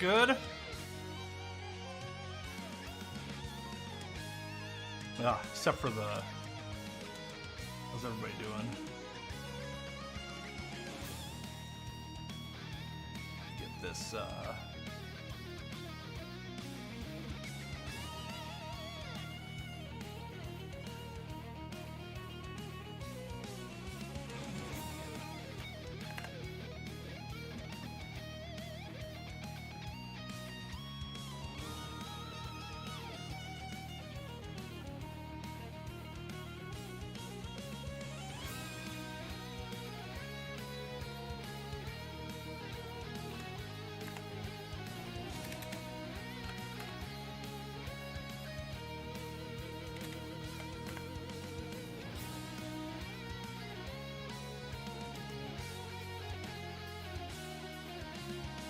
good? Ah, except for the... How's everybody doing? Get this,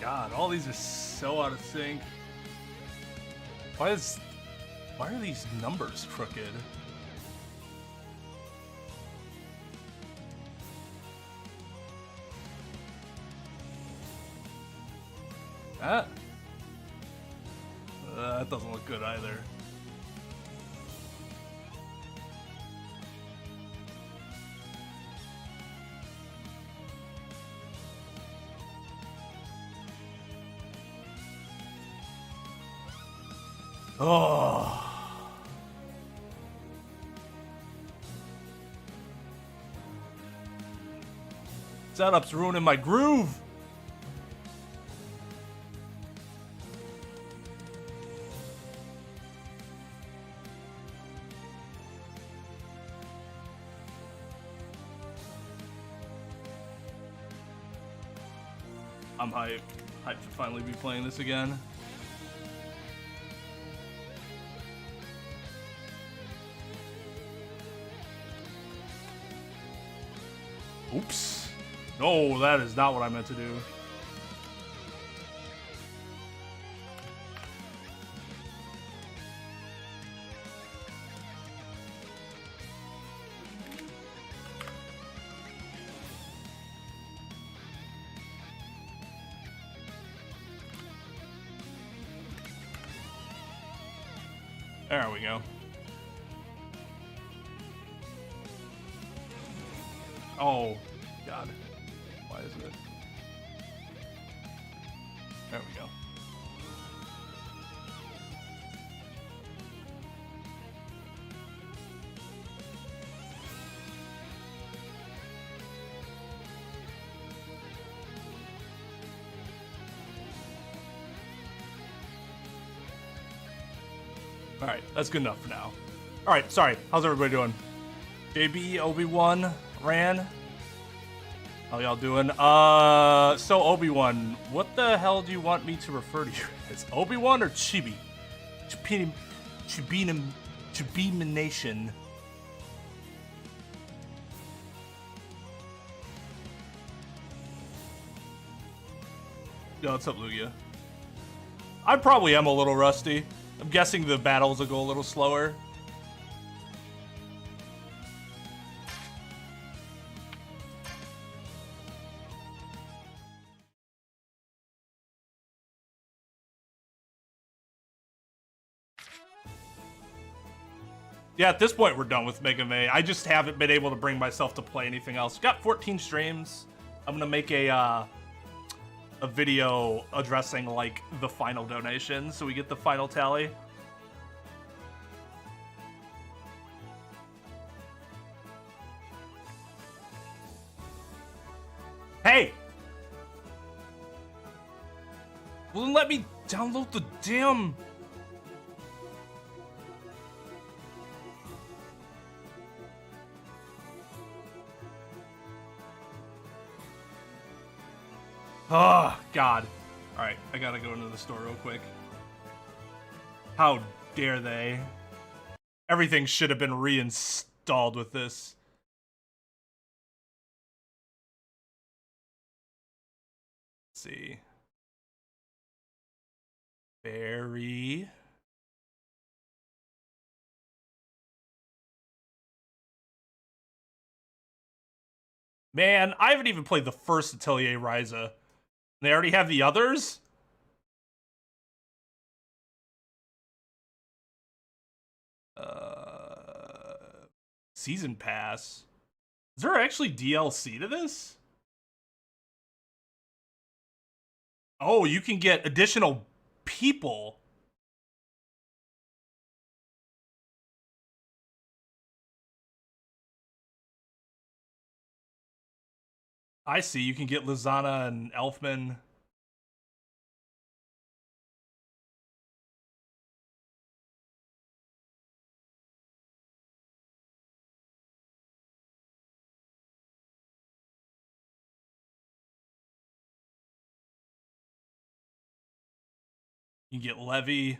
God, all these are so out of sync. Why are these numbers crooked? That doesn't look good either. Oh. Setup's ruining my groove. I'm hyped. Hyped to finally be playing this again. Oops. No, that is not what I meant to do. There we go. Oh, God. Why is it? There we go. All right, that's good enough for now. All right, sorry. How's everybody doing? JB, Obi-Wan, Ran. How y'all doing? So Obi-Wan, what the hell do you want me to refer to you as? Obi-Wan or Chibi? Chibi-mination. Yo, what's up, Lugia? I probably am a little rusty. I'm guessing the battles will go a little slower. Yeah, at this point, we're done with Mega May. I just haven't been able to bring myself to play anything else. Got 14 streams. I'm gonna make a video addressing, like, the final donation, so we get the final tally. Hey! Well, then let me download the damn... Oh, God. Alright, I gotta go into the store real quick. How dare they? Everything should have been reinstalled with this. Let's see. Very... Man, I haven't even played the first Atelier Ryza. They already have the others? Season pass. Is there actually DLC to this? Oh, you can get additional people. I see. You can get Lizana and Elfman. You can get Levy.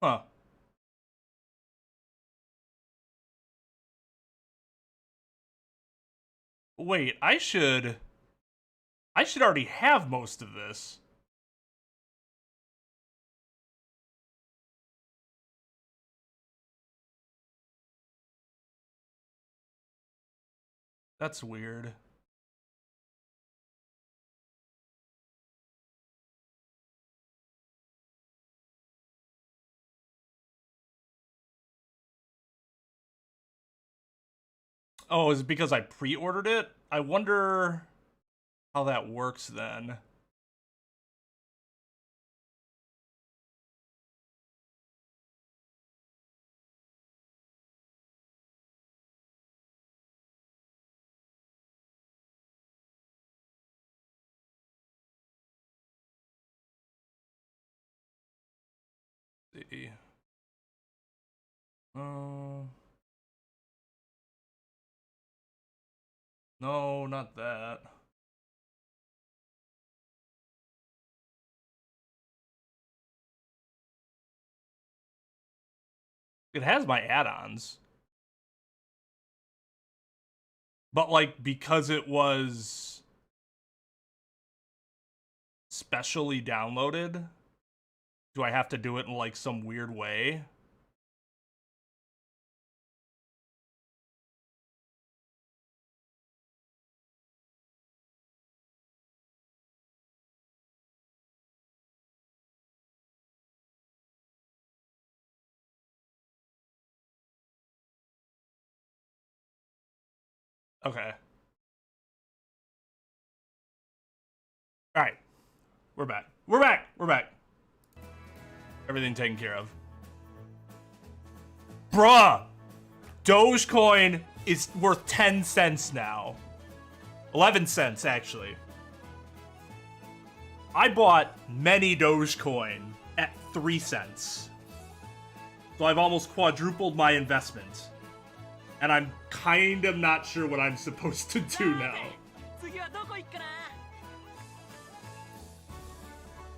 Huh. Wait, I should already have most of this. That's weird. Oh, is it because I pre-ordered it? I wonder how that works then. Let's see. No, not that. It has my add-ons. But, like, because it was specially downloaded, do I have to do it in, like, some weird way? Okay. Alright. We're back. We're back! We're back. Everything taken care of. Bruh! Dogecoin is worth 10 cents now. 11 cents, actually. I bought many Dogecoin at 3 cents. So I've almost quadrupled my investment. And I'm kind of not sure what I'm supposed to do now.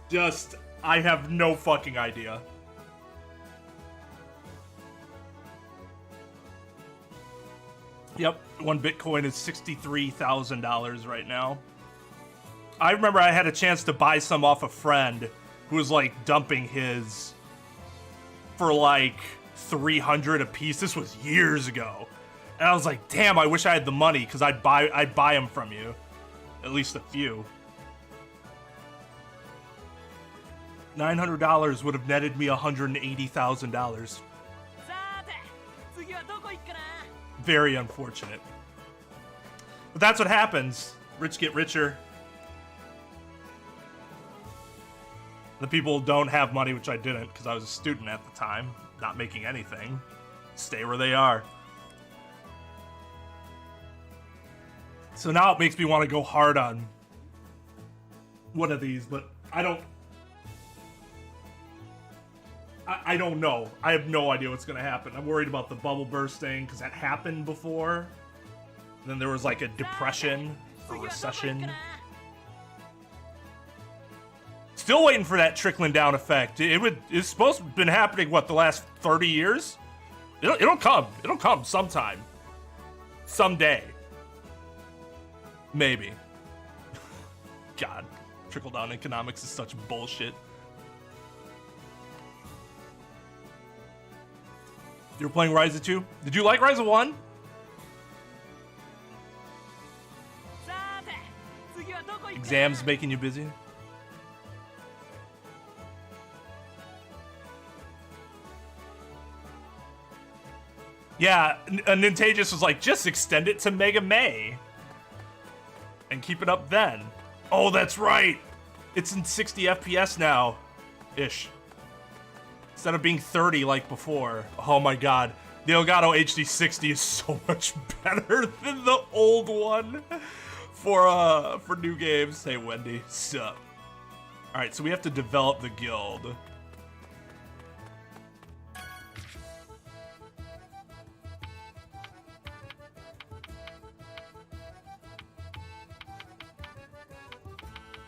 Just, I have no fucking idea. Yep, one Bitcoin is $63,000 right now. I remember I had a chance to buy some off a friend who was like dumping his for like 300 a piece. This was years ago. And I was like, damn, I wish I had the money because I'd buy them from you. At least a few. $900 would have netted me $180,000. Very unfortunate. But that's what happens. Rich get richer. The people who don't have money, which I didn't because I was a student at the time, not making anything, stay where they are. So now it makes me want to go hard on one of these, but I don't know. I have no idea what's going to happen. I'm worried about the bubble bursting because that happened before. And then there was like a depression, a recession. Still waiting for that trickling down effect. It's supposed to have been happening, what, the last 30 years? It'll come. It'll come sometime. Someday. Maybe. God, trickle down economics is such bullshit. You were playing Ryza 2? Did you like Ryza 1? Exams making you busy? Yeah, Nintagious was like, just extend it to Mega May. And keep it up then. Oh, that's right. It's in 60 FPS now. Ish. Instead of being 30 like before. Oh my god. The Elgato HD60 is so much better than the old one for new games. Hey Wendy, sup? Alright, so we have to develop the guild.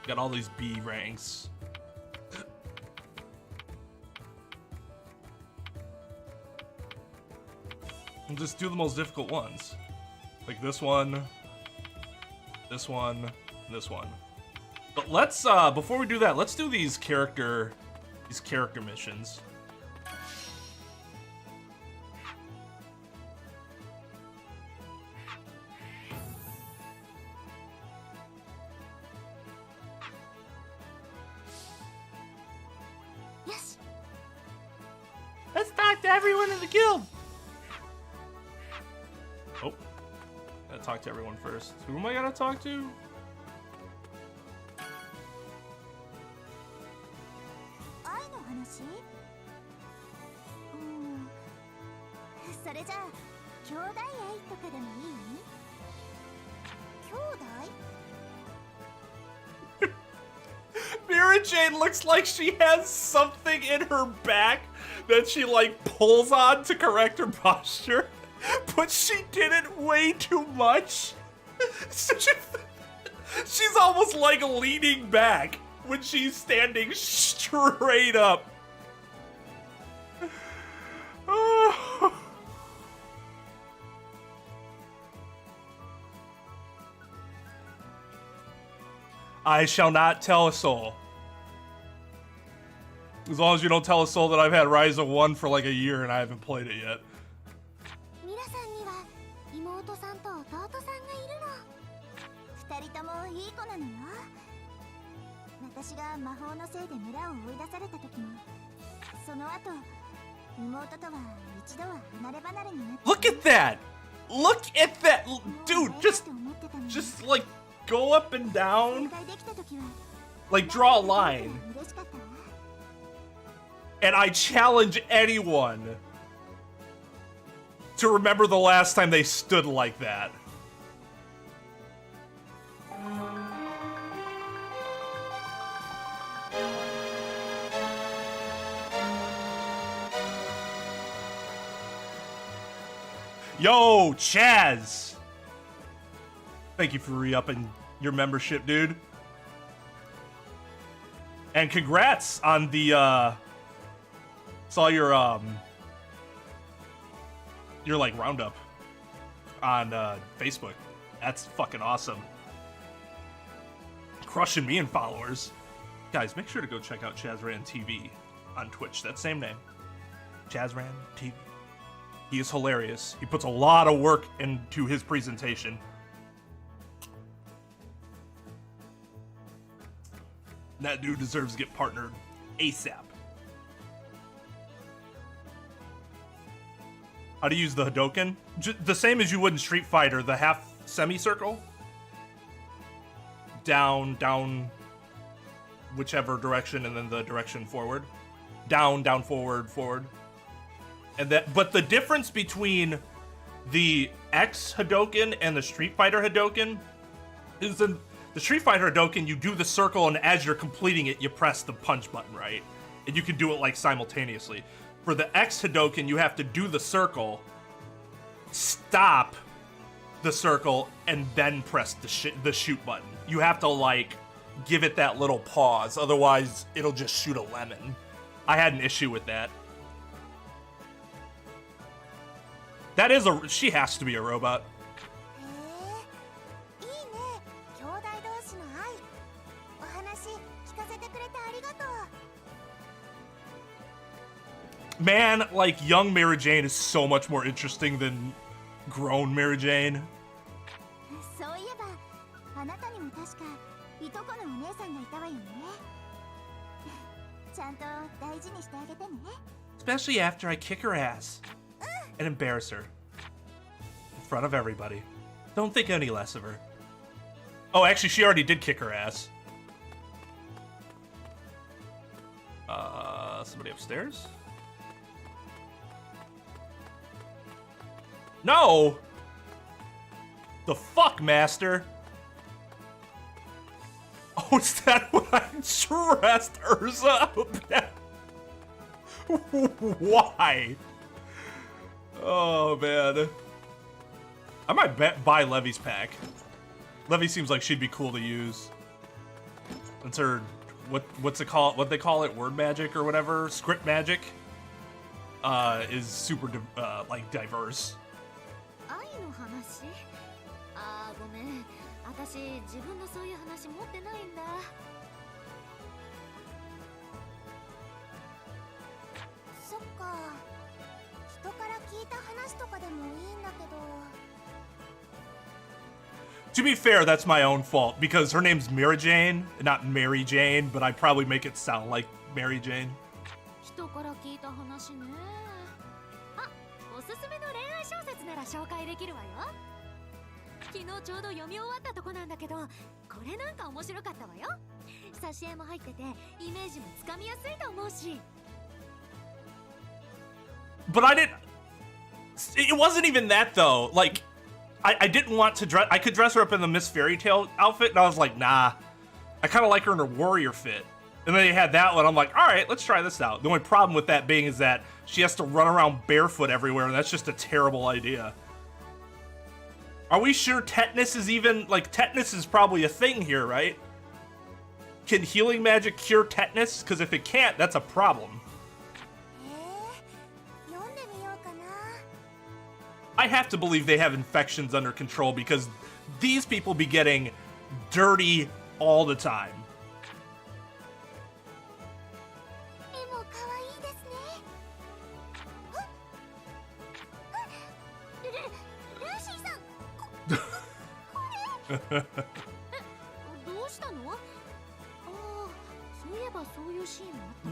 Got all these B ranks. And just do the most difficult ones. Like this one, this one, this one. But let's, before we do that, let's do these character missions. Yes. Let's talk to everyone in the guild. Oh, gotta talk to everyone first. Who am I gonna talk to? Mira Jane looks like she has something in her back that she like pulls on to correct her posture, but she did it way too much. So she's almost like leaning back when she's standing straight up. Oh. I shall not tell a soul. As long as you don't tell a soul that I've had Rise of 1 for like a year and I haven't played it yet. Look at that! Look at that! Dude, just like go up and down. Like draw a line. And I challenge anyone to remember the last time they stood like that. Yo, Chaz! Thank you for re-upping your membership, dude. And congrats on the, saw your like roundup on Facebook. That's fucking awesome. Crushing me in followers. Guys, make sure to go check out Chazran TV on Twitch. That same name. Chazran TV. He is hilarious. He puts a lot of work into his presentation. That dude deserves to get partnered ASAP. How to use the Hadoken? The same as you would in Street Fighter, the half semicircle. Down, whichever direction, and then the direction forward. Down, forward. And that, but the difference between the X Hadoken and the Street Fighter Hadoken is in the Street Fighter Hadoken, you do the circle, and as you're completing it, you press the punch button, right? And you can do it like simultaneously. For the X Hadoken, you have to do the circle, stop the circle, and then press the shoot button. You have to like give it that little pause, otherwise it'll just shoot a lemon. I had an issue with that. That is she has to be a robot. Man, like, young Mary Jane is so much more interesting than grown Mary Jane. Especially after I kick her ass and embarrass her. front of everybody. Don't think any less of her. Oh, actually, she already did kick her ass. Somebody upstairs? No! The fuck, master? Oh, is that what I dressed Urza up at? Why? Oh, man. I might buy Levy's pack. Levy seems like she'd be cool to use. That's her, what's it called? What they call it? Word magic or whatever? Script magic? Is super, like, diverse. To be fair, that's my own fault, because her name's Mira Jane, not Mary Jane, but I probably make it sound like Mary Jane. But I didn't... It wasn't even that, though. Like, I didn't want to dress... I could dress her up in the Miss Fairy Tale outfit, and I was like, nah. I kind of like her in her warrior fit. And then they had that one. I'm like, all right, let's try this out. The only problem with that being is that she has to run around barefoot everywhere, and that's just a terrible idea. Are we sure tetanus is even... Like, tetanus is probably a thing here, right? Can healing magic cure tetanus? Because if it can't, that's a problem. I have to believe they have infections under control because these people be getting dirty all the time.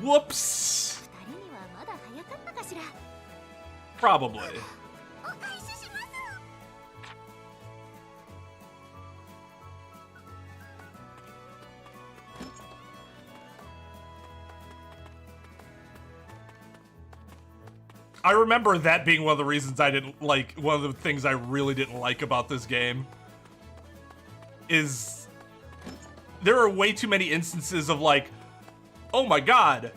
Whoops. Probably. I remember that being one of the reasons I didn't like, one of the things I really didn't like about this game is there are way too many instances of like, oh my god,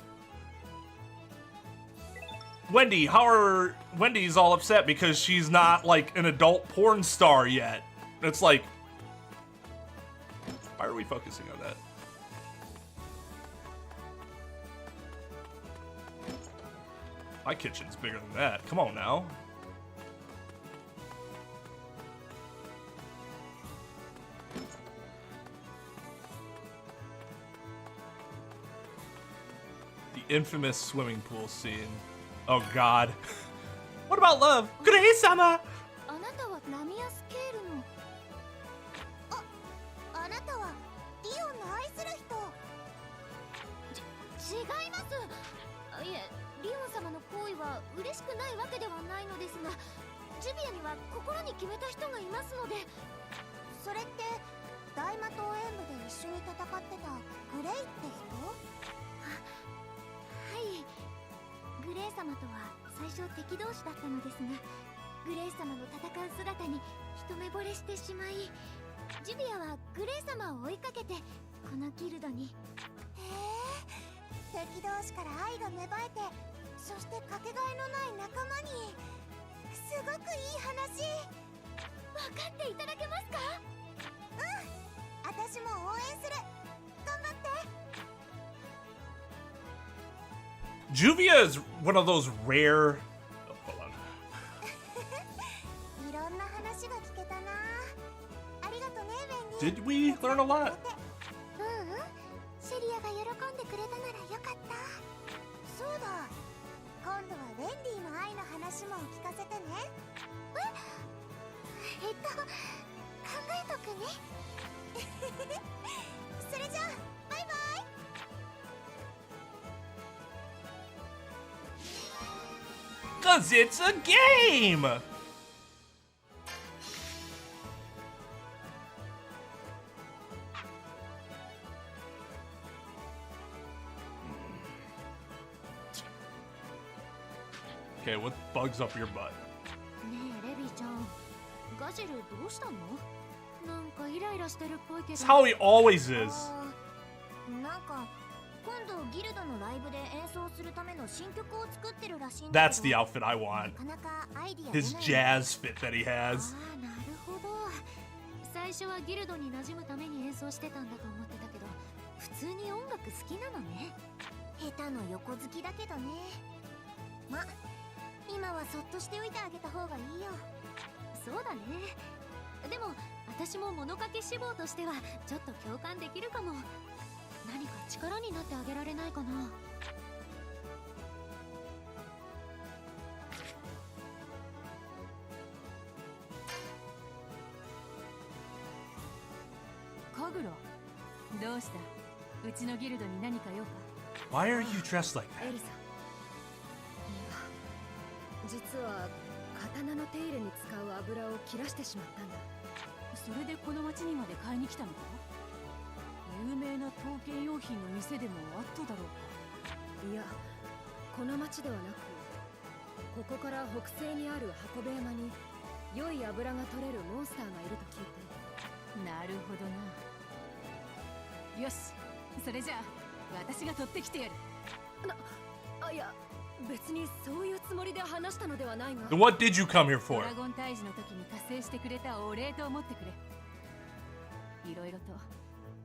Wendy's all upset because she's not like an adult porn star yet. It's like, why are we focusing on that? My kitchen's bigger than that. Come on now. The infamous swimming pool scene. Oh god. What about love? Gray-sama! Juvia is one of those rare... Oh, hold on. Did we learn a lot? Cause it's a game! Okay, what bugs up your butt? ねえレビーちゃん、ガジェルどうしたの？なんかイライラしてるっぽいけど。 It's how he always is. なんか今度ギルドのライブで演奏するための新曲を作ってるらしいんだけど。 That's the outfit I want. なかなかアイディア His jazz fit that he has. ああ、なるほど。最初はギルドに馴染むために演奏してたんだと思ってたけど、普通に音楽好きなのね。下手の横好きだけどね。ま、今はそっとしておいてあげた方がいいよ。そうだね。でも私も物書き志望としてはちょっと共感できるかも。何か力になってあげられないかな。コグロ、どうした？うちのギルドに何か用か？ Why are you dressed like エ that? リサ。いや、実は刀の手入れに使う油を切らしてしまったんだ。それでこの町にまで買いに来たのか？有名な刀剣用品の店でもあっただろうか？いや、この町ではなく、ここから北西にある箱部山に良い油が取れるモンスターがいると聞いて。なるほどな。よし、それじゃあ私が取ってきてやる。いや、別にそういうつもりで話したのではないが。 Then what did you come here ド for? ラゴン退治の時に加勢してくれたお礼と思ってくれ。いろいろと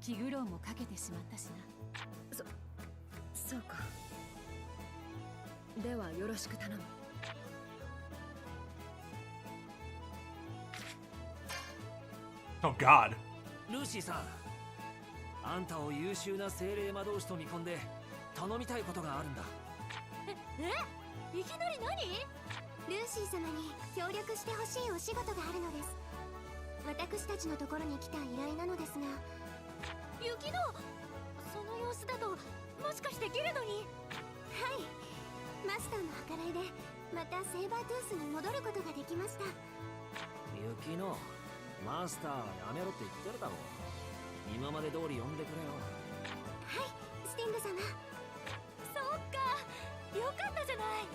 気苦労もかけてしまったしな。そうか。ではよろしく頼む。Oh God. ルーシーさん、あんたを優秀な精霊魔導士と見込んで頼みたいことがあるんだ。え、いきなり何？ルーシー様に協力してほしいお仕事があるのです。私たちのところに来た依頼なのですが。雪乃、その様子だともしかしてギルドに？はい、マスターの計らいでまたセーバートゥースに戻ることができました。雪乃、マスターはやめろって言ってるだろう。今まで通り呼んでくれよ。はい、スティング様。そっか、よかったじゃない。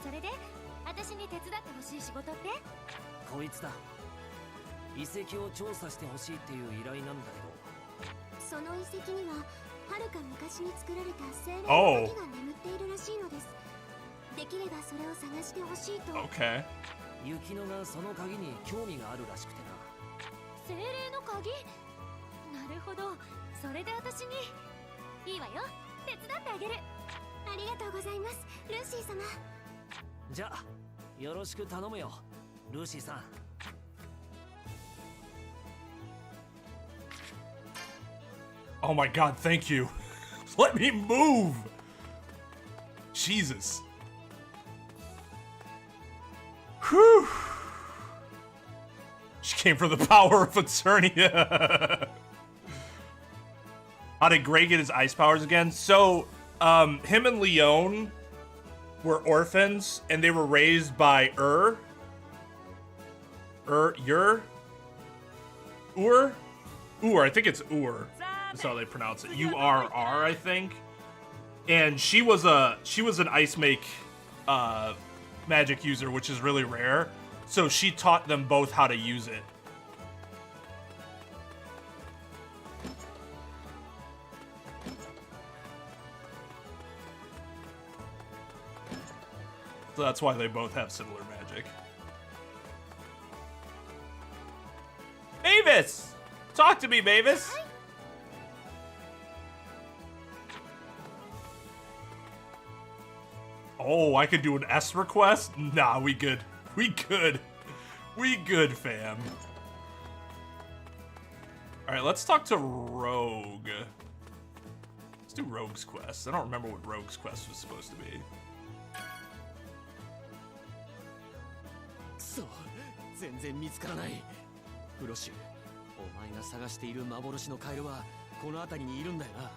それで私に手伝ってほしい仕事って？こいつだ。遺跡を調査してほしいっていう依頼なんだけど。その遺跡にははるか昔に作られた精霊の鍵が眠っているらしいのです。できればそれを探してほしいと。 Okay. 雪乃がその鍵に興味があるらしくてな。精霊の鍵？なるほど、それで私に。いいわよ、手伝ってあげる。ありがとうございます、ルーシー様。じゃあよろしく頼むよ、ルーシーさん。Oh my God, thank you. Let me move. Jesus. Whew. She came from the power of Eternia. How did Gray get his ice powers again? So, him and Leon were orphans, and they were raised by Ur, I think it's Ur. That's how they pronounce it. URR, I think. And she was an ice make magic user, which is really rare. So she taught them both how to use it. So that's why they both have similar magic. Mavis! Talk to me, Mavis! Oh, I could do an S request? Nah, we good. We good. We good, fam. Alright, let's talk to Rogue. Let's do Rogue's quest. I don't remember what Rogue's quest was supposed to be. そう、全然見つからない。フロッシュ、お前が探している幻のカエルはこの辺りにいるんだよな。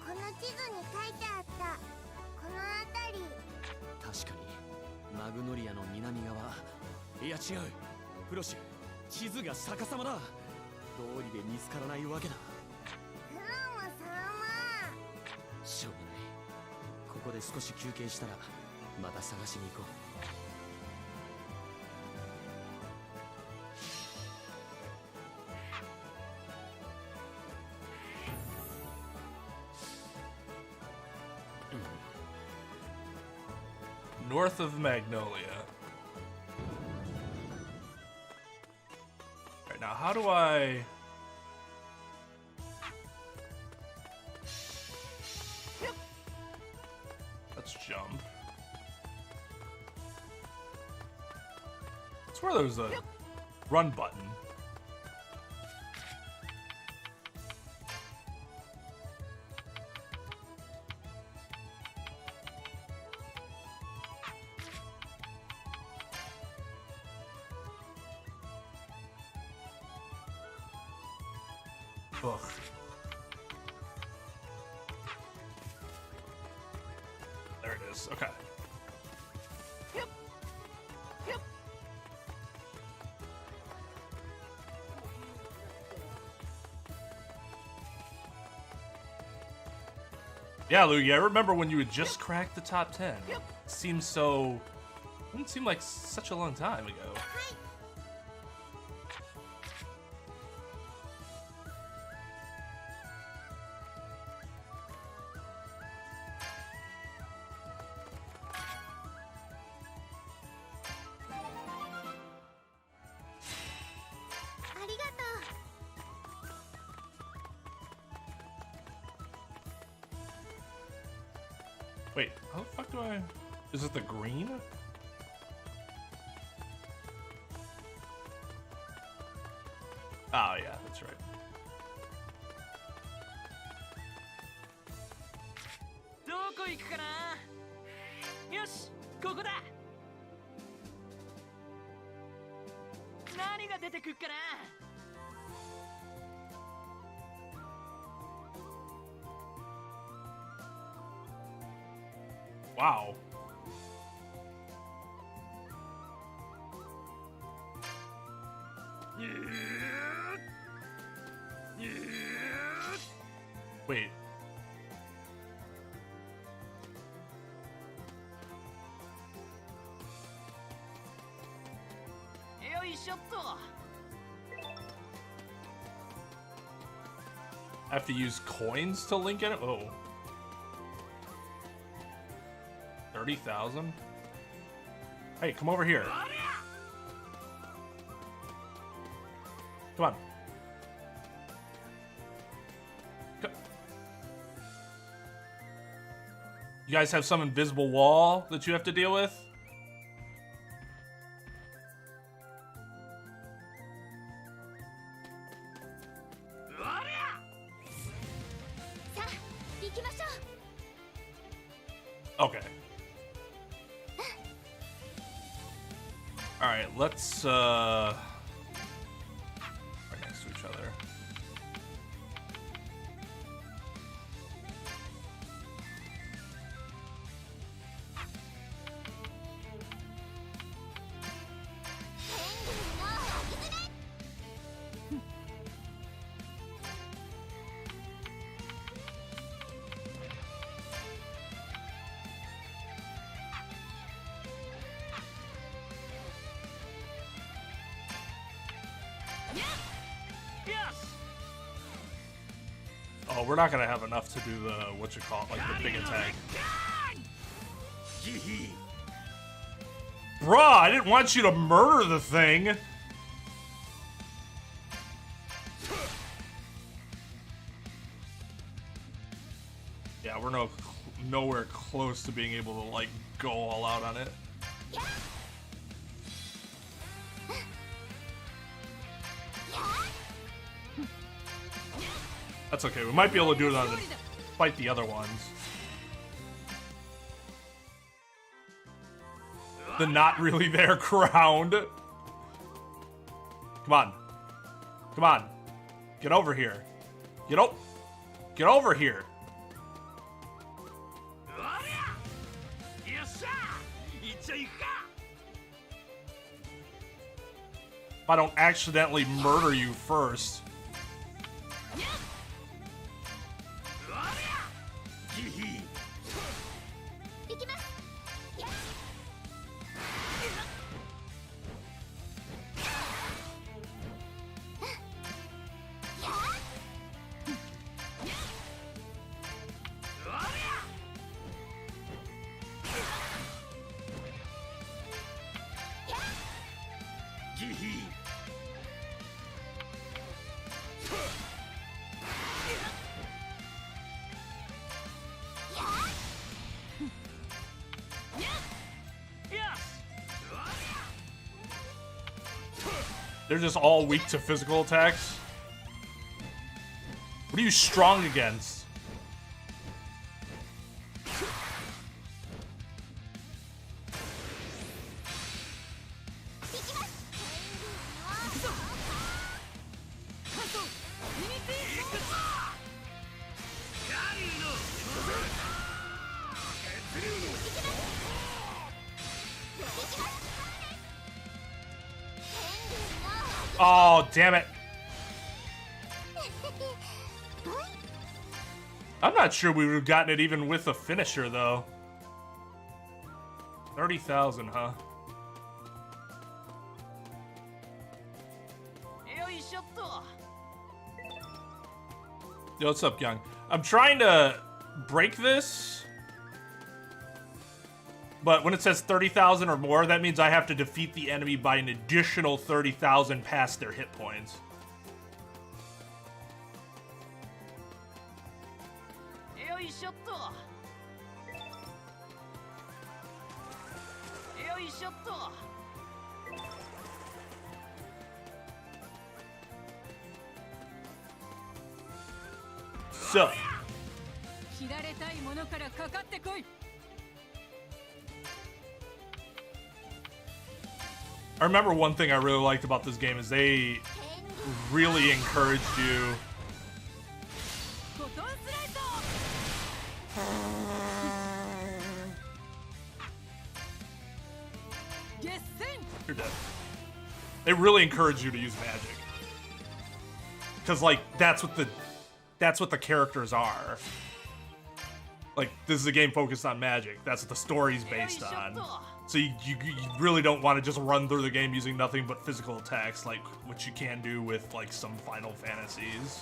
この地図に書いてあった。この辺り。確かにマグノリアの南側。いや違う、フロッシュ、地図が逆さまだ。通りで見つからないわけだ。で少し休憩したらまた探しに行こう。North of Magnolia. Alright, now how do I... Let's jump. I swear there's a run button. Ugh. There it is. Okay. Yeah, Luigi, I remember when you had just cracked the top 10. It seems so... Didn't seem like such a long time ago. Wait, how the fuck do I... Is it the green? Oh, yeah, that's right. Wow. Wait. I have to use coins to link it? Oh. 30,000? Hey, come over here. Come on. You guys have some invisible wall that you have to deal with? Okay. Alright, let's right next to each other. Oh, we're not gonna have enough to do the like the big attack. Bruh, I didn't want you to murder the thing. Yeah, we're nowhere close to being able to like go all out on it. That's okay, we might be able to do it on the fight the other ones. The not really there crowd. Come on. Come on. Get over here. Get over here. If I don't accidentally murder you first. They're just all weak to physical attacks. What are you strong against? Oh, damn it. I'm not sure we would have gotten it even with a finisher, though. 30,000, huh? Yo, what's up, Young? I'm trying to break this, but when it says 30,000 or more, that means I have to defeat the enemy by an additional 30,000 past their hit points. So, I remember one thing I really liked about this game is they really encouraged you You're dead. They really encourage you to use magic. Cause like that's what the characters are. Like, this is a game focused on magic. That's what the story's based on. So you really don't want to just run through the game using nothing but physical attacks, like what you can do with like some Final Fantasies.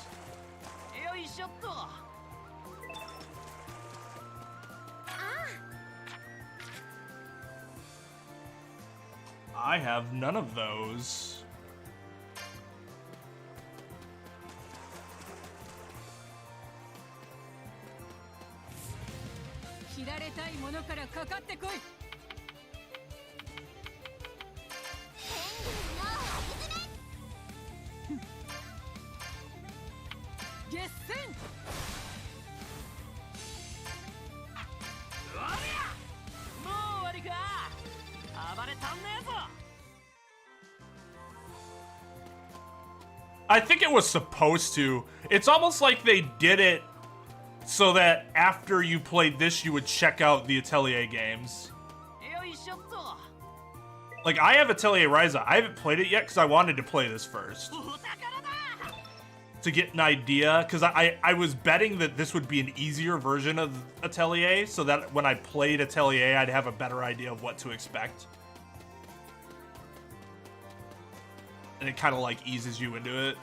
I have none of those. I think it was supposed to. It's almost like they did it so that after you played this, you would check out the Atelier games. Like, I have Atelier Ryza. I haven't played it yet because I wanted to play this first. To get an idea, because I was betting that this would be an easier version of Atelier, so that when I played Atelier, I'd have a better idea of what to expect. And it kind of like eases you into it.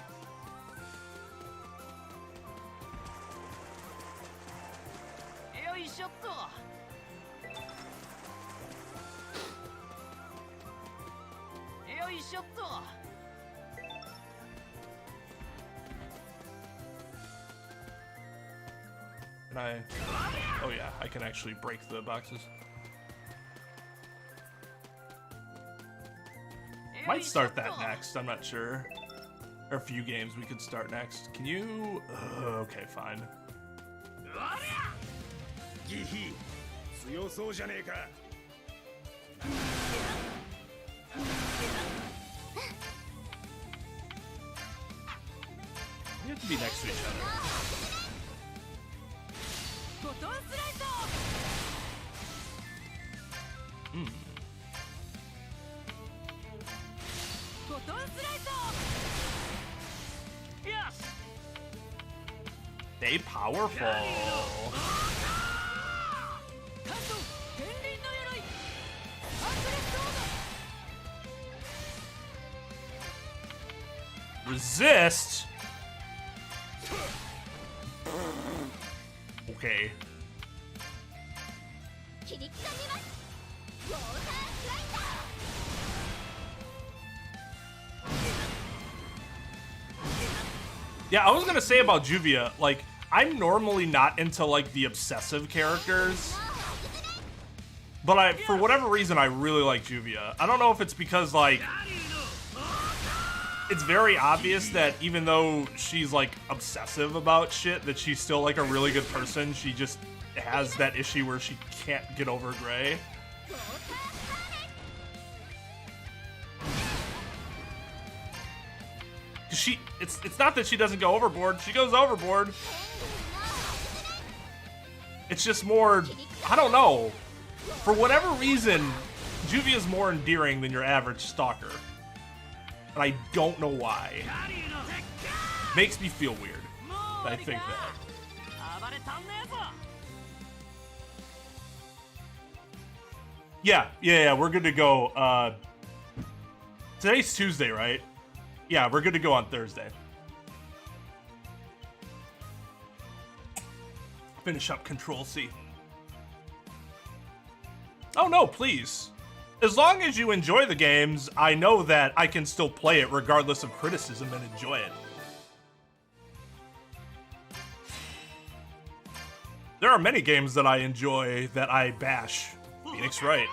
Can I? Oh yeah, I can actually break the boxes. Might start that next, I'm not sure. There are a few games we could start next. Can you? Okay, fine. We have to be next to each other. Yes. They powerful. Resist. Okay. Yeah, I was gonna say about Juvia, like, I'm normally not into, like, the obsessive characters. But for whatever reason, I really like Juvia. I don't know if it's because, like, it's very obvious that even though she's like obsessive about shit, that she's still like a really good person. She just has that issue where she can't get over Gray. It's not that she doesn't go overboard. She goes overboard. It's just more, I don't know. For whatever reason, Juvia's more endearing than your average stalker. And I don't know why. Makes me feel weird. I think that. Yeah, we're good to go. Today's Tuesday, right? Yeah, we're good to go on Thursday. Finish up Control-C. Oh no, please. As long as you enjoy the games, I know that I can still play it regardless of criticism and enjoy it. There are many games that I enjoy that I bash. Phoenix Wright.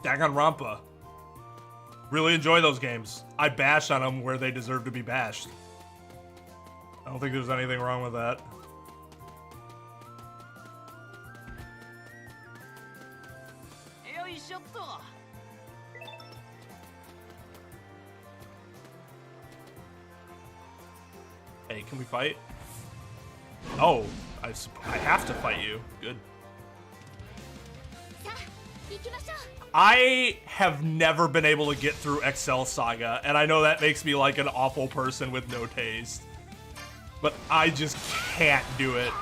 Danganronpa. Really enjoy those games. I bash on them where they deserve to be bashed. I don't think there's anything wrong with that. Hey, can we fight? Oh, I have to fight you. Good. I have never been able to get through Excel Saga, and I know that makes me like an awful person with no taste. But I just can't do it.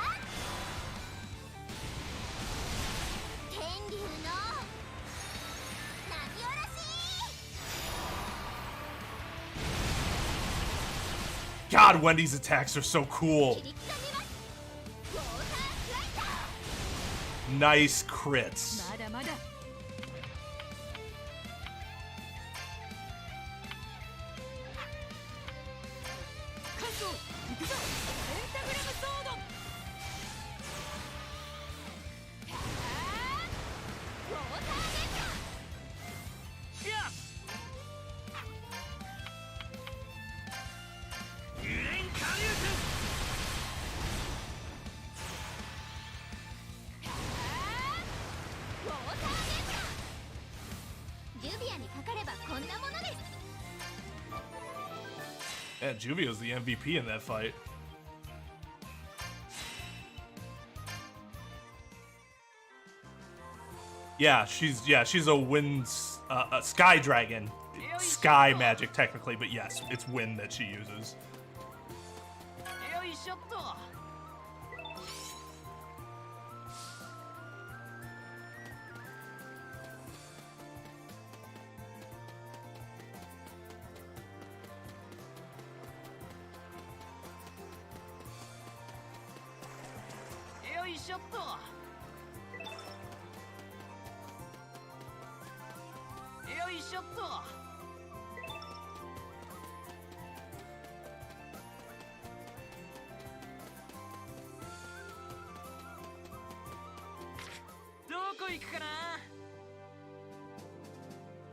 God, Wendy's attacks are so cool. Nice crits. Yeah, Juvio's the MVP in that fight. Yeah, she's a wind, a sky dragon. Sky magic technically, but yes, it's wind that she uses.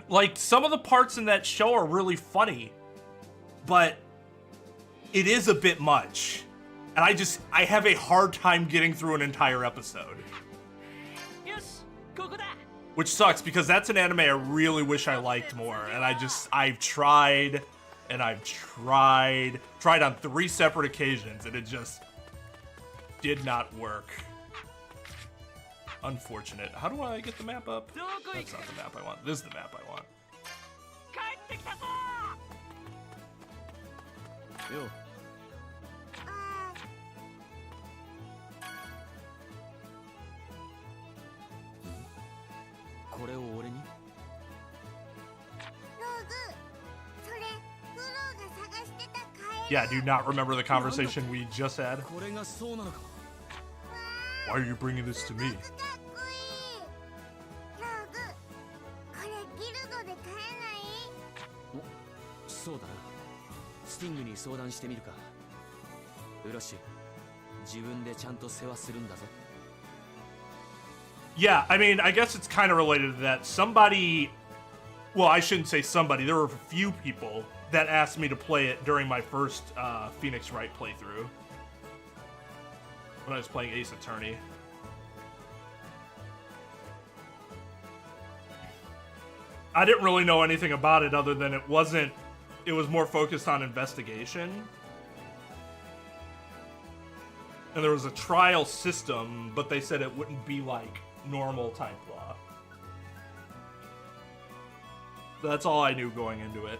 Like, some of the parts in that show are really funny, but it is a bit much. And I have a hard time getting through an entire episode. Which sucks, because that's an anime I really wish I liked more. And I've tried, and I've tried on 3 separate occasions, and it just did not work. Unfortunate. How do I get the map up? That's not the map I want. This is the map I want. Ew. Yeah, do you not remember the conversation we just had? Why are you bringing this to me? Yeah, I mean, I guess it's kind of related to that. Somebody, well, I shouldn't say somebody, there were a few people that asked me to play it during my first Phoenix Wright playthrough when I was playing Ace Attorney. I didn't really know anything about it other than it was more focused on investigation. And there was a trial system, but they said it wouldn't be like normal type law. That's all I knew going into it.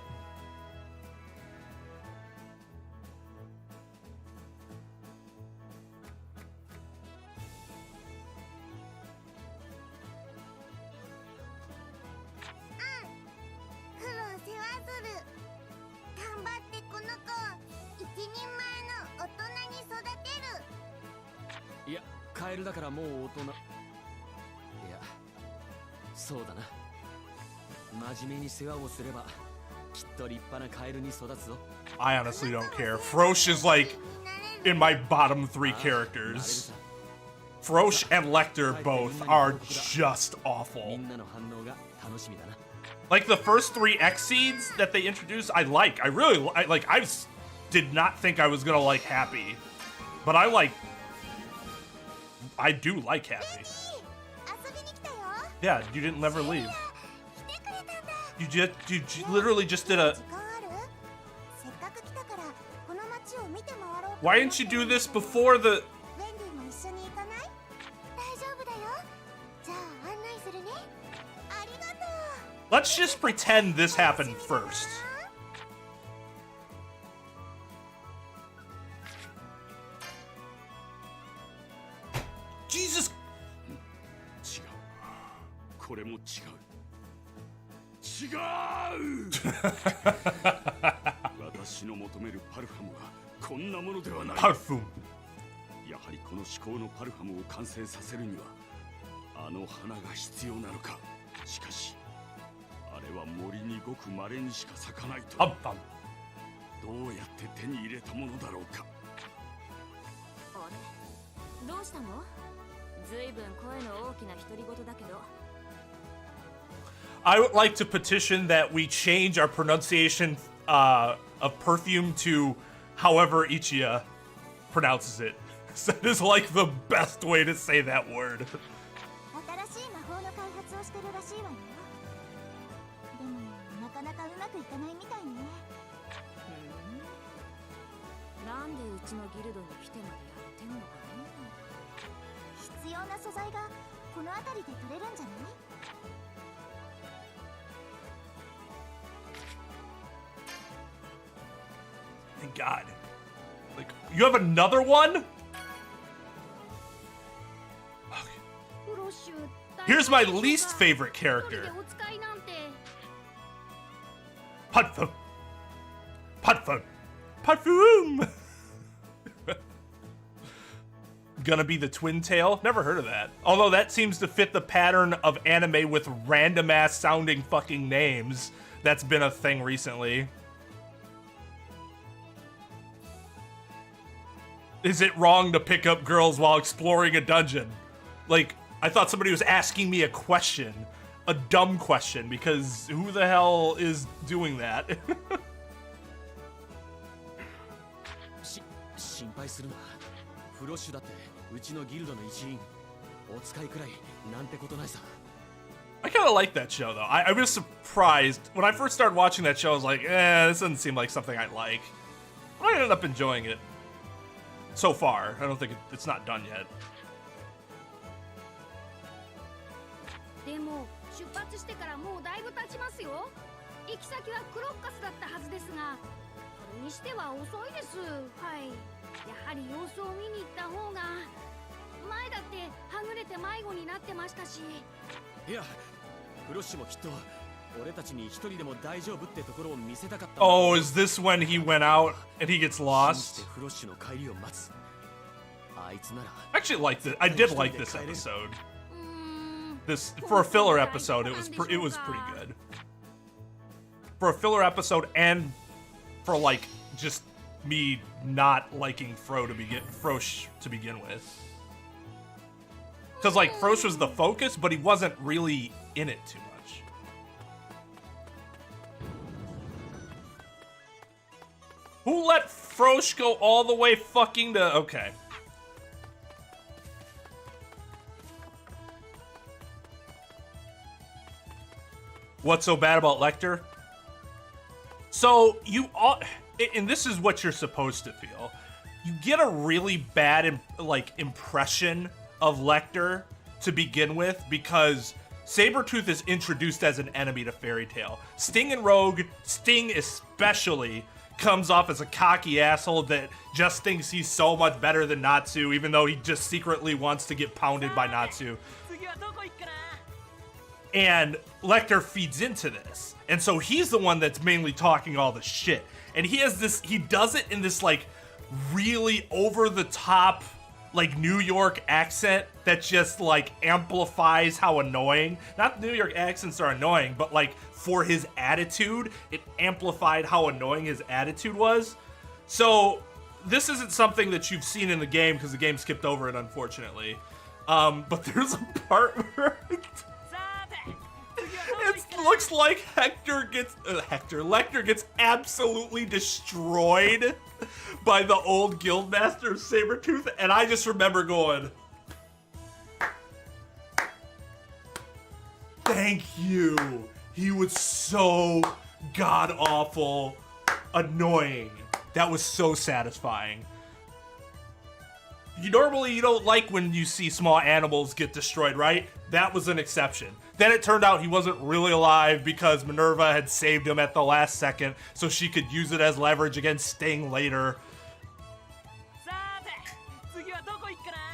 I honestly don't care. Frosh is like in my bottom 3 characters. Frosh and Lecter both are just awful. Like the first 3 X-Seeds that they introduced, I really like. I did not think I was gonna like Happy, but I do like Happy. Yeah, you didn't never leave. You literally just did a... Why didn't you do this before the... Let's just pretend this happened first. Jesus! これも違う。違う。私の求めるパルファムはこんなものではない。パルフム。やはりこの至高のパルファムを完成させるにはあの花が必要なのか。しかしあれは森にごく稀にしか咲かないと。どうやって手に入れたものだろうか。あれ、どうしたの？ずいぶん声の大きな独り言だけど。I would like to petition that we change our pronunciation of perfume to however Ichiya pronounces it. That is like the best way to say that word. 新しい魔法の開発をしてるらしいわよ。でもなかなかうまくいかないみたいね。なんでうちのギルドに来てまでやってんのかね。必要な素材がこの辺りで取れるんじゃない？ Thank God. Like, you have another one? Okay. Here's my least favorite character. Parfum. Parfum. Parfum. Gonna be the twin tail? Never heard of that. Although that seems to fit the pattern of anime with random ass sounding fucking names. That's been a thing recently. Is it wrong to pick up girls while exploring a dungeon? Like, I thought somebody was asking me a question. A dumb question, because who the hell is doing that? 心配するな。フロッシュだってうちのギルドの一員。お使いくらいなんてことないさ。I kind of like that show, though. I was surprised. When I first started watching that show, I was like, this doesn't seem like something I like. But I ended up enjoying it. So far. I don't think it's not done yet. でも出発してからもうだいぶ経ちますよ。行き先はクロッカスだったはずですが、それにしては遅いです。はい。やはり様子を見に行った方が、前だってはぐれて迷子になってましたし。いや、フロッシュもきっと俺たちに一人でも大丈夫ってところを見せたかった。Oh, is this when he went out and he gets lost? フロッシュの帰りを待つ。あいつなら。I actually liked it. I did like this episode. This for a filler episode, it was pretty good. For a filler episode, and for like just me not liking Frosh to begin with. Because like Frosh was the focus, but he wasn't really in it too much. Who let Frosh go all the way fucking to... Okay. What's so bad about Lecter? So, you all... And this is what you're supposed to feel. You get a really bad, impression of Lecter to begin with because Sabretooth is introduced as an enemy to Fairy Tail. Sting and Rogue, Sting especially, comes off as a cocky asshole that just thinks he's so much better than Natsu, even though he just secretly wants to get pounded by Natsu. And Lecter feeds into this. And so he's the one that's mainly talking all the shit. And he does it in this, like, really over-the-top, like, New York accent that just, like, amplifies how annoying. Not New York accents are annoying, but, like, for his attitude, it amplified how annoying his attitude was. So, this isn't something that you've seen in the game, because the game skipped over it, unfortunately. But there's a part where... It looks like Lecter gets absolutely destroyed by the old Guildmaster of Sabretooth, and I just remember going, thank you. He was so god-awful annoying. That was so satisfying. You don't like when you see small animals get destroyed, right? That was an exception. Then it turned out he wasn't really alive because Minerva had saved him at the last second so she could use it as leverage against Sting later.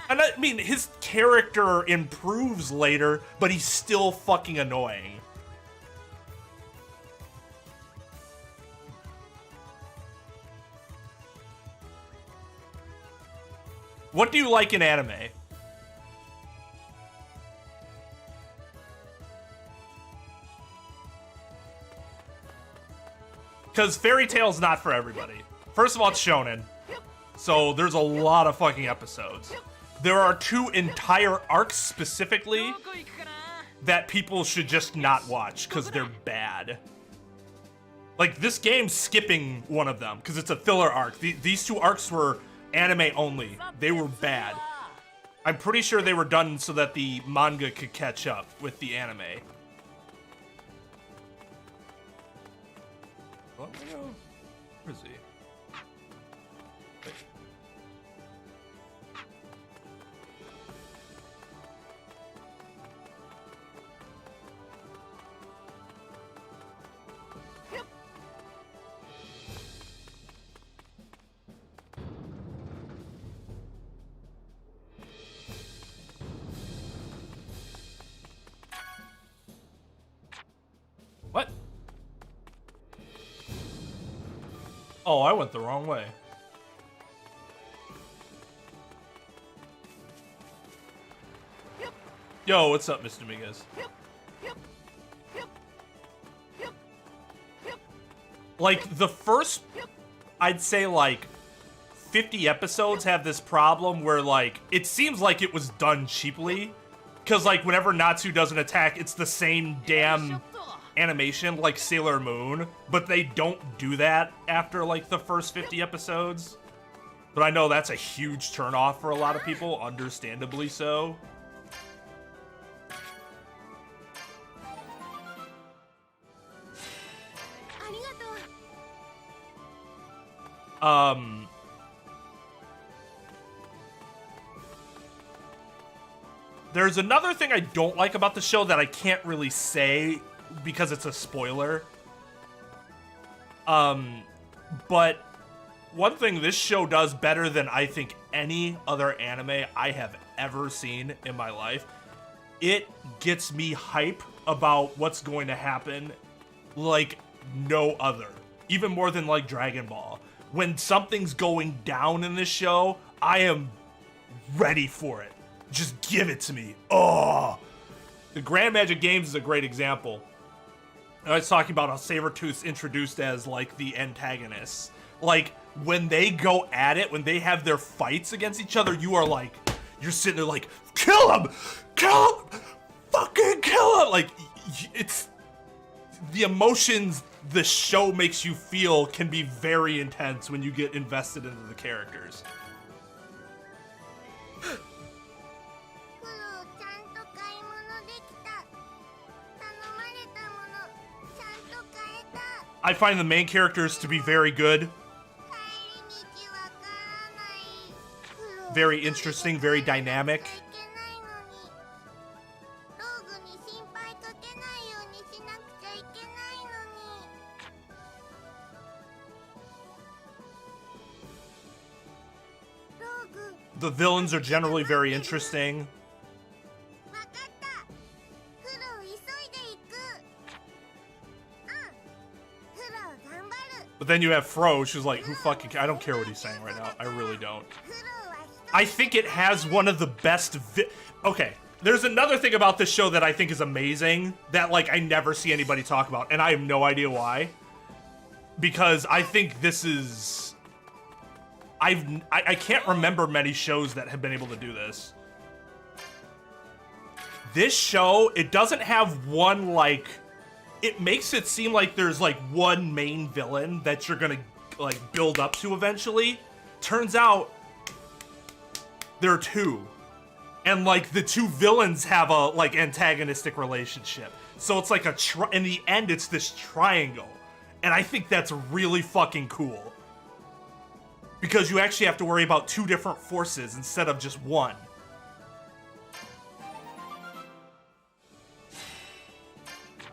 And I mean, his character improves later, but he's still fucking annoying. What do you like in anime? Because Fairy Tail's not for everybody. First of all, it's shonen. So there's a lot of fucking episodes. There are 2 entire arcs specifically that people should just not watch because they're bad. Like, this game's skipping one of them because it's a filler arc. These 2 arcs were anime only. They were bad. I'm pretty sure they were done so that the manga could catch up with the anime. Where is he? Wait. What? Oh, I went the wrong way. Yo, what's up, Mr. Miguez? Like, the first, I'd say, like, 50 episodes have this problem where, like, it seems like it was done cheaply. Because, like, whenever Natsu does an attack, it's the same damn animation like Sailor Moon, but they don't do that after like the first 50 episodes. But I know that's a huge turnoff for a lot of people, understandably so. There's another thing I don't like about the show that I can't really say because it's a spoiler. But one thing this show does better than I think any other anime I have ever seen in my life, it gets me hype about what's going to happen like no other. Even more than like Dragon Ball. When something's going down in this show, I am ready for it. Just give it to me. Oh! The Grand Magic Games is a great example. I was talking about how Sabretooth's introduced as, like, the antagonists. Like, when they go at it, when they have their fights against each other, you are like, you're sitting there like, kill him! Kill him! Fucking kill him! Like, it's, the emotions the show makes you feel can be very intense when you get invested into the characters. フロちゃんと買い物できた。頼まれたものちゃんと買えた。 I find the main characters to be very good, 帰り道わからない。フロ very interesting, very dynamic. いけないのに。ローグに心配かけないようにしなくちゃいけないのに。ローグ The villains are generally very interesting. わかった。フロ急いで行く。うん。フロ頑張る。 But then you have Fro, she's like, who fucking I don't care what he's saying right now. I really don't. フロは一人 I think it has one of the best okay, there's another thing about this show that I think is amazing that like I never see anybody talk about, and I have no idea why. Because I think this is I can't remember many shows that have been able to do this. This show, it doesn't have one like it makes it seem like there's like one main villain that you're gonna like build up to eventually. Turns out there are two, and like the two villains have a like antagonistic relationship. So it's like in the end, it's this triangle, and I think that's really fucking cool because you actually have to worry about two different forces instead of just one.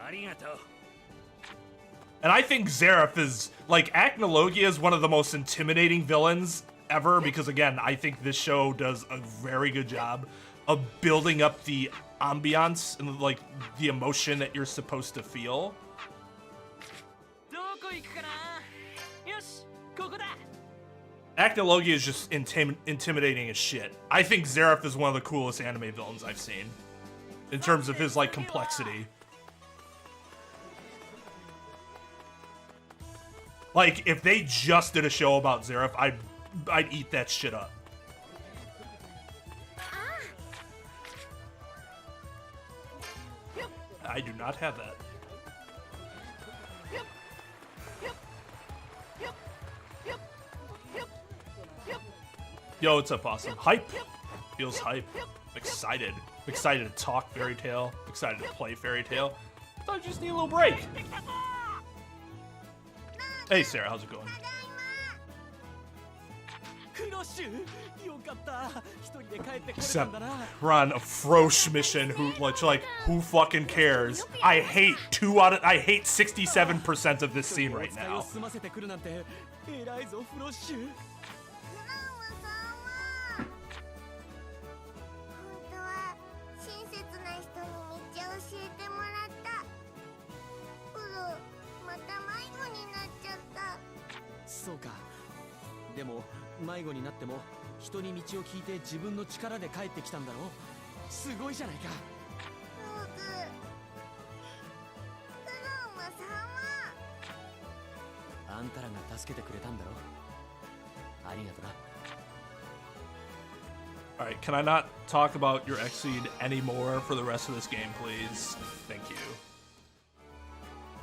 ありがとう。 And I think Xerath is like Acnologia is one of the most intimidating villains ever because again, I think this show does a very good job of building up the ambiance and like the emotion that you're supposed to feel. どこ行くかな。よし、ここだ。 Acnologia is just intimidating as shit. I think Xerath is one of the coolest anime villains I've seen in terms of his like complexity. Like if they just did a show about Xerath, I'd eat that shit up. I do not have that. Yo, what's up, awesome? Hype. Feels hype. Excited. Excited to talk Fairy Tail. Excited to play Fairy Tail. Thought I just need a little break. Hey, Sarah, how's it going? フロッシュ、よかった。一人で帰ってこれた Except んだな。 we're on a Frosh mission who like who fucking cares? I hate 67% of this scene right お使いを now. 済ませてくるなんて偉いぞフロッシュ。フロムさんは本当は親切な人に道を教えてもらった。フロまた迷子になっちゃった。そうか。でも迷子になっても人に道を聞いて自分の力で帰ってきたんだろう。すごいじゃないか。ローグフロムさんはあんたらが助けてくれたんだろう。ありがとな。 Alright, can I not talk about your Exceed anymore for the rest of this game, please? Thank you.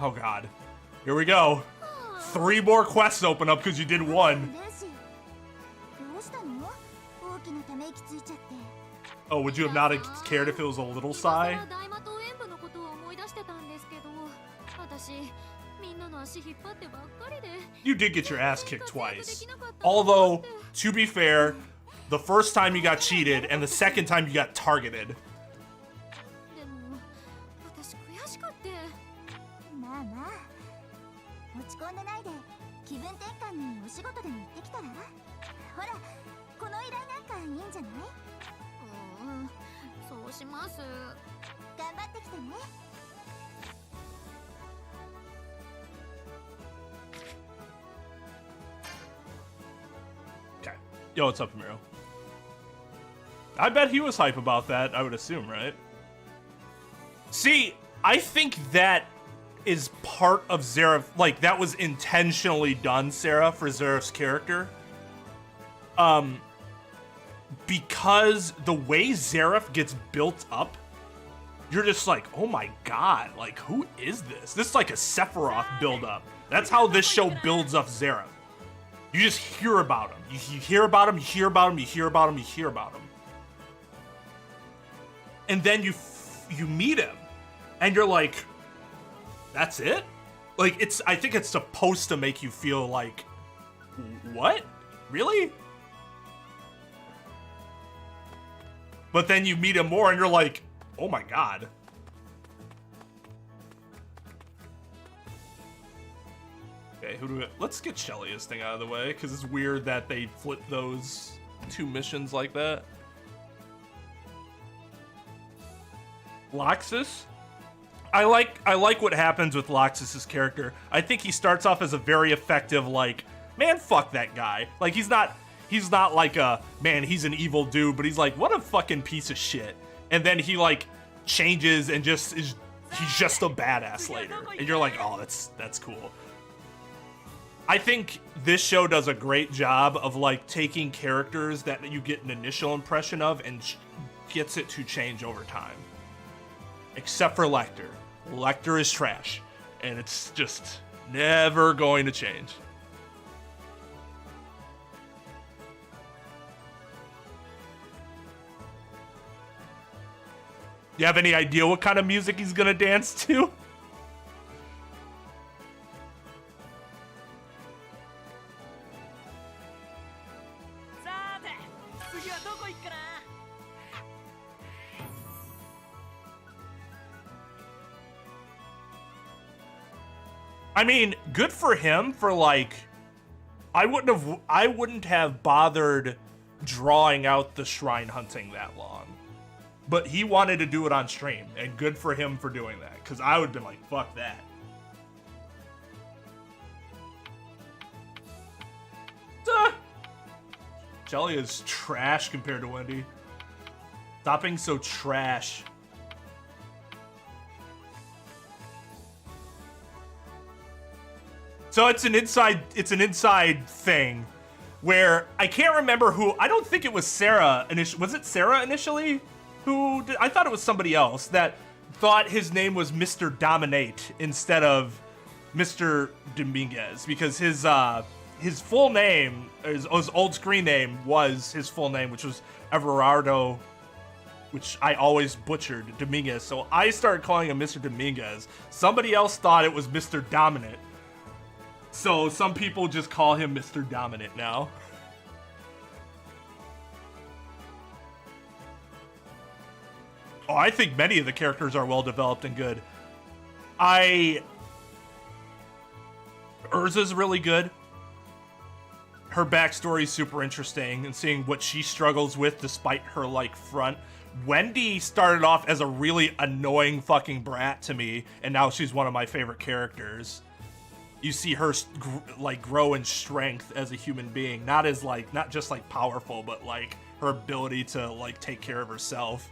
Oh god. Here we go. 3 more quests open up because you did 1. ルーシーどうしたの？大きなため息ついちゃって。 Oh, would you have not cared if it was a little sigh? 大魔党演舞のことを思い出してたんですけど、私みんなの足引っ張ってばっかりで。 You did get your ass kicked twice. Although, to be fair, the first time you got cheated and the second time you got targeted. でも私悔しかって。まあまあ落ち込んでないで気分転換にお仕事でも行ってきたら。ほらこの依頼なんかいいんじゃない？そうします。頑張ってきてね。 Okay. Yo, what's up, Miro? I bet he was hype about that, I would assume, right? See, I think that is part of Xerath, like, that was intentionally done, Sarah, for Xerath's character. Because the way Xerath gets built up you're just like, oh my god, like, who is this? This is like a Sephiroth build-up. That's how this show builds up Zera. You just hear about him. You hear about him, you hear about him, you hear about him, you hear about him. And then you meet him, and you're like, that's it? Like, I think it's supposed to make you feel like, what? Really? But then you meet him more, and you're like, oh my god. Okay, let's get Shelly's thing out of the way, because it's weird that they flip those two missions like that. Loxus? I like what happens with Loxus's character. I think he starts off as a very effective, like, man, fuck that guy. Like, he's not like a, man, he's an evil dude, but he's like, what a fucking piece of shit. And then he, like, changes and he's just a badass later. And you're like, oh, that's cool. I think this show does a great job of, like, taking characters that you get an initial impression of and gets it to change over time. Except for Lecter. Lecter is trash, and it's just never going to change. You have any idea what kind of music he's gonna dance to? I mean, good for him for, like, I wouldn't have bothered drawing out the shrine hunting that long. But he wanted to do it on stream, and good for him for doing that, because I would have been like, fuck that. Shelly is trash compared to Wendy. Stop being so trash. So it's an inside thing where I can't remember who. I don't think it was Sarah. Was it Sarah initially? I thought it was somebody else that thought his name was Mr. Dominate instead of Mr. Dominguez, because his full name, his old screen name was his full name, which was Everardo, which I always butchered, Dominguez. So I started calling him Mr. Dominguez. Somebody else thought it was Mr. Dominant. So some people just call him Mr. Dominant now. Oh, I think many of the characters are well developed and good. Urza's really good. Her backstory is super interesting, and seeing what she struggles with despite her, like, front. Wendy started off as a really annoying fucking brat to me, and now she's one of my favorite characters. You see her, like, grow in strength as a human being. Not just, like, powerful, but, like, her ability to, like, take care of herself.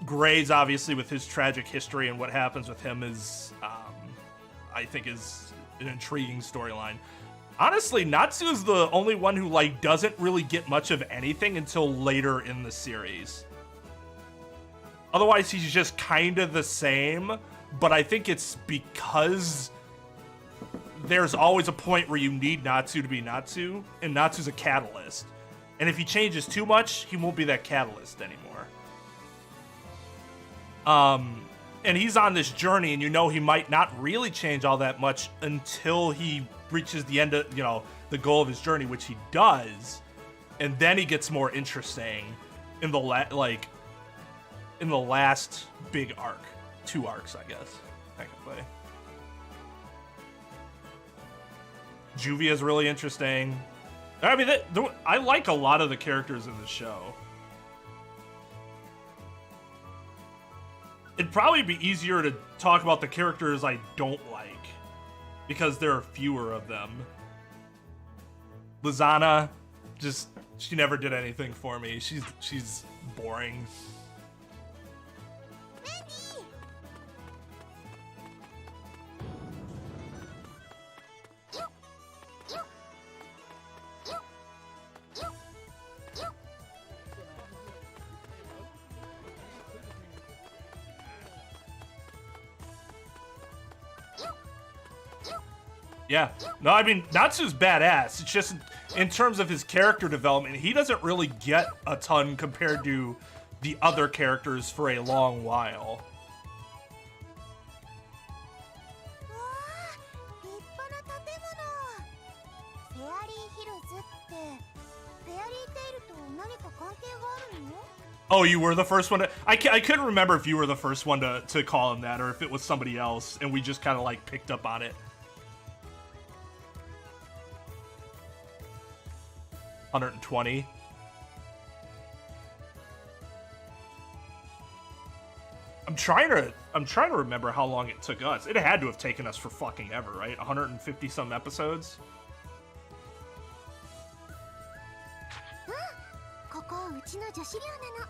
Gray's, obviously, with his tragic history and what happens with him is, I think is an intriguing storyline. Honestly, Natsu's the only one who, like, doesn't really get much of anything until later in the series. Otherwise, he's just kind of the same, but I think it's because there's always a point where you need Natsu to be Natsu, and Natsu's a catalyst. And if he changes too much, he won't be that catalyst anymore. And he's on this journey, and you know he might not really change all that much until he reaches the end of, the goal of his journey, which he does. And then he gets more interesting in the last big arc. 2 arcs, I guess, technically. Juvia's really interesting. I mean, I like a lot of the characters in the show. It'd probably be easier to talk about the characters I don't like, because there are fewer of them. Lizana, she never did anything for me. She's boring. Yeah. No, I mean, Natsu's badass. It's just in terms of his character development, he doesn't really get a ton compared to the other characters for a long while. Oh, you were the first one to... I couldn't remember if you were the first one to call him that or if it was somebody else and we just kind of like picked up on it. 120. I'm trying to remember how long it took us. It had to have taken us for fucking ever, right? 150 some episodes. ここうちの女子寮なの。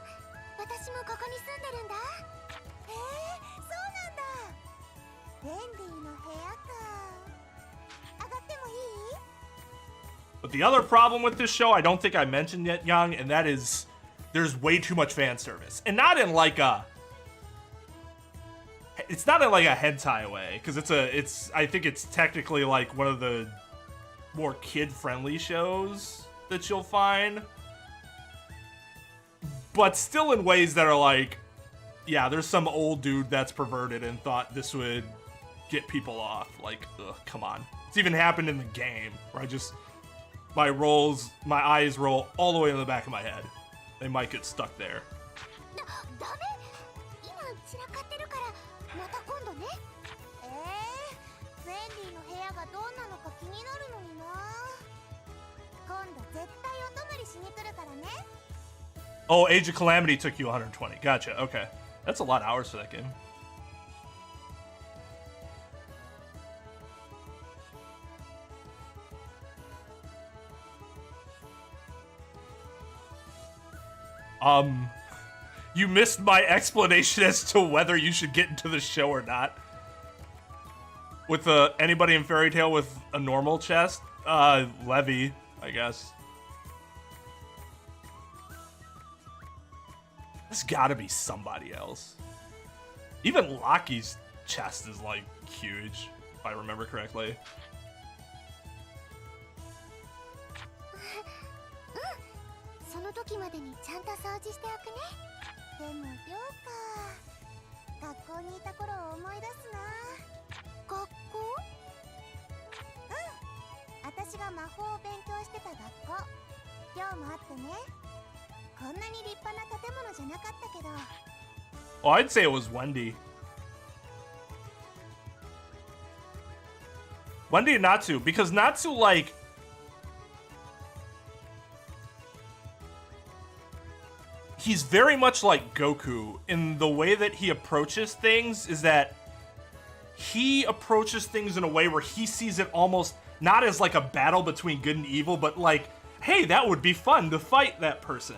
私もここに住んでるんだ。そうなんだ。レンディの部屋か。上がってもいい？ But the other problem with this show, I don't think I mentioned yet, Young, and that is there's way too much fan service. And not in like a... It's not in like a hentai way, because I think it's technically like one of the more kid-friendly shows that you'll find. But still in ways that are like, yeah, there's some old dude that's perverted and thought this would get people off. Like, ugh, come on. It's even happened in the game, where my eyes roll all the way to the back of my head. They might get stuck there. Oh, Age of Calamity took you 120. Gotcha, okay. That's a lot of hours for that game. You missed my explanation as to whether you should get into the show or not. With anybody in Fairy Tail with a normal chest? Levy, I guess. There's gotta be somebody else. Even Loki's chest is like huge, if I remember correctly. その時までにちゃんと掃除しておくね。でも寮か。学校にいた頃を思い出すな。学校？私が魔法を勉強してた学校。寮もあってね。こんなに立派な建物じゃなかったけど。Oh, I'd say it was Wendy. Wendy and Natsu, because Natsu, like... He's very much like Goku in the way that he approaches things is that he approaches things in a way where he sees it almost not as like a battle between good and evil, but like, hey, that would be fun to fight that person.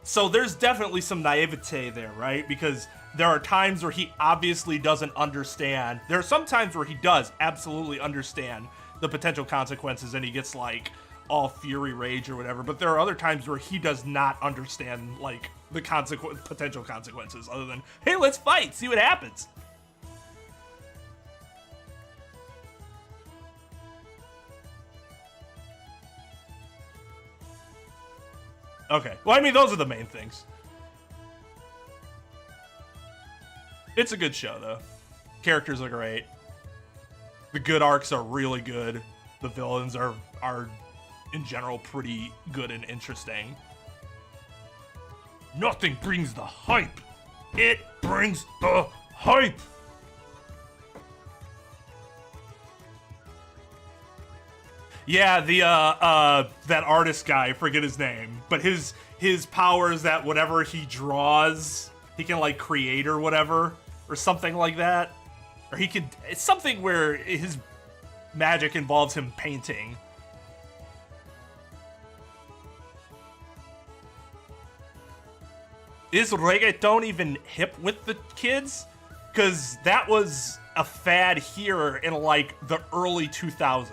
So there's definitely some naivete there, right? Because there are times where he obviously doesn't understand. There are some times where he does absolutely understand the potential consequences and he gets like all fury rage or whatever. But there are other times where he does not understand like the potential consequences other than, hey, let's fight, see what happens. Okay, well, I mean, those are the main things. It's a good show, though. Characters are great. The good arcs are really good. The villains are in general, pretty good and interesting. Nothing brings the hype. It brings the hype. Yeah, the that artist guy, I forget his name, but his power is that whatever he draws, he can like create or whatever, or something like that. Or he could, it's something where his magic involves him painting. Is reggaeton even hip with the kids? Because that was a fad here in like the early 2000s.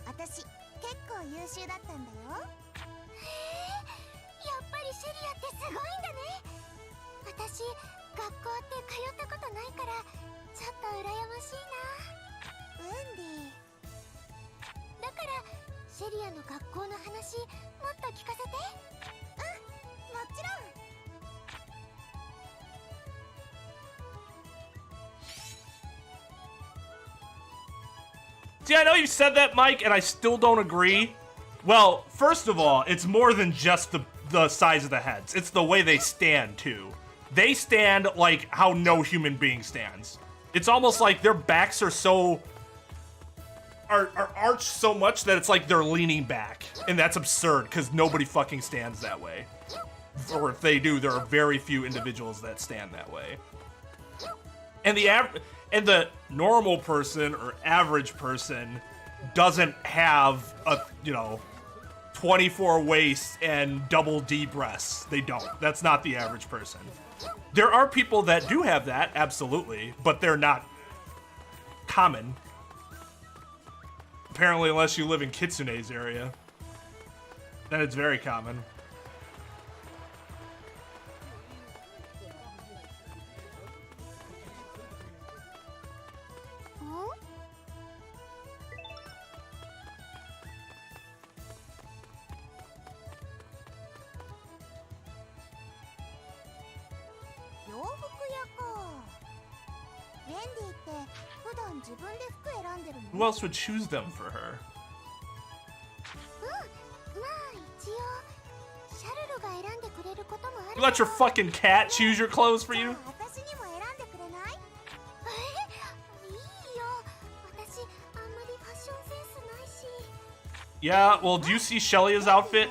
私結構優秀だったんだよ。へえ、やっぱりシェリアってすごいんだね。私学校って通ったことないからちょっと羨ましいな。ウンディだからシェリアの学校の話もっと聞かせて。うん、もちろん。See, I know you said that, Mike, and I still don't agree. Well, first of all, it's more than just the size of the heads. It's the way they stand, too. They stand like how no human being stands. It's almost like their backs are so... are arched so much that it's like they're leaning back. And that's absurd, because nobody fucking stands that way. Or if they do, there are very few individuals that stand that way. And the normal person or average person doesn't have a, 24 waist and double D breasts. They don't. That's not the average person. There are people that do have that, absolutely, but they're not common. Apparently, unless you live in Kitsune's area, then it's very common. Who else would choose them for her? You let your fucking cat choose your clothes for you? Yeah, well, do you see Shelly's outfit?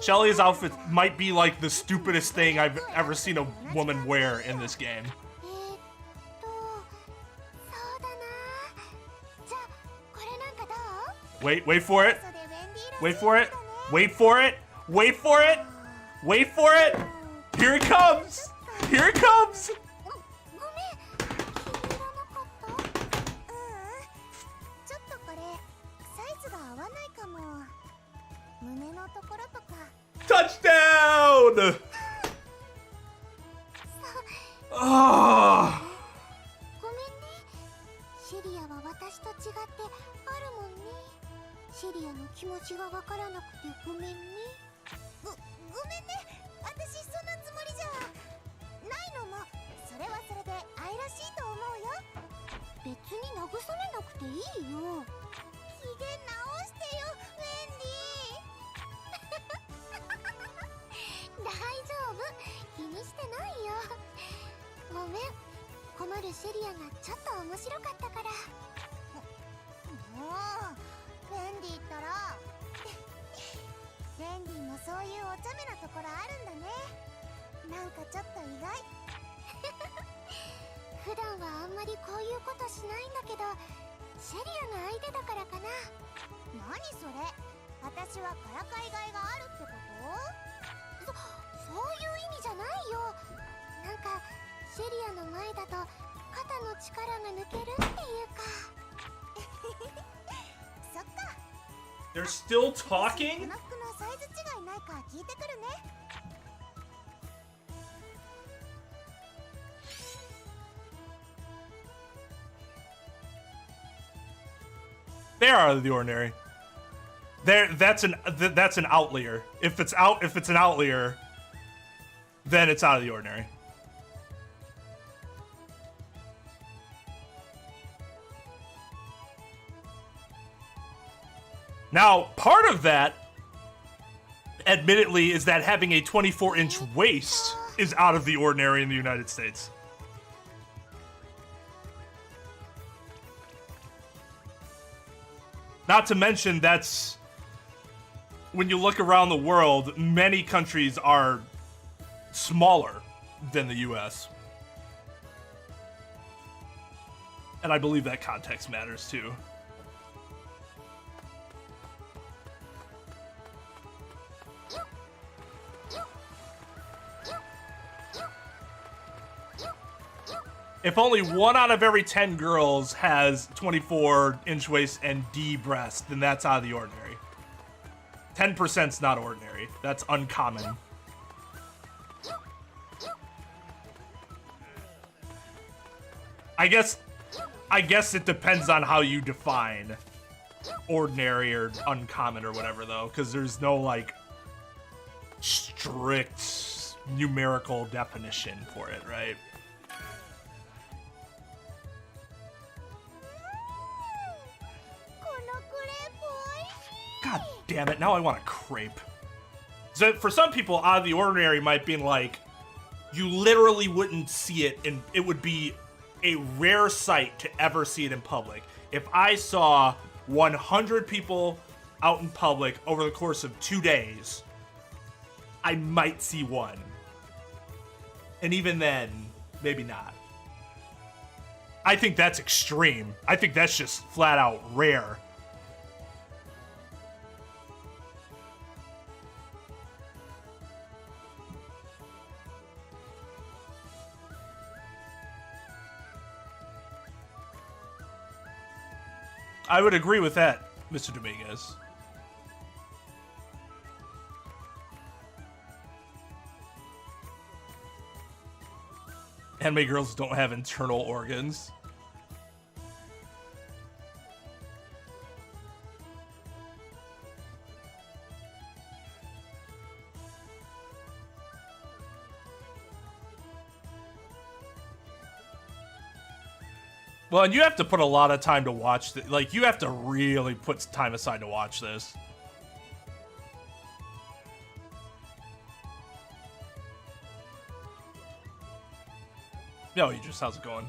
Shelly's outfit might be like the stupidest thing I've ever seen a woman wear in this game. Wait for it. Wait for it. Wait for it. Wait for it. Wait for it. Here it comes. Here it comes. Touchdown! Oh. シェリアの気持ちがわからなくてごめんね。ごめんね。私そんなつもりじゃないのも、それはそれで愛らしいと思うよ。別に慰めなくていいよ。機嫌直してよ、ウェンディ。大丈夫、気にしてないよ。ごめん、困るシェリアがちょっと面白かったから。もう。フェンディったらフェンディもそういうお茶目なところあるんだね。なんかちょっと意外。普段はあんまりこういうことしないんだけど、シェリアの相手だからかな。何それ、私はからかいがいがあるってこと？そういう意味じゃないよ。なんかシェリアの前だと肩の力が抜けるっていうか。They're still talking? They are out of the ordinary. That's an outlier. If it's an outlier, then it's out of the ordinary. Now, part of that, admittedly, is that having a 24-inch waist is out of the ordinary in the United States. Not to mention, that's... when you look around the world, many countries are smaller than the US. And I believe that context matters, too. If only 1 out of every 10 girls has 24-inch waist and D breast, then that's out of the ordinary. 10%'s not ordinary. That's uncommon. I guess it depends on how you define ordinary or uncommon or whatever, though, because there's no, like, strict numerical definition for it, right? God damn it, now I want a crepe. So for some people, out of the ordinary might be like, you literally wouldn't see it, and it would be a rare sight to ever see it in public. If I saw 100 people out in public over the course of 2 days, I might see one. And even then, maybe not. I think that's extreme. I think that's just flat out rare. I would agree with that, Mr. Dominguez. Anime girls don't have internal organs. Well, and you have to put a lot of time to watch this. Like, you have to really put time aside to watch this. Yo, Idris, how's it going?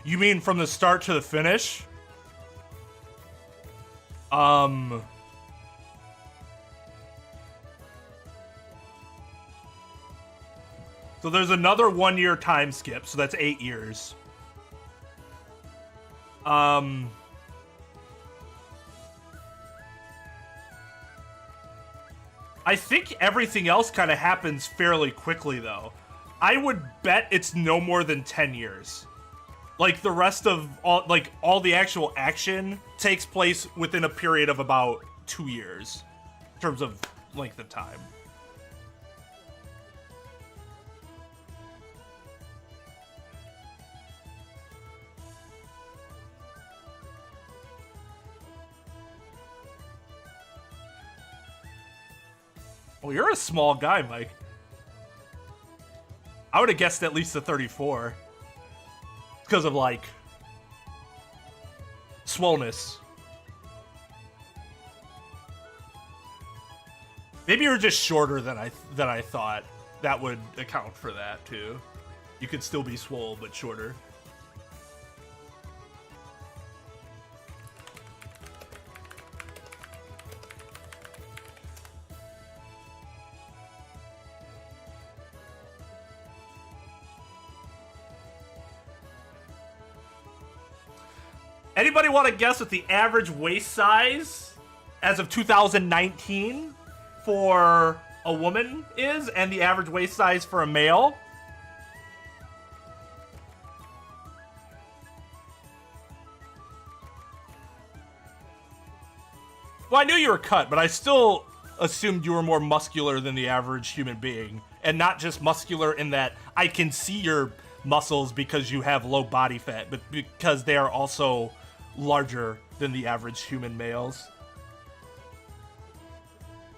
You mean from the start to the finish? So there's another 1-year time skip, so that's 8 years. I think everything else kind of happens fairly quickly, though. I would bet it's no more than 10 years. Like, the rest of all the actual action takes place within a period of about 2 years in terms of length of time. Well, you're a small guy, Mike. I would have guessed at least a 34. Because of, like, swollenness. Maybe you're just shorter than I thought. That would account for that, too. You could still be swole, but shorter. Anybody want to guess what the average waist size as of 2019 for a woman is, and the average waist size for a male? Well, I knew you were cut, but I still assumed you were more muscular than the average human being. And not just muscular in that I can see your muscles because you have low body fat, but because they are also larger than the average human males.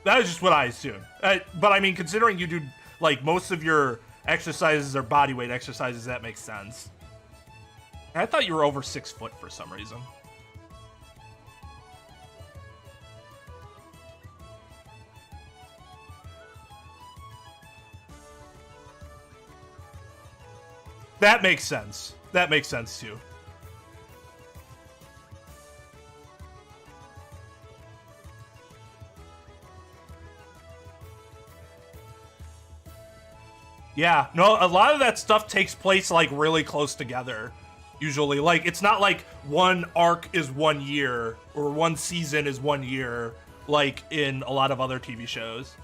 That is just what I assume. But I mean, considering you do, like, most of your exercises are body weight exercises, that makes sense. I thought you were over 6 foot for some reason. That makes sense. That makes sense, too. Yeah, no, a lot of that stuff takes place, like, really close together. Usually, like, it's not like one arc is 1 year or one season is 1 year, like in a lot of other TV shows.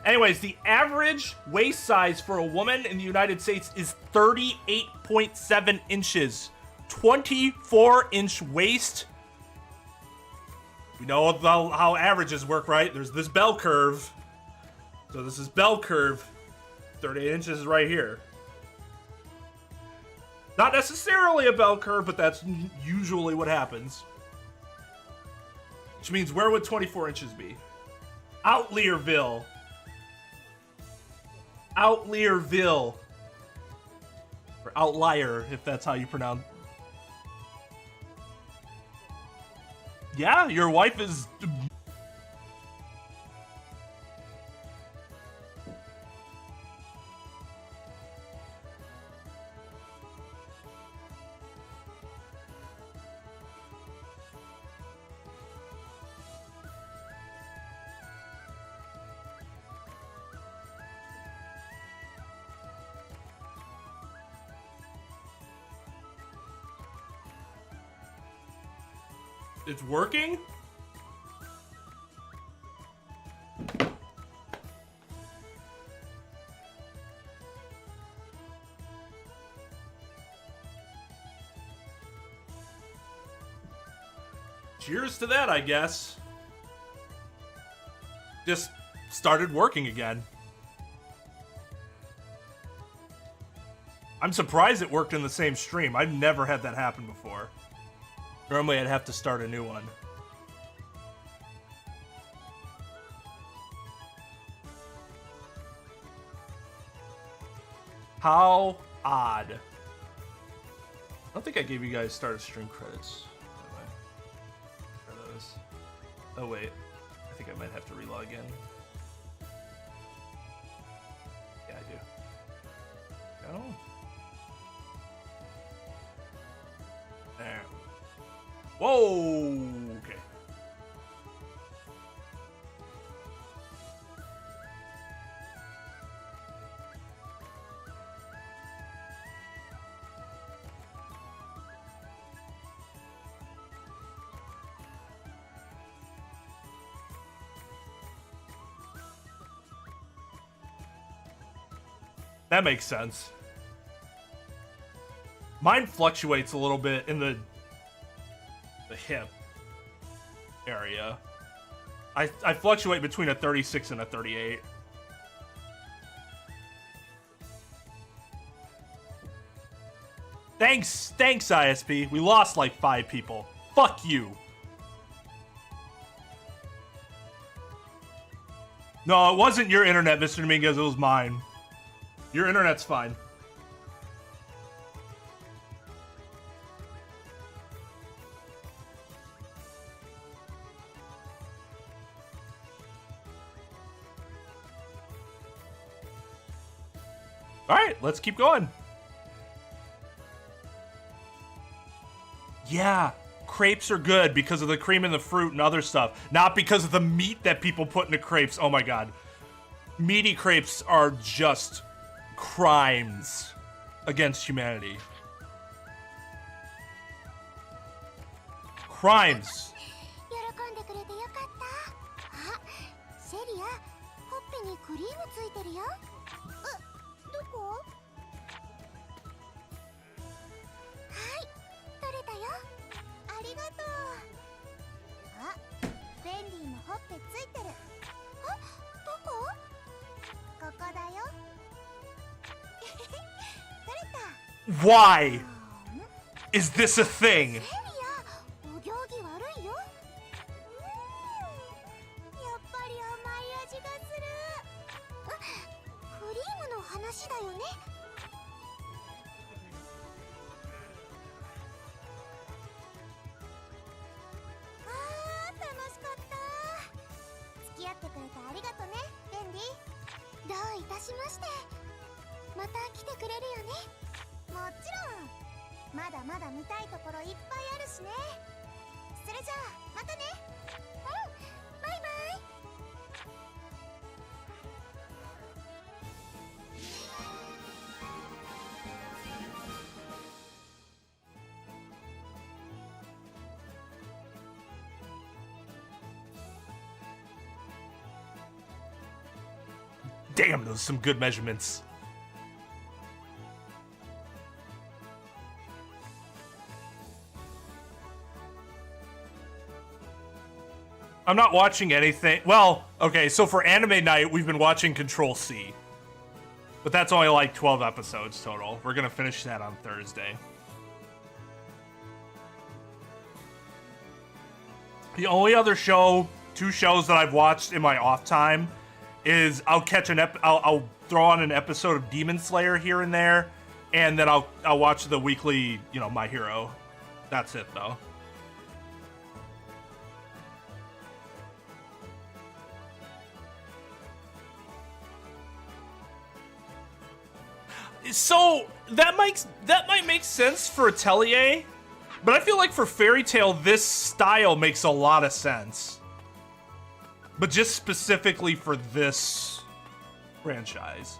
Anyways, the average waist size for a woman in the United States is 38.7 inches. 24-inch waist. We know how averages work, right? There's this bell curve. So this is bell curve. 38 inches is right here. Not necessarily a bell curve, but that's usually what happens. Which means where would 24 inches be? Outlierville. Outlierville. Or outlier, if that's how you pronounce. Yeah, your wife is... It's working? Cheers to that, I guess. Just started working again. I'm surprised it worked in the same stream. I've never had that happen before. Normally, I'd have to start a new one. How odd. I don't think I gave you guys start of stream credits. For those. Oh, wait. I think I might have to relog in. Yeah, I do. Oh. There. Whoa! Okay. That makes sense. Mine fluctuates a little bit in the hip area. I fluctuate between a 36 and a 38. Thanks, ISP. We lost like 5 people. Fuck you. No, it wasn't your internet, Mr. Dominguez. It was mine. Your internet's fine. Alright, let's keep going. Yeah, crepes are good because of the cream and the fruit and other stuff. Not because of the meat that people put into crepes. Oh my god. Meaty crepes are just crimes against humanity. Crimes. 喜んでくれてよかった。あ、セリア、ほっぺにクリームついてるよ。どこ？はい、取れたよ。ありがとう。あ、ベンディもほっぺついてる。あ、どこ？ここだよ。取れた。Why is this a thing? セリア、お行儀悪いよ。やっぱり甘い味がする。クリームの話だよね。あー、楽しかった。付き合ってくれてありがとね、ベンディ。どういたしまして。また来てくれるよね。もちろん。まだまだ見たいところいっぱいあるしね。それじゃあまたね。うん、バイバイ。Damn, those are some good measurements. I'm not watching anything. Well, okay, so for anime night, we've been watching Control C. But that's only like 12 episodes total. We're gonna finish that on Thursday. The only other show, 2 shows that I've watched in my off time is I'll catch I'll throw on an episode of Demon Slayer here and there, and then I'll watch the weekly, you know, My Hero. That's it though. So that might make sense for Atelier, but I feel like for Fairy Tail, this style makes a lot of sense. But just specifically for this franchise.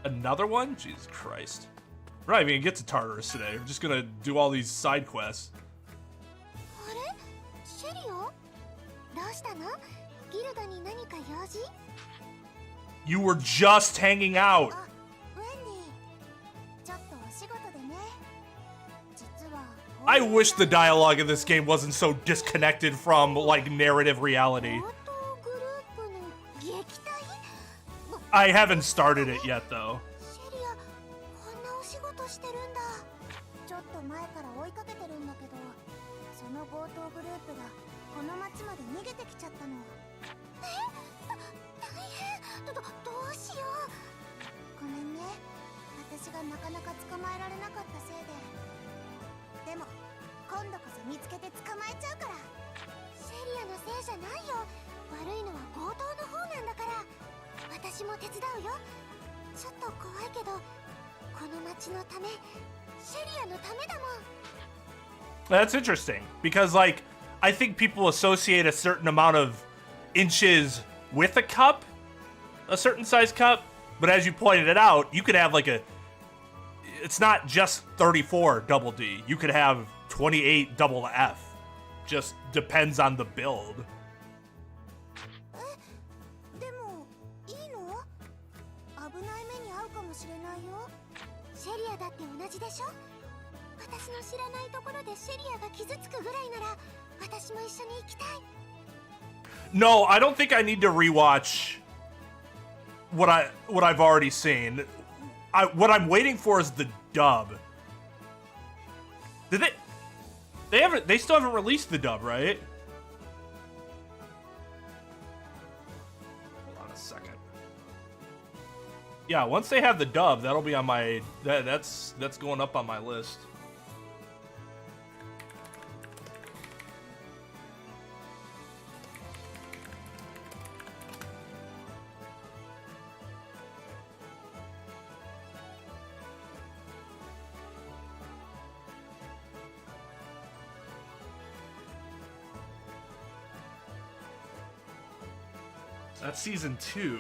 Another one? Jesus Christ. We're not even gonna get to Tartarus today. We're just gonna do all these side quests. You were just hanging out. I wish the dialogue in this game wasn't so disconnected from, like, narrative reality. I haven't started it yet, though. That's interesting, because, like, I think people associate a certain amount of inches with a cup, a certain size cup, but as you pointed it out, you could have, like, it's not just 34 double D. You could have 28 double F. Just depends on the build. No, I don't think I need to rewatch what I've already seen. What I'm waiting for is the dub. Did they still haven't released the dub, right? Hold on a second. Yeah, once they have the dub, that'll be on my that's going up on my list. That's season 2.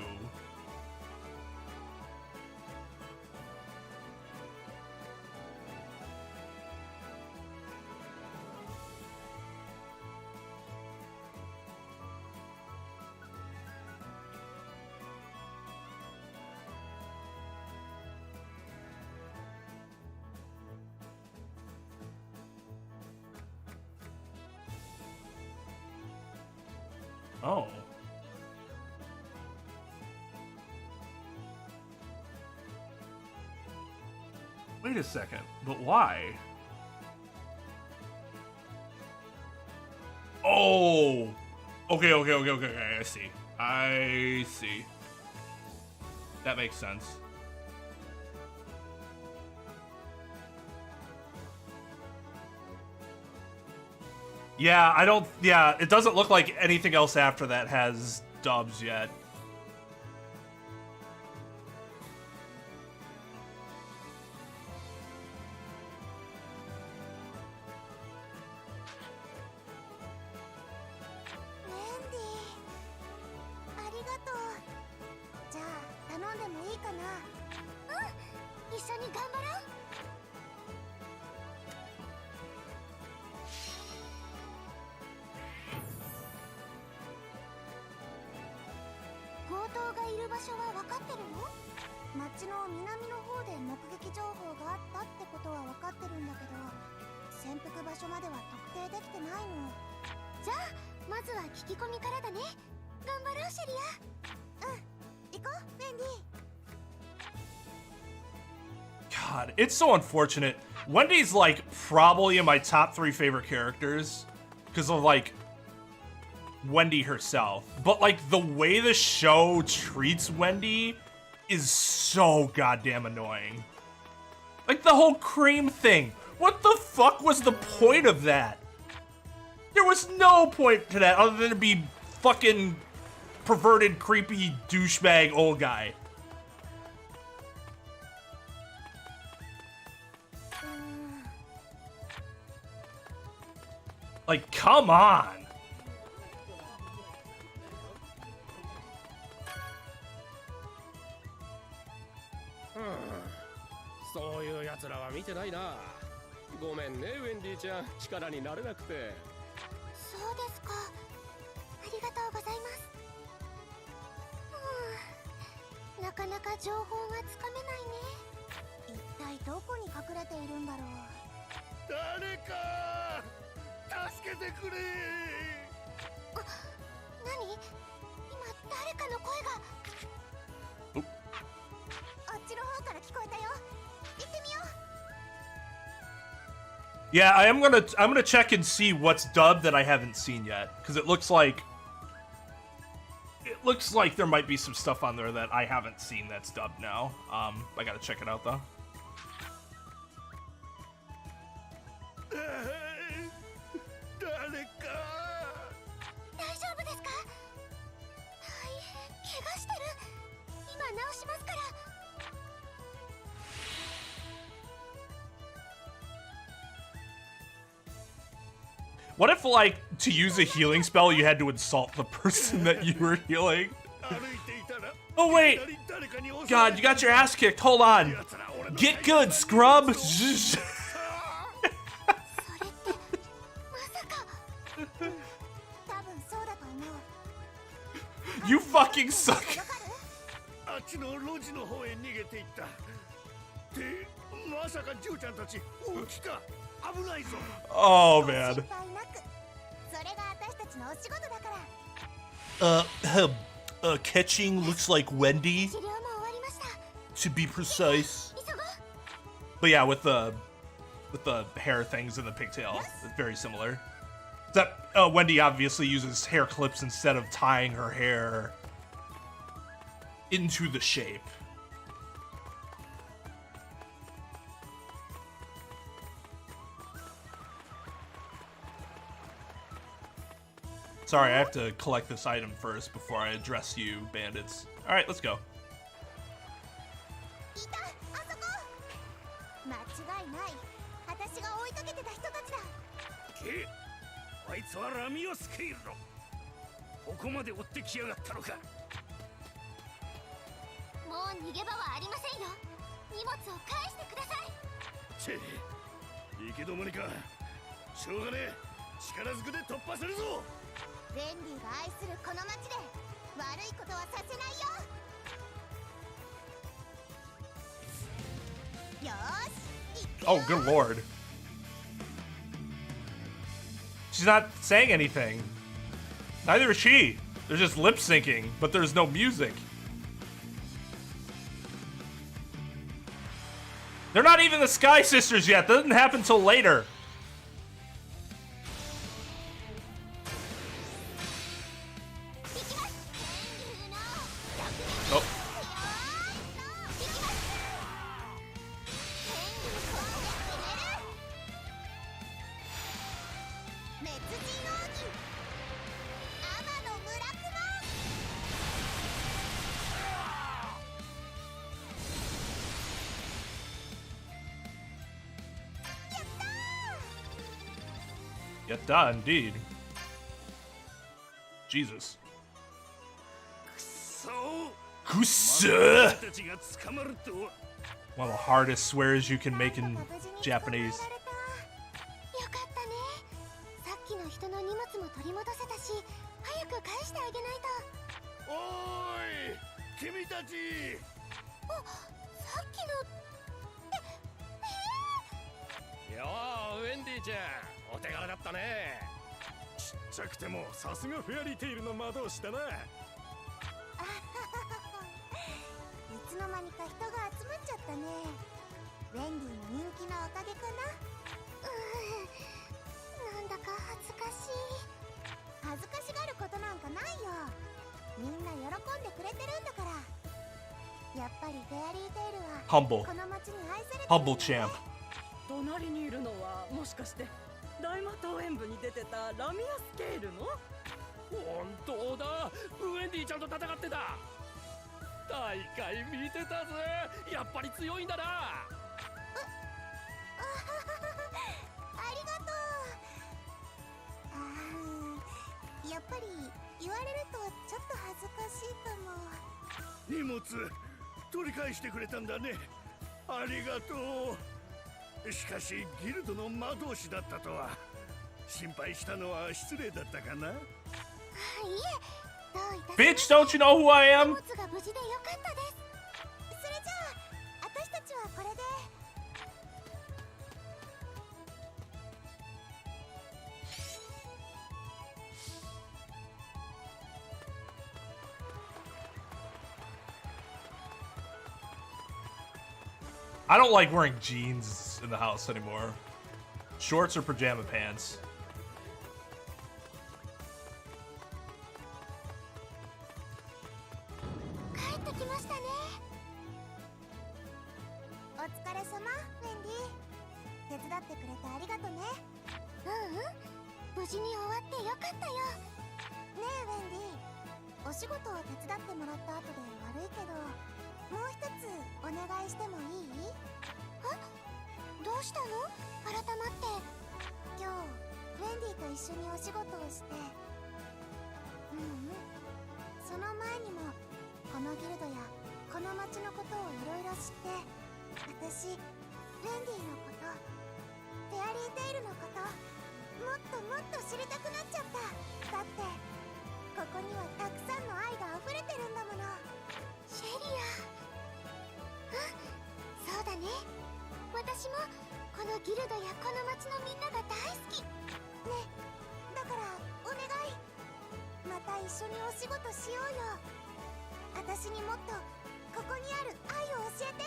Oh. Wait a second, but why? Oh! Okay, I see. That makes sense. Yeah, it doesn't look like anything else after that has dubs yet. かってるの？町の南の方で目撃情報があったってことは分かってるんだけど、潜伏場所までは特定できてないの。じゃあまずは聞き込みからだね。頑張ろうシェリア。うん、行こうウェンディ。God, it's so unfortunate. Wendy's like probably in my top 3 favorite characters because of like Wendy herself. But like the way the show treats Wendy is so goddamn annoying. Like the whole cream thing. What the fuck was the point of that? There was no point to that other than to be fucking perverted, creepy, douchebag old guy. Like, come on. そういう奴らは見てないな。ごめんねウェンディちゃん、力になれなくて。そうですか。ありがとうございます。なかなか情報がつかめないね。一体どこに隠れているんだろう。誰か助けてくれ。あ、何？今誰かの声が。あっちの方から聞こえたよ。行ってみよう。Yeah, I'm gonna check and see what's dubbed that I haven't seen yet, because it looks like there might be some stuff on there that I haven't seen that's dubbed now. I gotta check it out though. 誰か。大丈夫ですか？大変怪我してる。今治しますから。What if, like, to use a healing spell, you had to insult the person that you were healing? Oh, wait! God, you got your ass kicked. Hold on. Get good, scrub! You fucking suck! Oh, man. Catching looks like Wendy, to be precise. But yeah, with the hair things and the pigtail, it's very similar. Except Wendy obviously uses hair clips instead of tying her hair into the shape. Sorry, I have to collect this item first before I address you, bandits. All right, let's go. あいつはラミオスケイルの。ここまで追ってきやがったのか。もう逃げ場はありませんよ。荷物を返してください。チェ、行き止まりか。しょうがねえ。力ずくで突破するぞ。レンディが愛するこの町で悪いことはさせないよ。よーし。Oh, good lord. She's not saying anything. Neither is she. They're just lip syncing, but there's no music. They're not even the Sky Sisters yet. That doesn't happen till later. Oh. Yatta, indeed. Jesus. Kusa! One of the hardest swears you can make in Japanese. さっきの人の荷物も取り戻せたし、早く返してあげないと。おーい、君たち。さっきのよーウェンディちゃん、お手柄だったね。ちっちゃくてもさすがフェアリーテイルの魔導士だな。いつの間にか人が集まっちゃったね。ウェンディの人気のおかげかな。なんだか恥ずかしい。恥ずかしがることなんかないよ。みんな喜んでくれてるんだから。やっぱりフェアリーテイルは Humble. この町に愛されてる Humble champ. 隣にいるのはもしかして大魔党演舞に出てたラミアスケールの？本当だ、ウェンディちゃんと戦ってた。大会見てたぜ。やっぱり強いんだな。ありがとう。やっぱり言われるとちょっと恥ずかしいかも。荷物取り返してくれたんだね。ありがとう。しかしギルドの魔導士だったとは。心配したのは失礼だったかな。いえ、どういたしま Bitch, don't you know who I 荷 am? 物が無事でよかったです。それじゃあ私たちはこれで。I don't like wearing jeans in the house anymore. Shorts or pajama pants. 帰ってきましたね。お疲れ様、ウェンディ。手伝ってくれてありがとね。無事に終わってよかったよ。ねえウェンディ、お仕事を手伝ってもらった後で悪いけど、もう一つお願いしてもいい？どうしたの？改まって。今日ウェンディと一緒にお仕事をして。その前にもこのギルドやこの町のことをいろいろ知って、私ウェンディのこと、フェアリーテイルのこと、もっともっと知りたくなっちゃった。だってここにはたくさんの愛が溢れてるんだもの。シェリア。そうだね。私もこのギルドやこの町のみんなが大好きね。だからお願い、また一緒にお仕事しようよ。私にもっとここにある愛を教えて。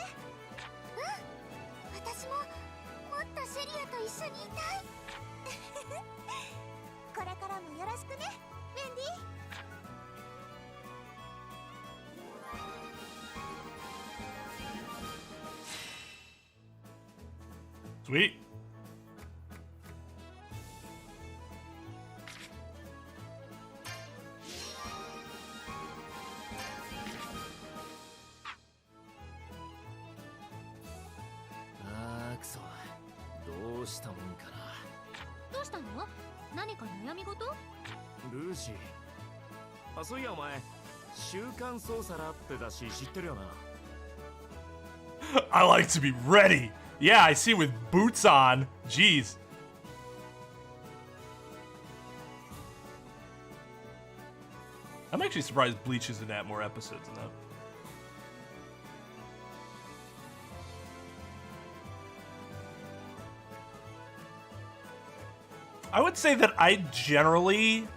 私ももっとシェリアと一緒にいたい。これからもよろしくね、ウェンディ。Sweet. Ah, くそ。どうしたもんかな。どうしたの？何か悩み事？ルーシー。あ、そういやお前、週刊操作らってだし知ってるよな。I like to be ready. Yeah, I see with boots on. Jeez. I'm actually surprised Bleach isn't at more episodes than that. I would say that I generally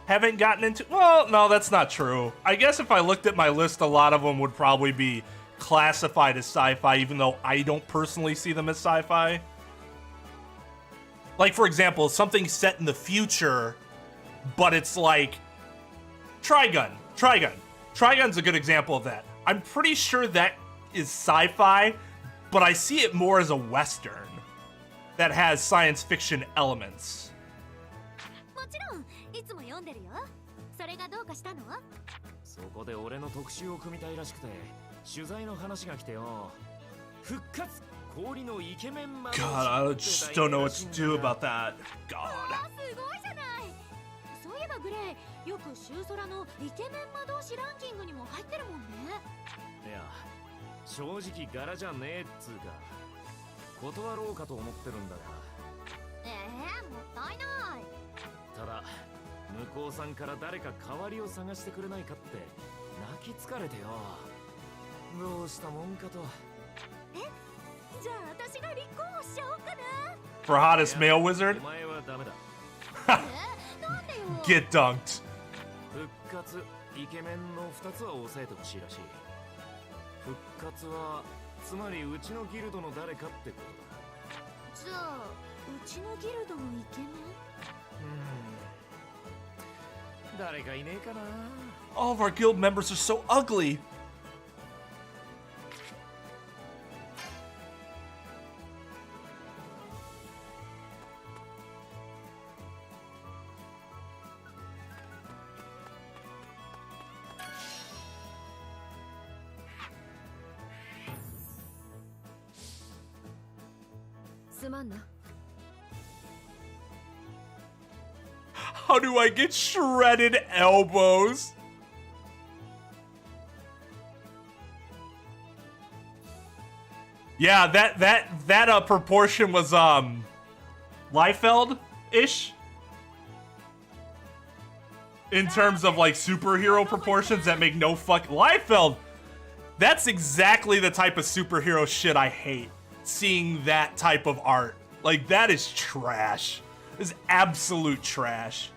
haven't gotten into... Well, no, that's not true. I guess if I looked at my list, a lot of them would probably be classified as sci-fi, even though I don't personally see them as sci-fi. Like, for example, something set in the future, but it's like... Trigun. Trigun's a good example of that. I'm pretty sure that is sci-fi, but I see it more as a Western that has science fiction elements. もちろんいつも読んでるよ。それがどうかしたの？そこで俺の特集を組みたいらしくて取材の話が来てよ。復活氷のイケメン魔導士 God, I just don't know what to do about that. God. すごいじゃない。そういえばグレイ、よくシューソラのイケメン魔導士ランキングにも入ってるもんね。いや、正直柄じゃねえっつうか断ろうかと思ってるんだが。もったいない。ただ向こうさんから誰か代わりを探してくれないかって泣き疲れてよ。どうしたもんかと。じゃあ私が立候補しちゃおうかな。 For hottest male wizard? お前はダメだ。なんでよ。 Get dunked. 復活、イケメンの2つは抑えてほしいらしい。復活はつまりうちのギルドの誰かってことだ。じゃあうちのギルドのイケメン。誰かいねえかな。 All of our guild members are so ugly. How do I get shredded elbows? Yeah, that proportion was Liefeld-ish in terms of like superhero proportions that make no fuck. Liefeld, that's exactly the type of superhero shit I hate. Seeing that type of art, like that is trash. Is absolute trash.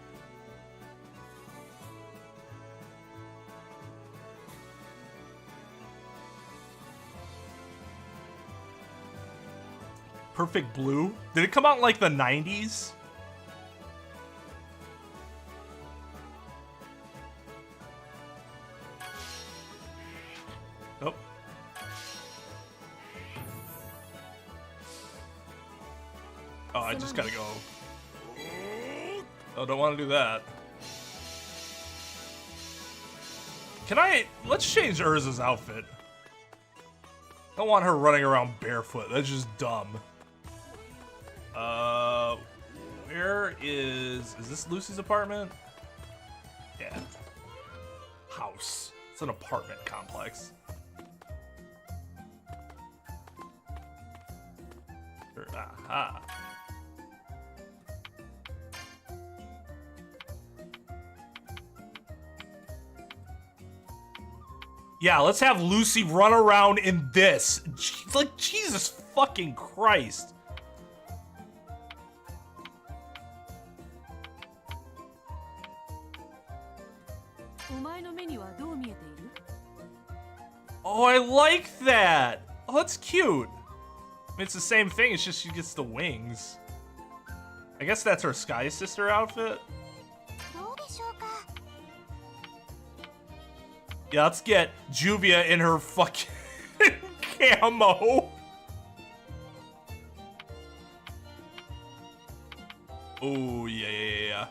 Perfect Blue? Did it come out in like the 90s? Oh. Oh, I just gotta go. Oh, don't want to do that. Can I... Let's change Urza's outfit. I don't want her running around barefoot. That's just dumb. Where is this Lucy's apartment? Yeah. House. It's an apartment complex. Aha. Yeah, let's have Lucy run around in this. Like, Jesus fucking Christ. Oh, I like that. Oh, that's cute. I mean, it's the same thing, it's just she gets the wings. I guess that's her Sky Sister outfit. Yeah, let's get Juvia in her fucking camo. Oh, yeah.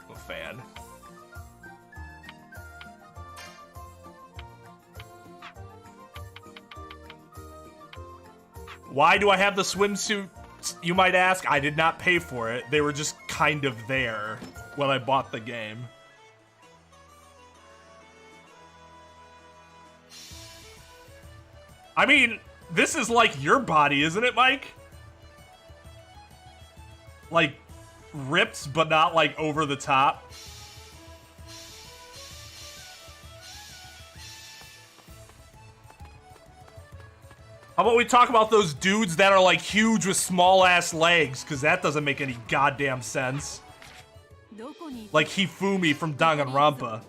I'm a fan. Why do I have the swimsuit, you might ask? I did not pay for it. They were just kind of there when I bought the game. I mean, this is like your body, isn't it, Mike? Like, ripped, but not like over the top. How about we talk about those dudes that are like huge with small ass legs, because that doesn't make any goddamn sense. Like Hifumi from Danganronpa.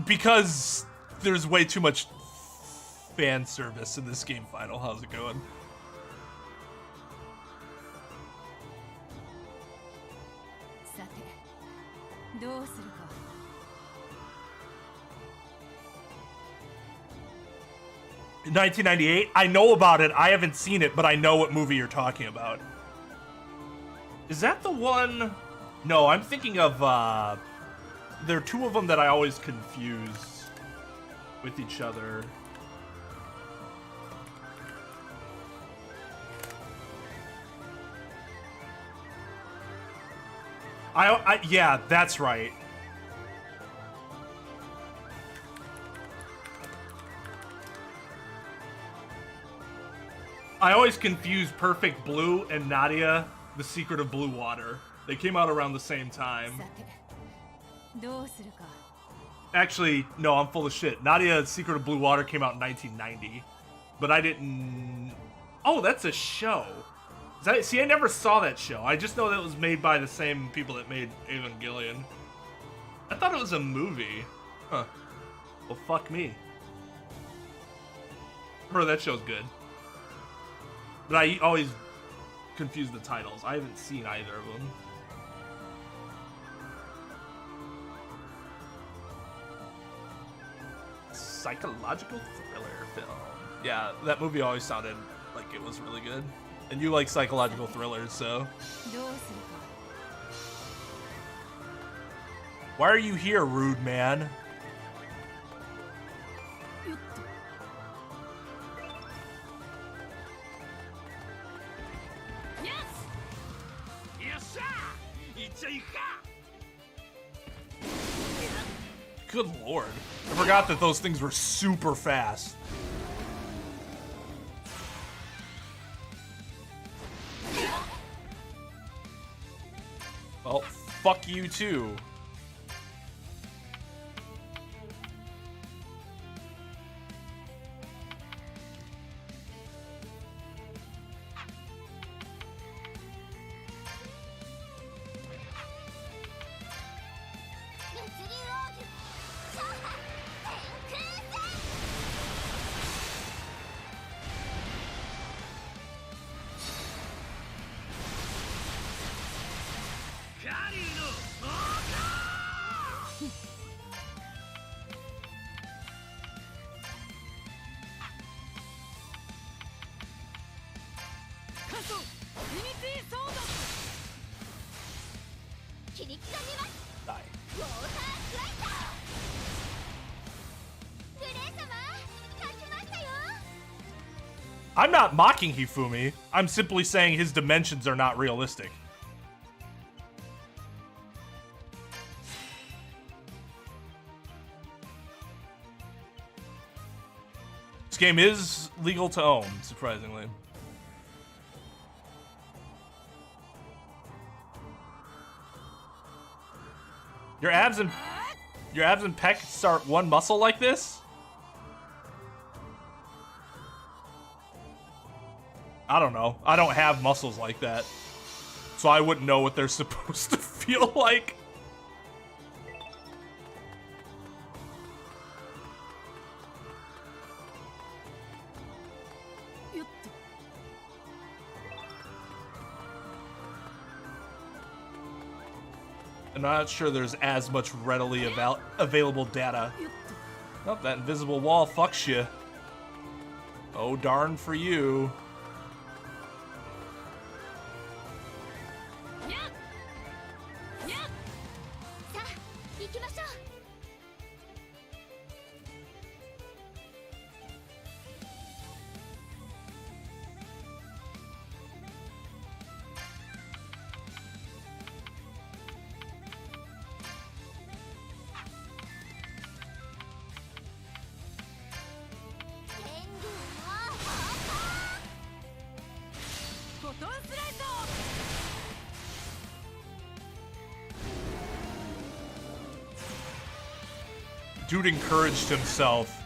Because there's way too much fan service in this game final. How's it going? In 1998? I know about it. I haven't seen it, but I know what movie you're talking about. Is that the one? No, I'm thinking of, there are two of them that I always confuse with each other. Yeah, that's right. I always confuse Perfect Blue and Nadia, The Secret of Blue Water. They came out around the same time. Actually, no, I'm full of shit. Nadia, The Secret of Blue Water came out in 1990. But I didn't... Oh, that's a show. See, I never saw that show. I just know that it was made by the same people that made Evangelion. I thought it was a movie. Huh. Well, fuck me. Heard that show's good. But I always confuse the titles. I haven't seen either of them. Psychological thriller film. Yeah, that movie always sounded like it was really good. And you like psychological thrillers, so... Why are you here, rude man? Good lord. I forgot that those things were super fast. Well, fuck you too. I'm not mocking Hifumi. I'm simply saying his dimensions are not realistic. This game is legal to own, surprisingly. Your abs and pecs start one muscle like this? I don't know. I don't have muscles like that. So I wouldn't know what they're supposed to feel like. I'm not sure there's as much readily available data. Oh, that invisible wall fucks you. Oh, darn for you. Dude encouraged himself.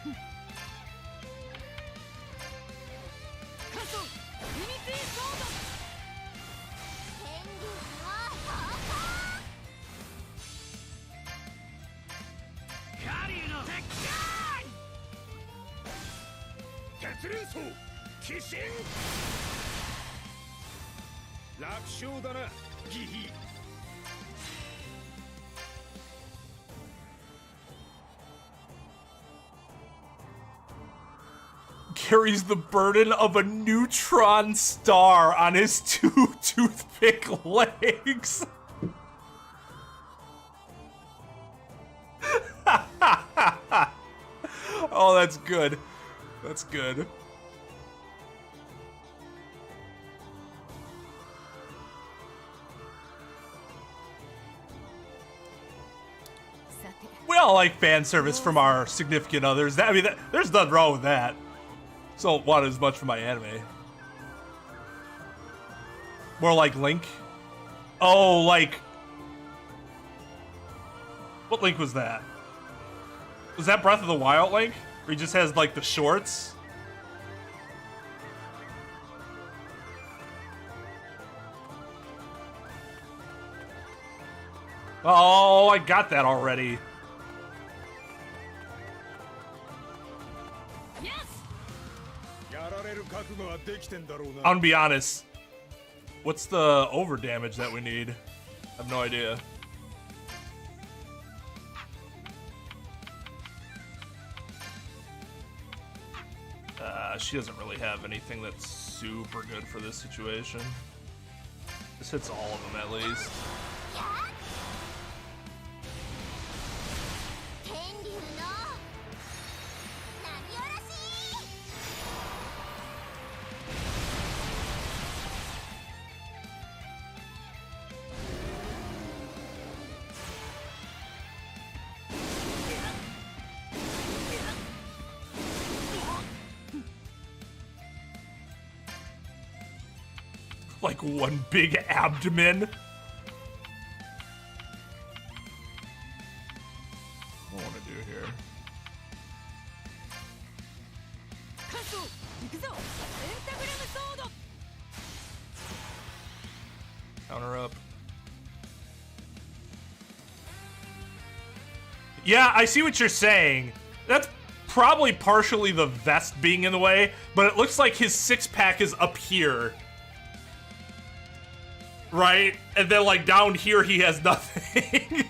Carries the burden of a neutron star on his two toothpick legs. Oh, that's good. That's good. We all like fan service from our significant others. I mean, there's nothing wrong with that. Just don't want it as much for my anime. More like Link. Oh, like... What Link was that? Was that Breath of the Wild Link? Where he just has, like, the shorts? Oh, I got that already. I'm gonna be honest. What's the over damage that we need? I have no idea. She doesn't really have anything that's super good for this situation. This hits all of them at least. Like one big abdomen. What do I want to do here? Counter up. Yeah, I see what you're saying. That's probably partially the vest being in the way, but it looks like his six-pack is up here. Right? And then, like, down here, he has nothing.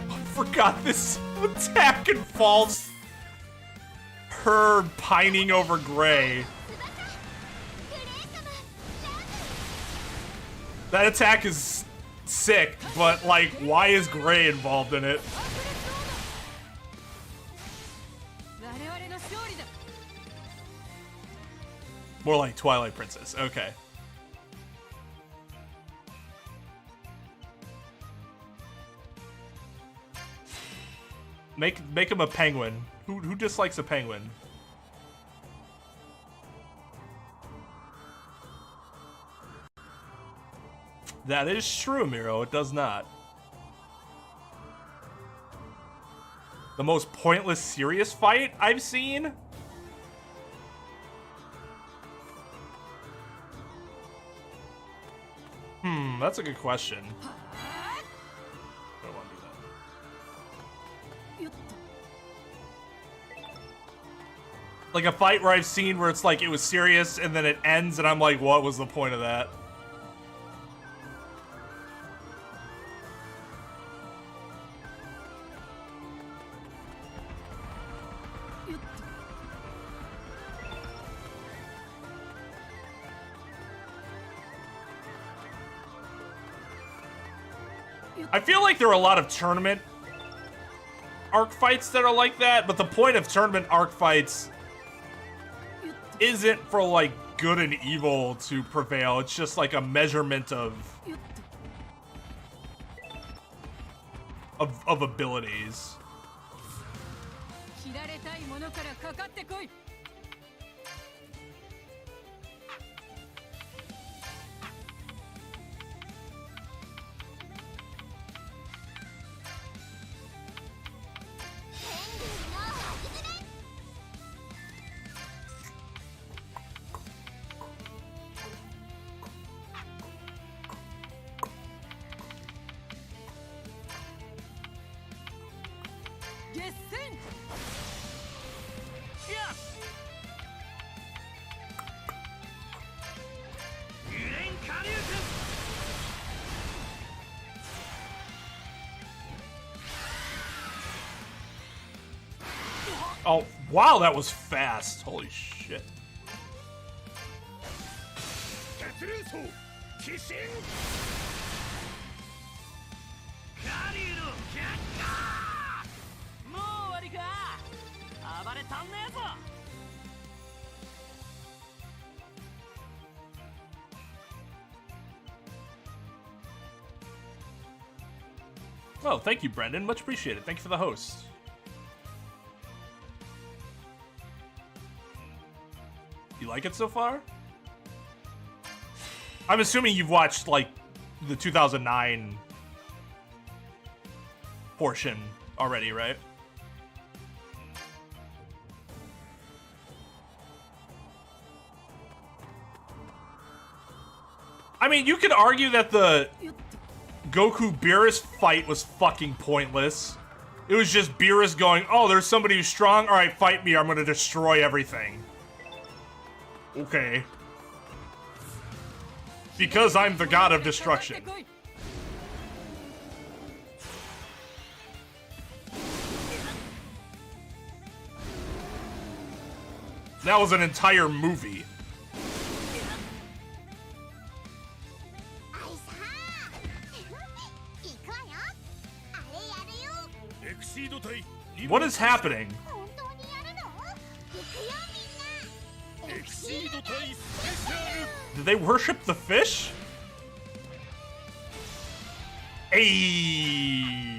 I forgot this attack involves her pining over Gray. That attack is sick, but like, why is Gray involved in it? More like Twilight Princess, okay. Make him a penguin. Who dislikes a penguin? That is true, Miro. It does not. The most pointless serious fight I've seen? That's a good question. Like a fight where I've seen where it's like it was serious and then it ends and I'm like, what was the point of that? I feel like there are a lot of tournament arc fights that are like that, but the point of tournament arc fights isn't for like good and evil to prevail. It's just like a measurement of abilities. Oh, wow, that was fast. Holy shit. 鬼神カリュウの却下。もう終わりか。暴れたんねえぞ。Oh, thank you, Brendan. Much appreciated. Thank you for the host. You like it so far? I'm assuming you've watched, like, the 2009 portion already, right? I mean, you could argue that the Goku Beerus fight was fucking pointless. It was just Beerus going, oh, there's somebody who's strong? Alright, fight me, or I'm gonna destroy everything. Okay. Because I'm the god of destruction. That was an entire movie. What is happening? Did they worship the fish? Ayy.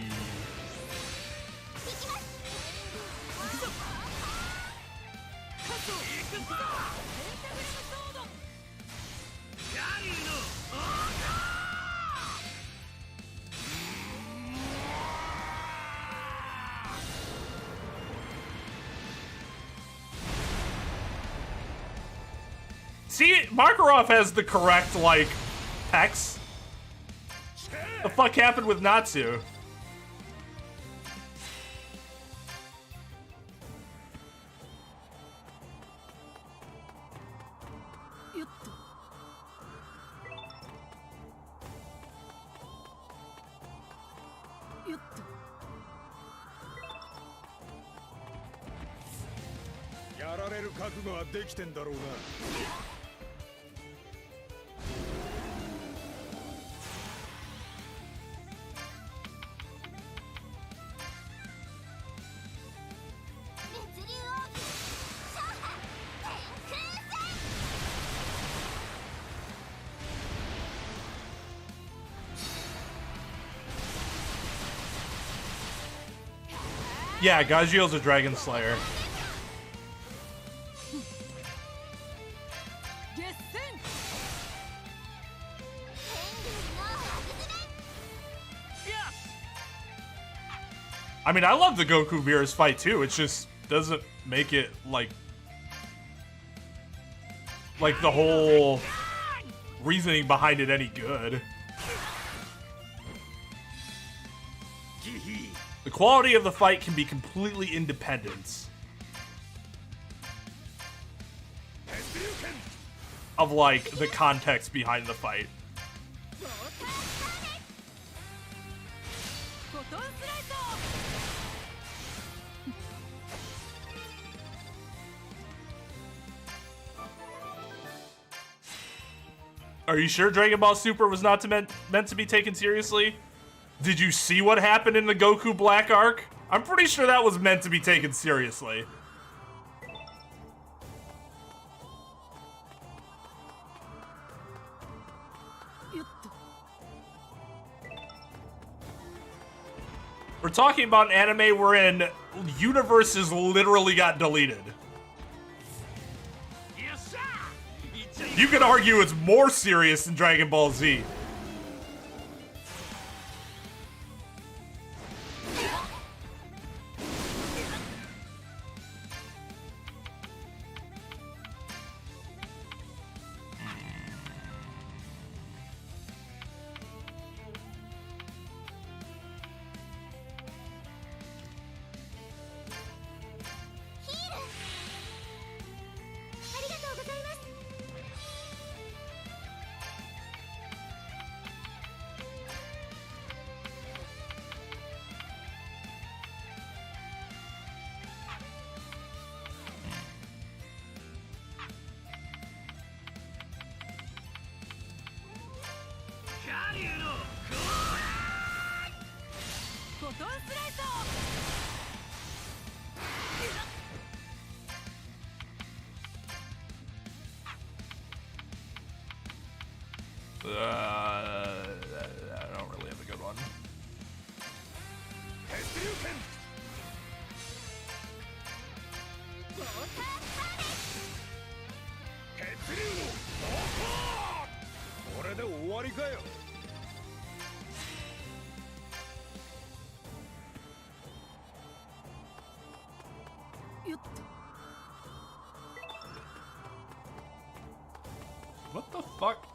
See, Makarov has the correct, like, pecs. The fuck happened with Natsu? Yeah, Gajio's a Dragon Slayer. I mean, I love the Goku Beerus fight too. It just doesn't make it like the whole reasoning behind it any good. The quality of the fight can be completely independent of, like, the context behind the fight. Are you sure Dragon Ball Super was not meant to be taken seriously? Did you see what happened in the Goku Black arc? I'm pretty sure that was meant to be taken seriously. We're talking about an anime wherein universes literally got deleted. You could argue it's more serious than Dragon Ball Z. I don't really have a good one. What the fuck?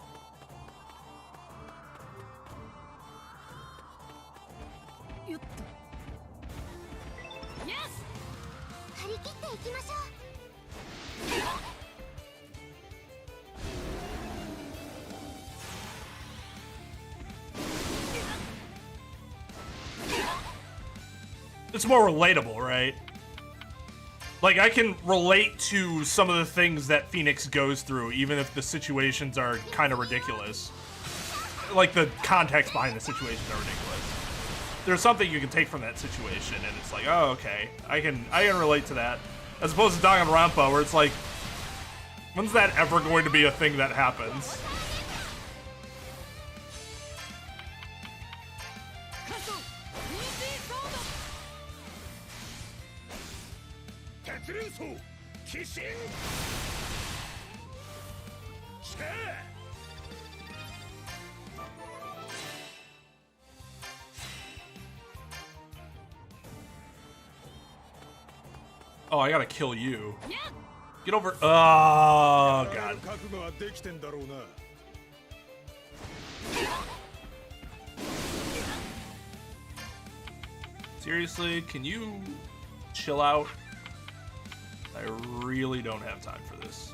It's more relatable, right? Like, I can relate to some of the things that Phoenix goes through, even if the situations are kind of ridiculous. Like, the context behind the situations are ridiculous. There's something you can take from that situation, and it's like, oh, okay, I can relate to that. As opposed to Danganronpa, where it's like, when's that ever going to be a thing that happens? Oh, I gotta kill you. Get over. Oh, God. Seriously, can you chill out? I really don't have time for this.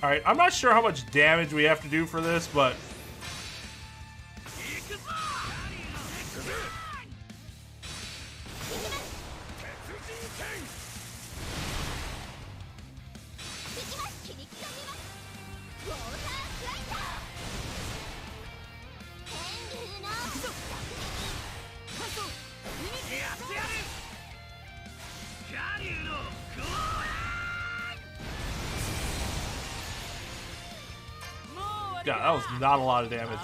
Alright, I'm not sure how much damage we have to do for this, but... God, that was not a lot of damage.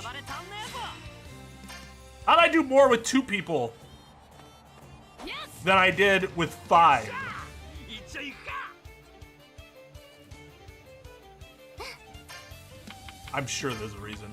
How'd I do more with 2 people than I did with 5? I'm sure there's a reason.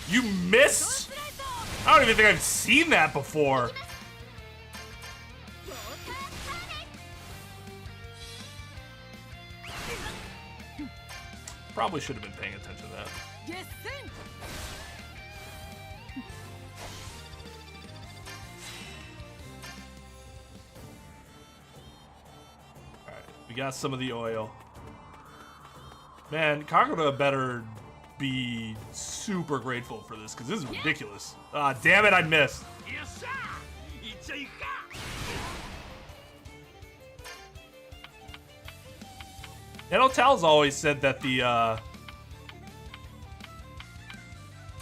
You missed? I don't even think I've seen that before. Probably should have been paying attention to that. Alright, we got some of the oil. Man, Kagura better be super grateful for this, because this is ridiculous. Ah, damn it, I missed. Tal's always said that the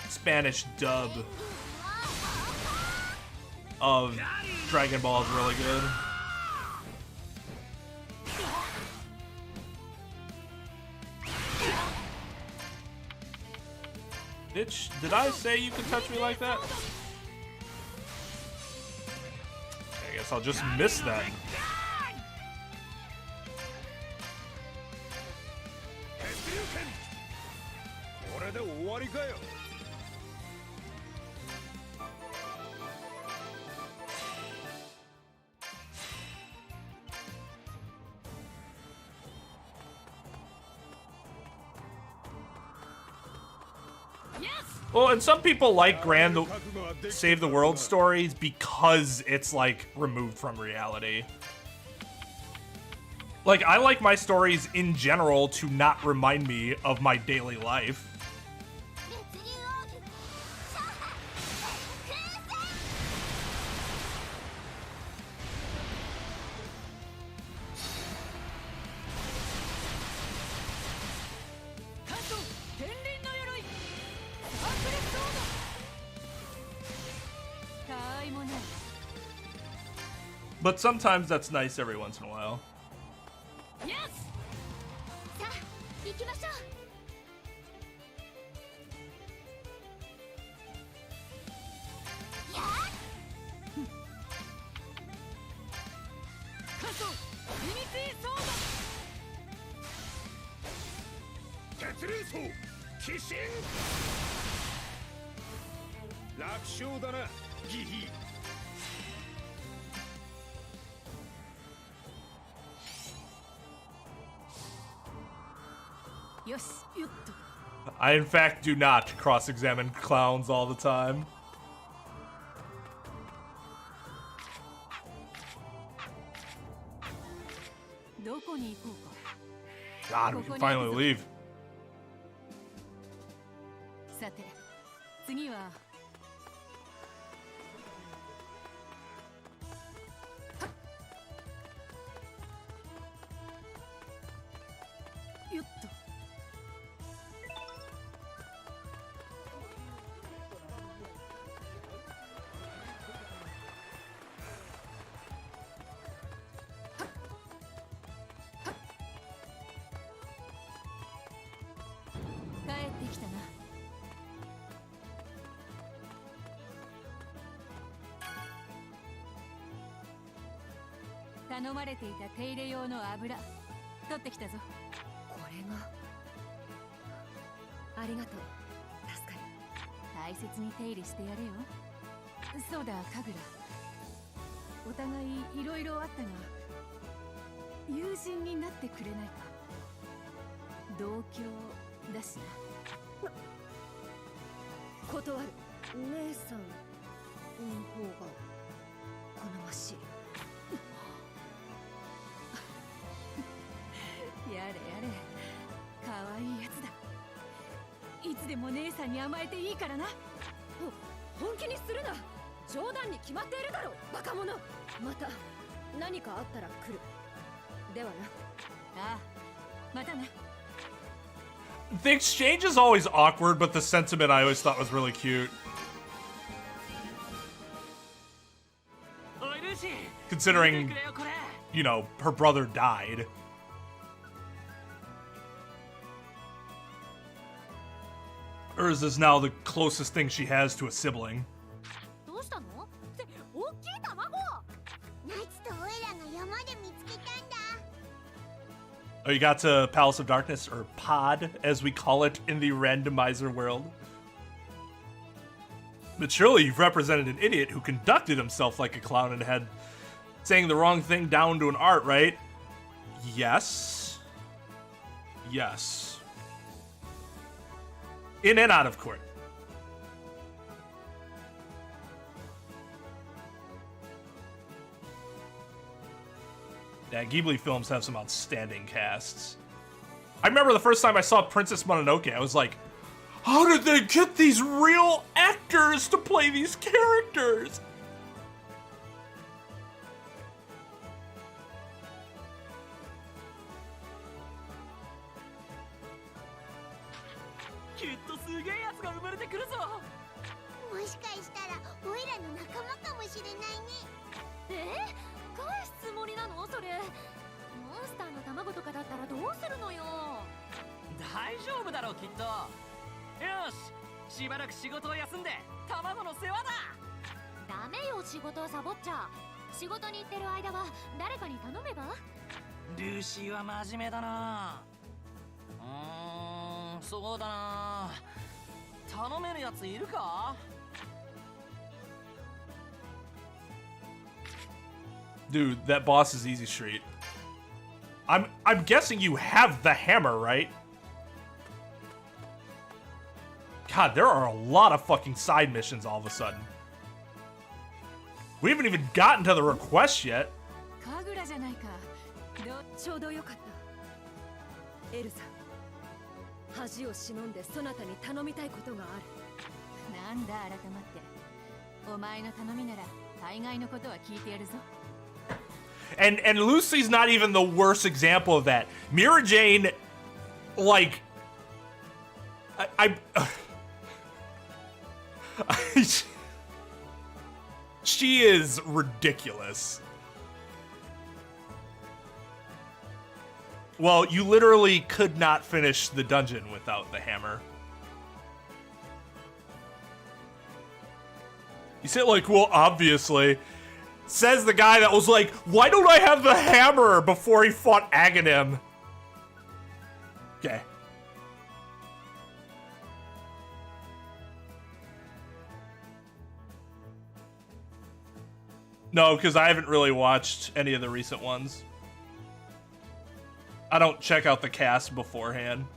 Spanish dub of Dragon Ball is really good. Bitch, did I say you could touch me like that? I guess I'll just miss that. Well, and some people like Grand Save the World stories because it's, like, removed from reality. Like, I like my stories in general to not remind me of my daily life. But sometimes that's nice every once in a while. Yes! I, in fact, do not cross-examine clowns all the time. God, we can finally leave. The exchange is always awkward, but the sentiment I always thought was really cute. Considering, you know, her brother died. Or is this now the closest thing she has to a sibling? Oh, you got to Palace of Darkness, or Pod, as we call it in the randomizer world. But surely you've represented an idiot who conducted himself like a clown and had saying the wrong thing down to an art, right? Yes. Yes. In and out of court. Yeah, Ghibli films have some outstanding casts. I remember the first time I saw Princess Mononoke, I was like, How did they get these real actors to play these characters?もしかしたらオイラの仲間かもしれないね。返すつもりなのそれ。モンスターの卵とかだったらどうするのよ。大丈夫だろうきっと。よし、しばらく仕事を休んで卵の世話だ。ダメよ、仕事をサボっちゃ。仕事に行ってる間は誰かに頼めば。ルーシーは真面目だな。そうだな。頼めるやついるか？Dude, that boss is easy street. I'm guessing you have the hammer, right? God, there are a lot of fucking side missions all of a sudden. We haven't even gotten to the request yet. 神楽じゃないか。ちょうどよかった。エルサ、恥を忍んでそなたに頼みたいことがある。なんだ改まって。お前の頼みなら大概のことは聞いてやるぞ。And Lucy's not even the worst example of that. Mira Jane, like, she is ridiculous. Well, you literally could not finish the dungeon without the hammer. You say like, well, obviously. Says the guy that was like, why don't I have the hammer before he fought Aghanim? Okay. No, because I haven't really watched any of the recent ones. I don't check out the cast beforehand.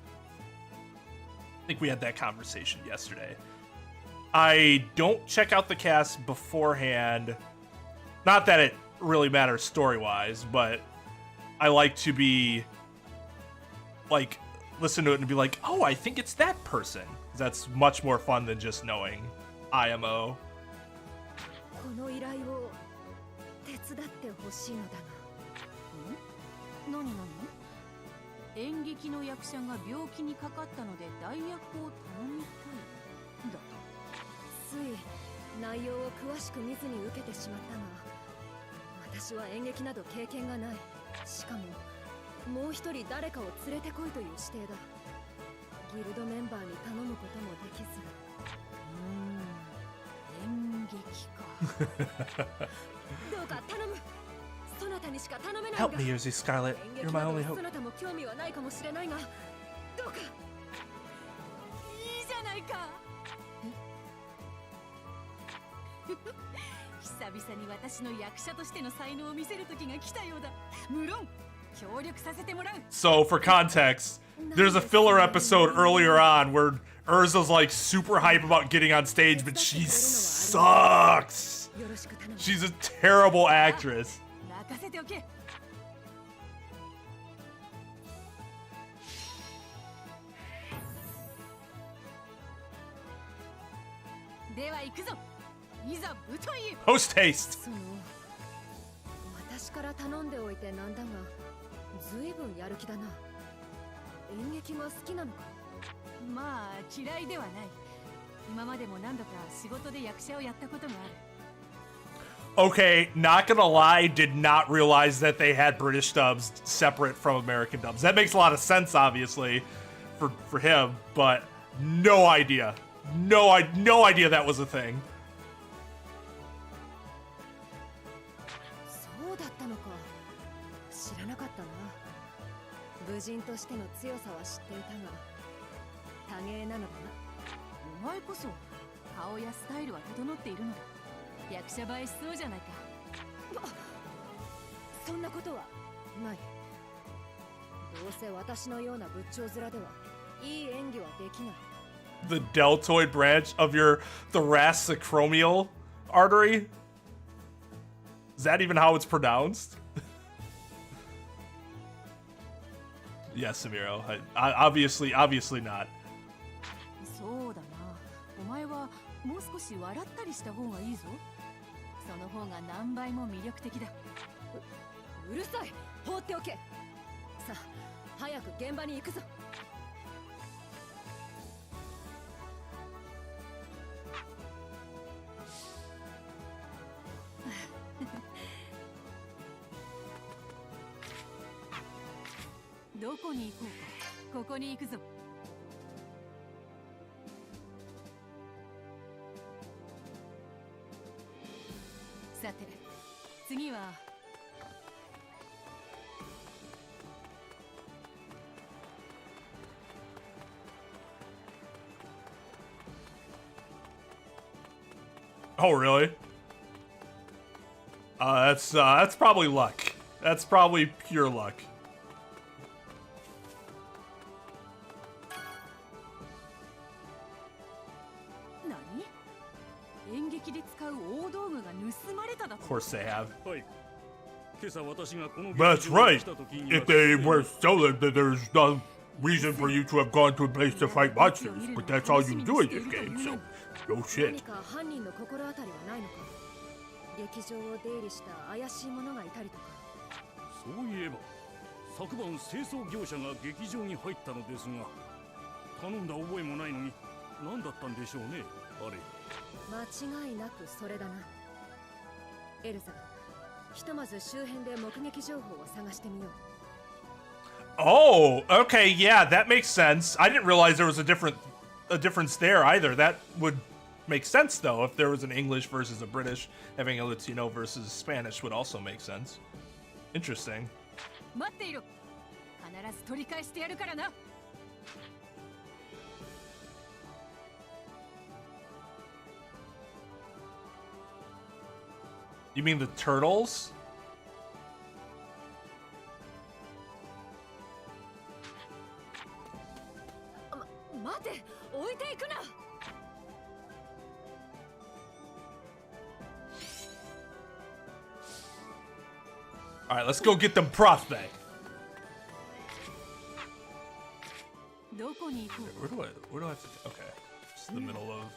I think we had that conversation yesterday. I don't check out the cast beforehand. Not that it really matters story-wise, but I like to be, like, listen to it and be like, oh, I think it's that person. That's much more fun than just knowing IMO. この依頼を手伝ってほしいのだが。何？演劇の役者が病気にかかったので代役を頼みたいだと。つい内容を詳しく見ずに受けてしまったが、私は演劇など経験がない。しかももう一人誰かを連れてこいという指定だ。ギルドメンバーに頼むこともできず。演劇か。どうか頼む。そなたにしか頼めないが。 Help me, Rosy Scarlet. You're my only hope. そなたも興味はないかもしれないが、どうか。いいじゃないか。久々に私の役者としての才能を見せる時が来たようだ。無論協力させてもらう。 So, for context, there's a filler episode earlier on where Urza's like super hype about getting on stage, but she sucks. She's a terrible actress. 任せておけ。では行くぞ。いざ舞台へ。 Post haste. 私から頼んでおいてなんだが、ずいぶんやる気だな。演劇が好きなのか。まあ嫌いではない。今までも何度か仕事で役者をやったことがある。 Okay, not gonna lie, did not realize that they had British dubs separate from American dubs. That makes a lot of sense, obviously, for him, but no idea. No idea that was a thing. そうだったのか。知らなかったな。武人としての強さは知っていたが、多芸なのだな。お前こそ顔やスタイルは整っているのだ。役者映えしそうじゃないか。そんなことはない。どうせ私のような仏頂面ではいい演技はできない。 The deltoid branch of your thoracic artery? Is that even how it's pronounced? Yes, Samiro. Obviously not. そそうだな。お前はもう少し笑ったりした方がいいぞ。その方が何倍も魅力的だ。うるさい。放っておけ。さあ、早く現場に行くぞ。どこに行こうか。ここに行くぞ。さて、次はOh, really? That's probably luck. That's probably pure luck. Of course they have. はい。今朝私がこの That's 劇場に right. 来た時に If they were stolen, then there's no reason for you to have gone to a place to fight monsters. But that's all you do in this game, so no shit. 何か犯人の心当たりはないのか。劇場を出入りした怪しい者がいたりとか。そういえば昨晩清掃業者が劇場に入ったのですが、頼んだ覚えもないのに何だったんでしょうね、あれ。間違いなくそれだな。エルザ、ひとまず周辺で目撃情報を探してみよう。Oh, okay, yeah, that makes sense. I didn't realize there was a difference there either. That would make sense though. If there was an English versus a British, having a Latino versus Spanish would also make sense. Interesting. 待っていろ。必ず取り返してやるからな。You mean the turtles? 待て、置いていくな。All right, let's go get them props back. どこに行こう。Where do I have to? Okay, it's the middle of.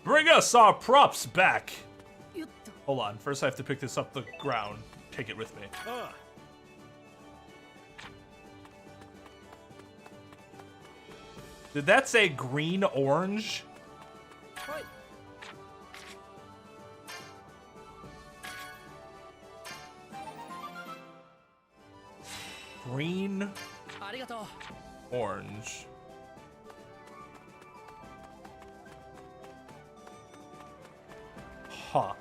Bring us our props back. Hold on. First, I have to pick this up the ground. Take it with me. Did that say green orange? Green orange. Huh.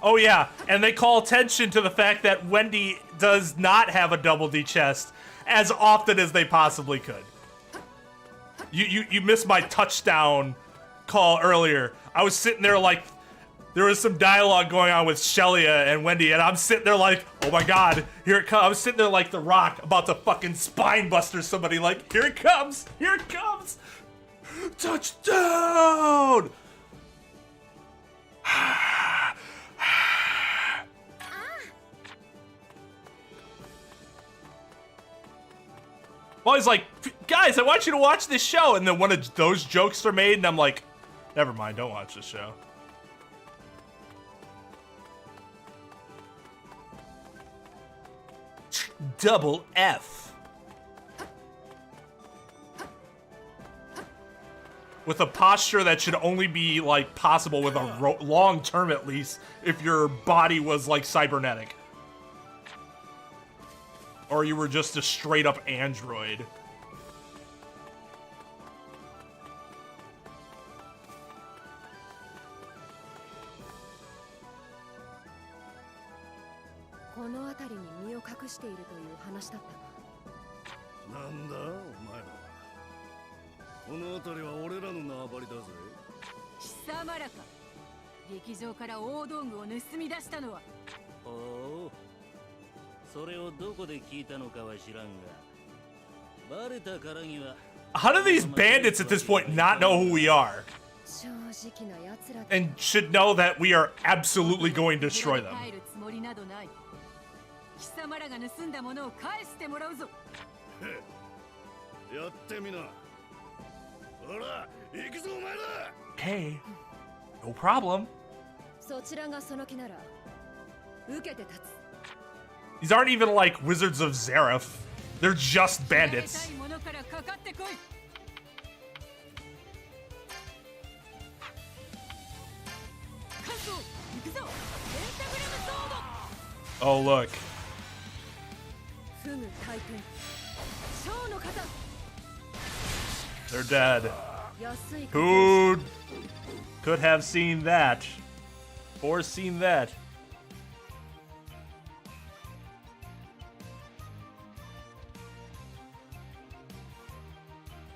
Oh yeah, and they call attention to the fact that Wendy does not have a double D chest as often as they possibly could. You missed my touchdown call earlier. I was sitting there like, there was some dialogue going on with Shelia and Wendy, and I'm sitting there like, oh my god, here it comes. I was sitting there like The Rock, about to fucking spine buster somebody, like, here it comes, here it comes. Touchdown! Well, he's like, guys, I want you to watch this show. And then one of those jokes are made, and I'm like, never mind, don't watch this show. Double F. With a posture that should only be, like, possible with a long term, at least, if your body was, like, cybernetic. Or you were just a straight up android.なんだお前ら。この辺りは俺らの縄張りだぜ。貴様らか。劇場から大道具を盗み出したのは。おお。それをどこで聞いたのかは知らんが、バレたからには。 How do these bandits at this point not know who we are? and should know that we are absolutely going to destroy them. 貴様らが盗んだものを返してもらうぞ。やってみな。ほら、行くぞお前ら。Okay, no problem. そちらがその気なら受けて立つ。 These aren't even like Wizards of Zareth. They're just bandits. ものからかかってこい。カズ行くぞ。ペンタグラムソード。 Oh look. フグ大天。小の型。 They're dead. 安い。 Who could have seen that? Or seen that?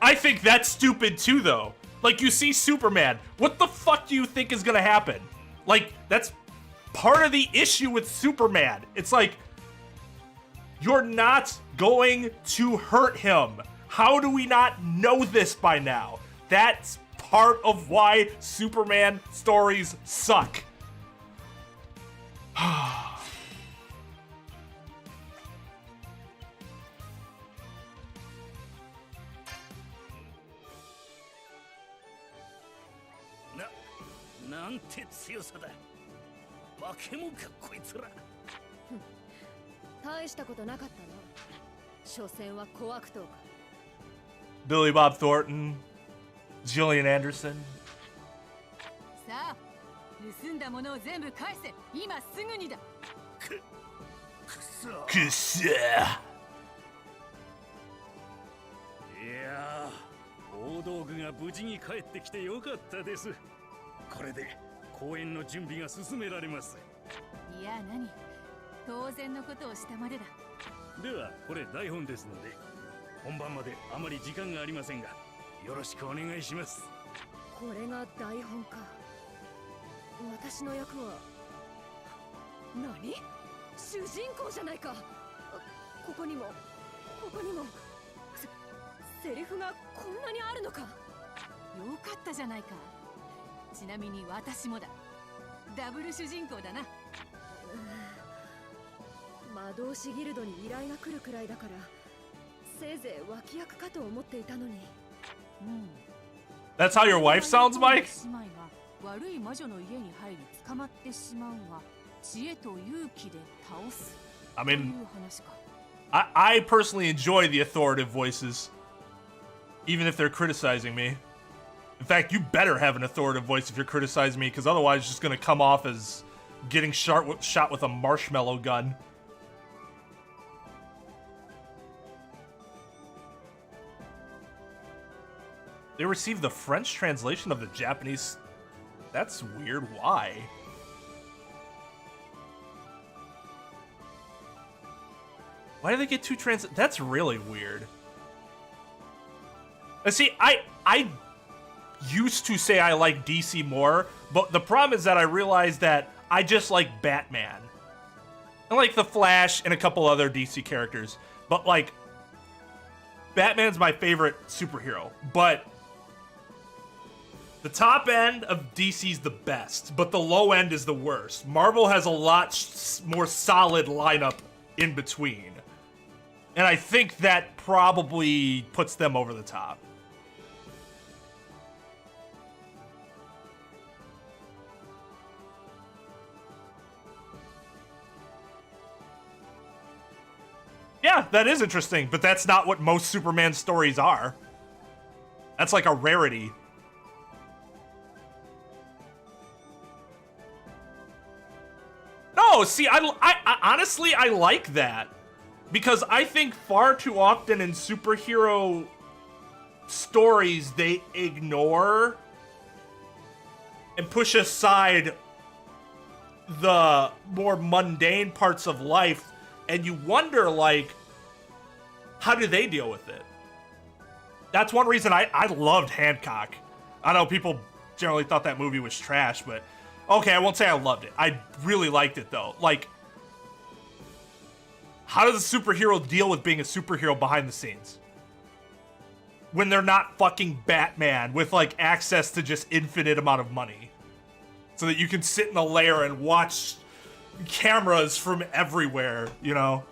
I think that's stupid too, though. Like, you see Superman. What the fuck do you think is gonna happen? Like, that's part of the issue with Superman. It's like, you're not going to hurt him. How do we not know this by now? That's part of why Superman stories suck. Billy Bob Thornton, Gillian Anderson. さあ、盗んだものを全部返せ。今すぐにだ。くそ。くそ。いやー、大道具が無事に帰ってきてよかったです。これで公演の準備が進められます。いや、何？当然のことをしたまでだ。では、これ台本ですので、本番まであまり時間がありませんが、よろしくお願いします。これが台本か。私の役は何？主人公じゃないか。ここにもセリフがこんなにあるのか。よかったじゃないか。ちなみに私もだ。ダブル主人公だな。魔導士ギルドに依頼が来るくらいだから、せいぜい脇役かと思っていたのに。That's how your wife sounds, Mike? 悪い魔女の家に入り捕まってしまうが、知恵と勇気で倒す。I mean, I personally enjoy the authoritative voices, even if they're criticizing me. In fact, you better have an authoritative voice if you're criticizing me, because otherwise it's just going to come off as getting shot with a marshmallow gun. They received the French translation of the Japanese. That's weird. Why? Why do they get two That's really weird. See, I used to say I like DC more, but the problem is that I realized that I just like Batman. I like the Flash and a couple other DC characters, but like Batman's my favorite superhero, but the top end of DC's the best, but the low end is the worst. Marvel has a lot more solid lineup in between. And I think that probably puts them over the top. Yeah, that is interesting, but that's not what most Superman stories are. That's like a rarity. No, see, I honestly, I like that. Because I think far too often in superhero stories, they ignore and push aside the more mundane parts of life, and you wonder, like, how do they deal with it? That's one reason I loved Hancock. I know people generally thought that movie was trash, but okay, I won't say I loved it. I really liked it, though. Like, how does a superhero deal with being a superhero behind the scenes? when they're not fucking Batman with like access to just infinite amount of money. So that you can sit in a lair and watch cameras from everywhere, you know?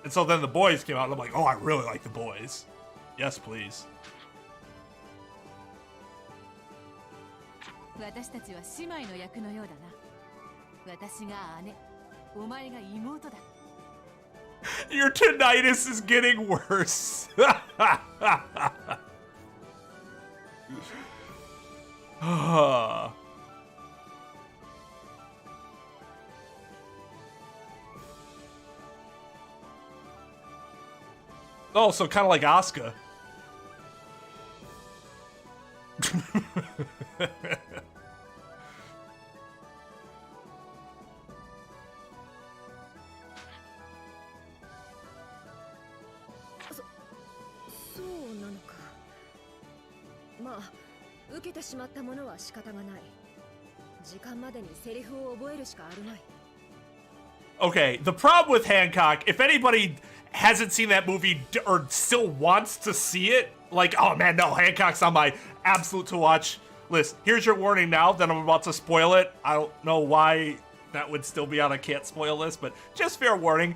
And so then The Boys came out and I'm like, oh, I really like The Boys. Yes, please. 私たちは姉妹の役のようだな。私が姉、お前が妹だ。Your tinnitus is getting worse. Oh, so kind of like Asuka. So なのか。まあ、受けてしまったものは仕方がない。時間までにセリフを覚えるしかあるまい。Okay, the problem with Hancock, if anybody hasn't seen that movie or still wants to see it, like, oh man, no, Hancock's on my absolute to watch list. Here's your warning now that I'm about to spoil it. I don't know why that would still be on a can't spoil list, but just fair warning.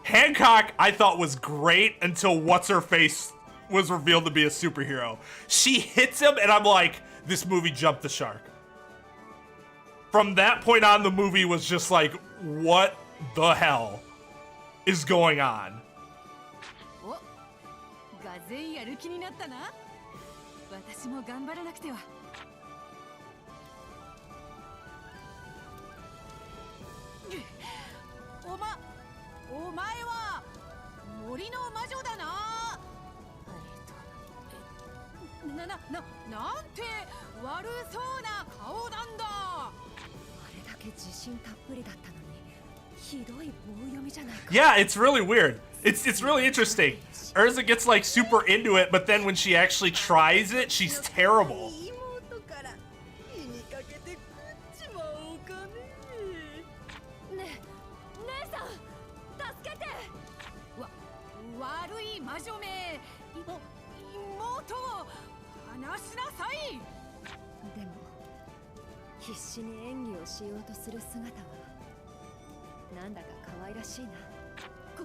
Hancock, I thought was great until What's-Her-Face was revealed to be a superhero. She hits him and I'm like, this movie jumped the shark. From that point on, the movie was just like, what the hell is going on? お、がぜんやる気になったな。私も頑張らなくては。お前は森の魔女だな。なんて悪そうな顔なんだ。あれだけ自信たっぷりだったのに、ひどい棒読みじゃないか。Yeah, it's really weird. It's really interesting. Urza gets like super into it, but then when she actually tries it, she's terrible. 悪い魔女め、妹を離しなさい。でも必死に演技をしようとする姿はなんだか可愛らしいな。こ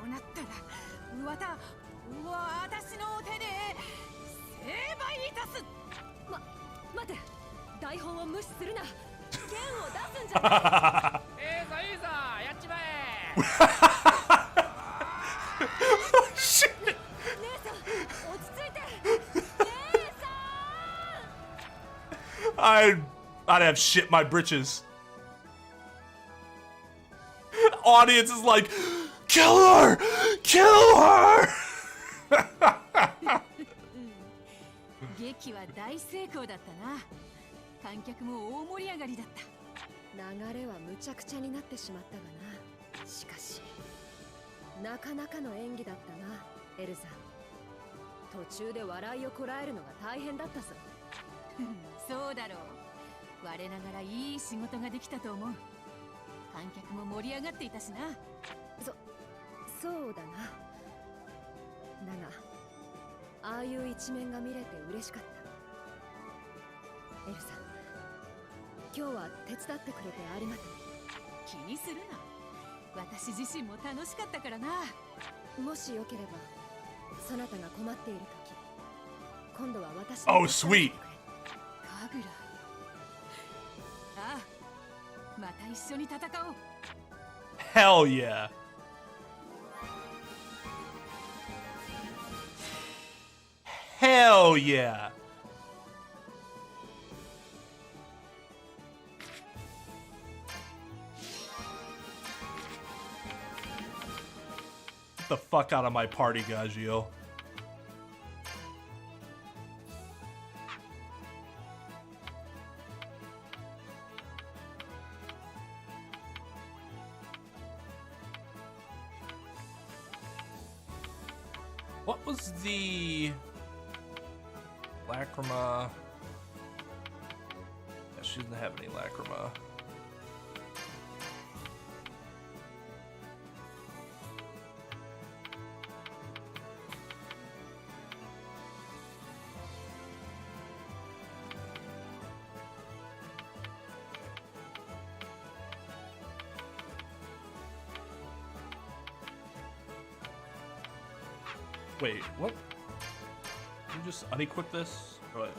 うなったら私の手で成敗いたす。待て、台本を無視するな。剣を出すんじゃない。いいぞやっちまえ。Shit. I'd have shit my britches. Audience is like, kill her! Kill her! 劇は大成功だったな。観客も大盛り上がりだった。流れはむちゃくちゃになってしまったがな。しかしなかなかの演技だったな、エルザ。途中で笑いをこらえるのが大変だったぞ。そうだろう。我ながらいい仕事ができたと思う。観客も盛り上がっていたしな。そうだな。だが、ああいう一面が見れて嬉しかった。エルザ、今日は手伝ってくれてありがとう。気にするな。私自身も楽しかったからな。もしよければ、そなたが困っている時、今度は私の Oh, sweet. カグラ。ああ、また一緒に戦おう。Hell yeah. Hell yeah. Get the fuck out of my party, Gagio. What was the Lacrima? Yeah, she doesn't have any Lacrima. Wait, what? Can you just unequip this? Go ahead.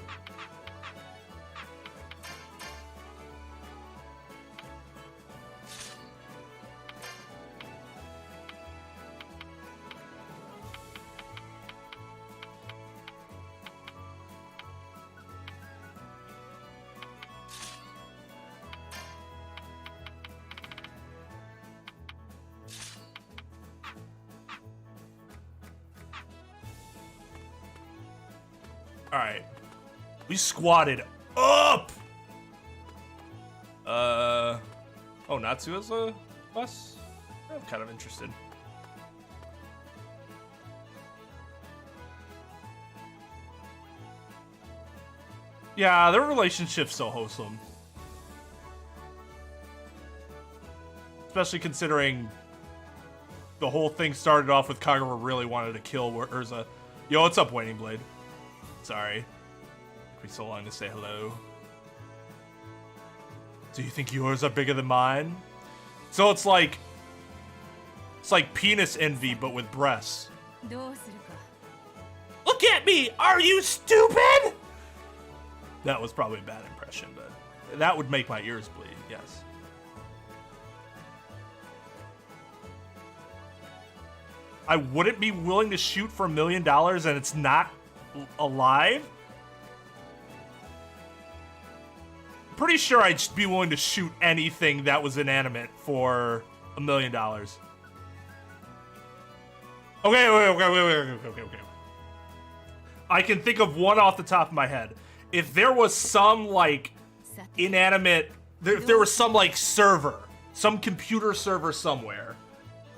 Alright. We squatted up! Oh, Natsu is a bus? I'm kind of interested. Yeah, their relationship's so wholesome. Especially considering the whole thing started off with Kagura really wanted to kill Urza. Yo, what's up, Waning Blade? Sorry. It took me so long to say hello. Do you think yours are bigger than mine? So it's like penis envy, but with breasts. Look at me! Are you stupid? That was probably a bad impression, but that would make my ears bleed, yes. I wouldn't be willing to shoot for $1 million and it's not alive? Pretty sure I'd just be willing to shoot anything that was inanimate for $1 million. Okay. I can think of one off the top of my head. If there was some, like, inanimate... If there was some, like, server, some computer server somewhere,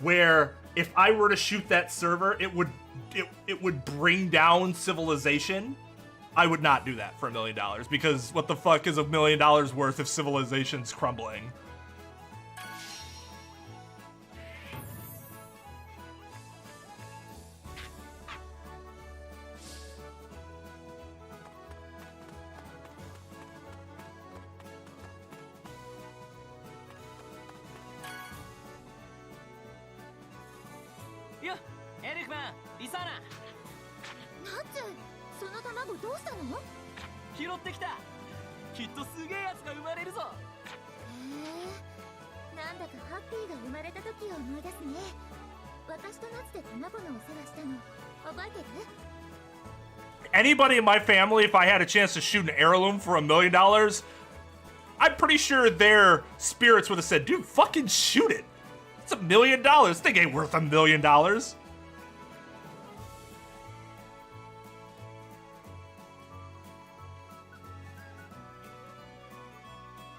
where if I were to shoot that server, it would bring down civilization, I would not do that for $1 million, because what the fuck is $1 million worth if civilization's crumbling? Anybody in my family, if I had a chance to shoot an heirloom for $1 million, I'm pretty sure their spirits would have said, dude, fucking shoot it. It's $1 million. This thing ain't worth $1 million.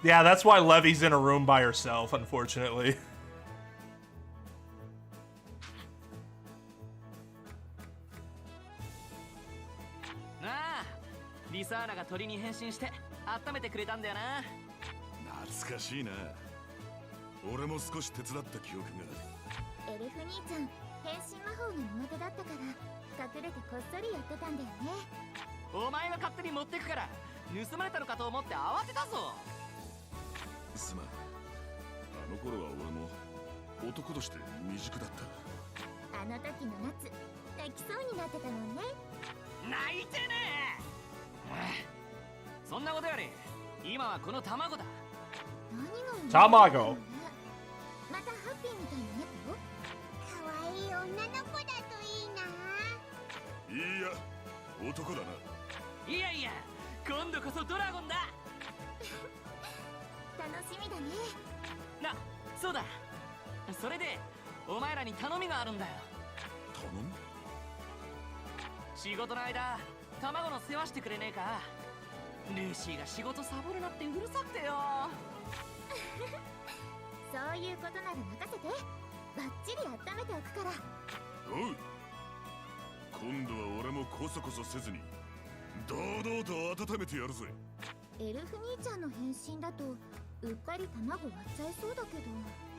Yeah, that's why Levy's in a room by herself, unfortunately. Tamago.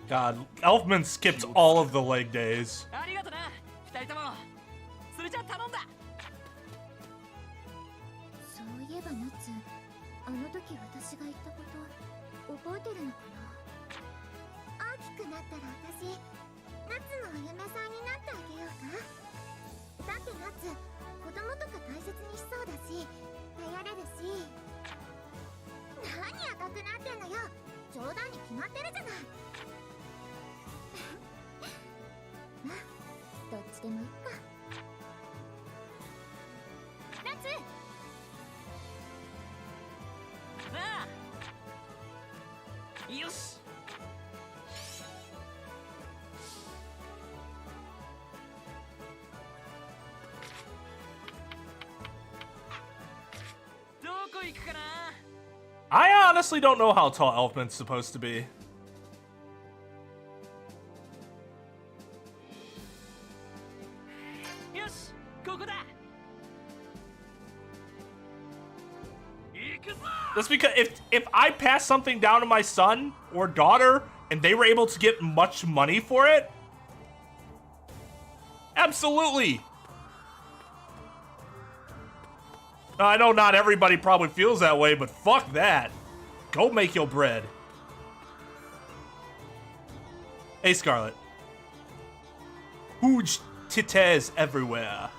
God, Elfman skipped all of the leg days. だってナツ、子供とか大切にしそうだし、頼れるし。何赤くなってんのよ。冗談に決まってるじゃない。まあ、どっちでもいいか。ナツ。なあ、よし。どこ行くかな。 I honestly don't know how tall Elfman's supposed to be. よし、ここだ。行くぞ。 That's because if I pass something down to my son or daughter and they were able to get much money for it, absolutely. I know not everybody probably feels that way, but fuck that. Go make your bread. Hey, Scarlet. Huge titties everywhere.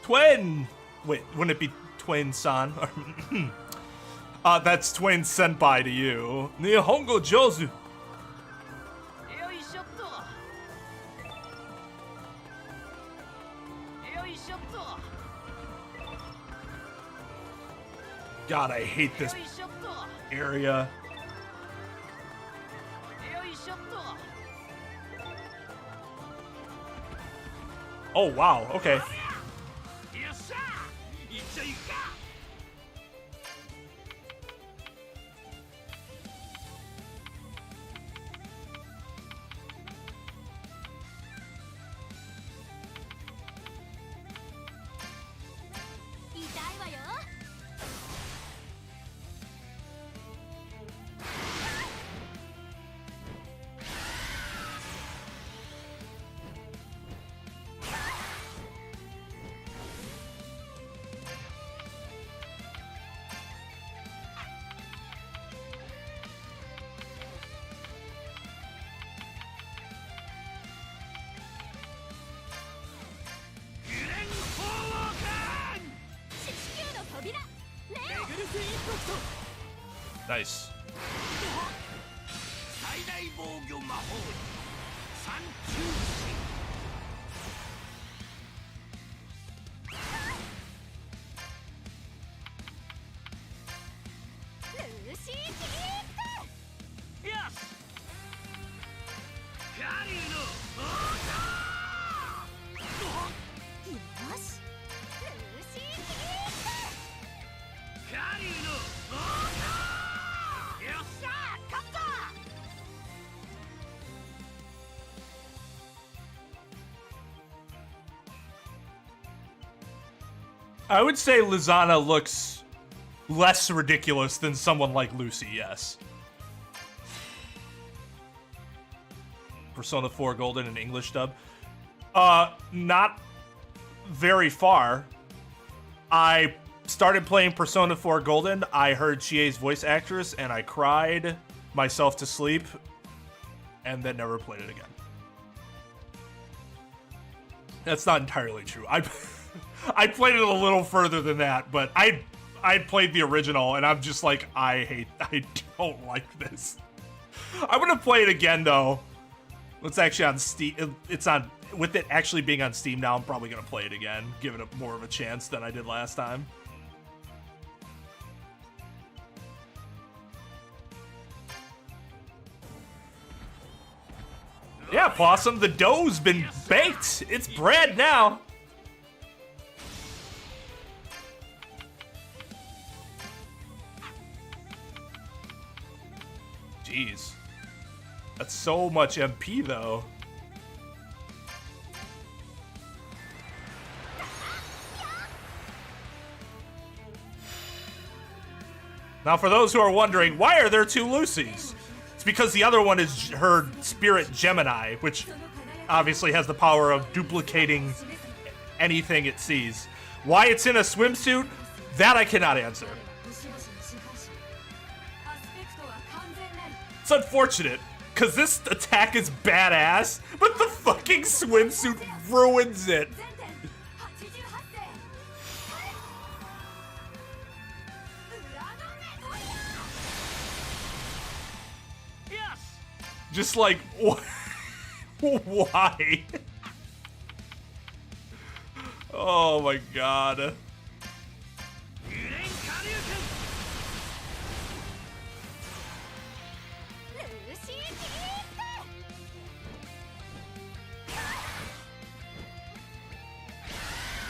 Twain. Wait, wouldn't it be Twain-san? That's Twain senpai to you. Nihongo Jozu. God, I hate this area. Oh, wow, okay. Nice. I would say Lizana looks less ridiculous than someone like Lucy, yes. Persona 4 Golden in English dub. Not very far. I started playing Persona 4 Golden, I heard Chie's voice actress, and I cried myself to sleep, and then never played it again. That's not entirely true. I played it a little further than that, but I played the original, and I'm just like, I don't like this. I'm gonna play it again, though. It's actually on Steam. It's on, with it actually being on Steam now, I'm probably gonna play it again, give it more of a chance than I did last time. Yeah, Possum, the dough's been baked. It's bread now. Jeez. That's so much MP, though. Now, for those who are wondering, why are there two Lucys? It's because the other one is her spirit Gemini, which obviously has the power of duplicating anything it sees. Why it's in a swimsuit, that I cannot answer. It's unfortunate. Cause this attack is badass, but the fucking swimsuit ruins it. Just like, why? Oh my god.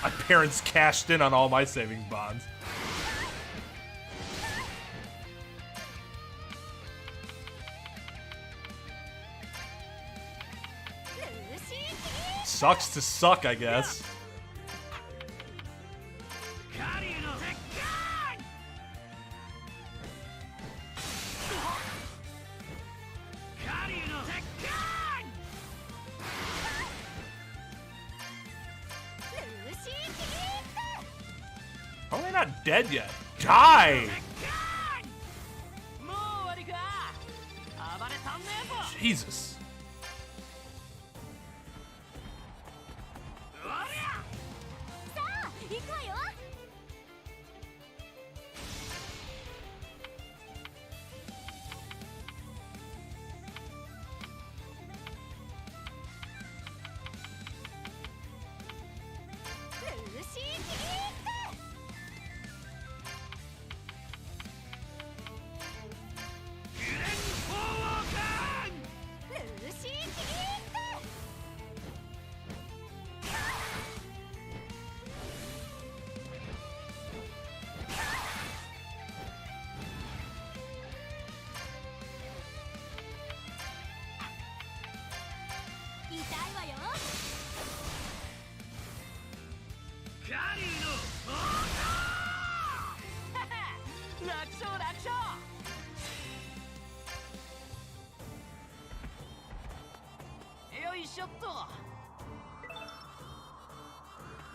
My parents cashed in on all my savings bonds. Sucks to suck, I guess. Probably not dead yet. Die! Jesus.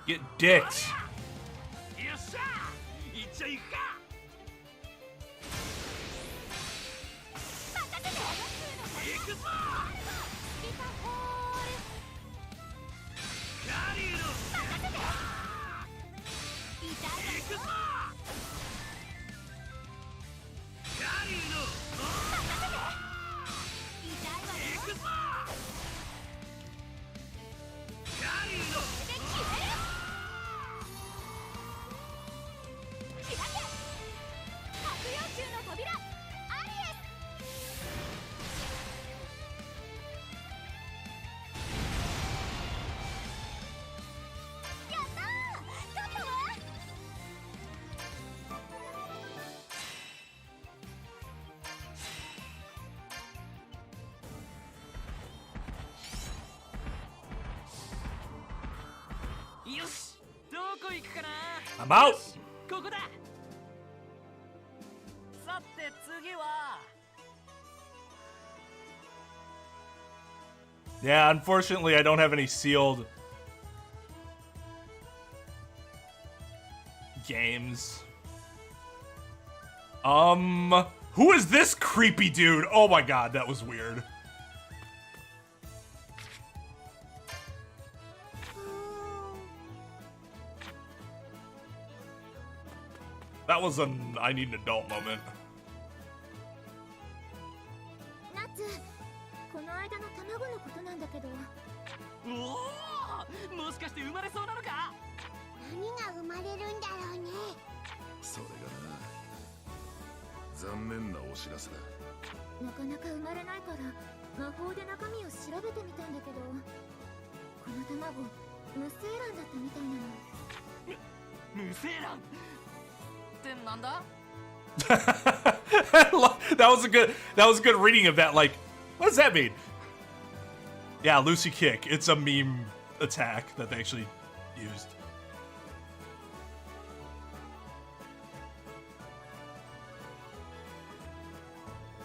Get dicked. I'm out. Yeah, unfortunately, I don't have any sealed games. Who is this creepy dude? Oh my god, that was weird. That was an I need an adult moment. That was a good reading of that. Like, what does that mean? Yeah, Lucy Kick. It's a meme attack that they actually used.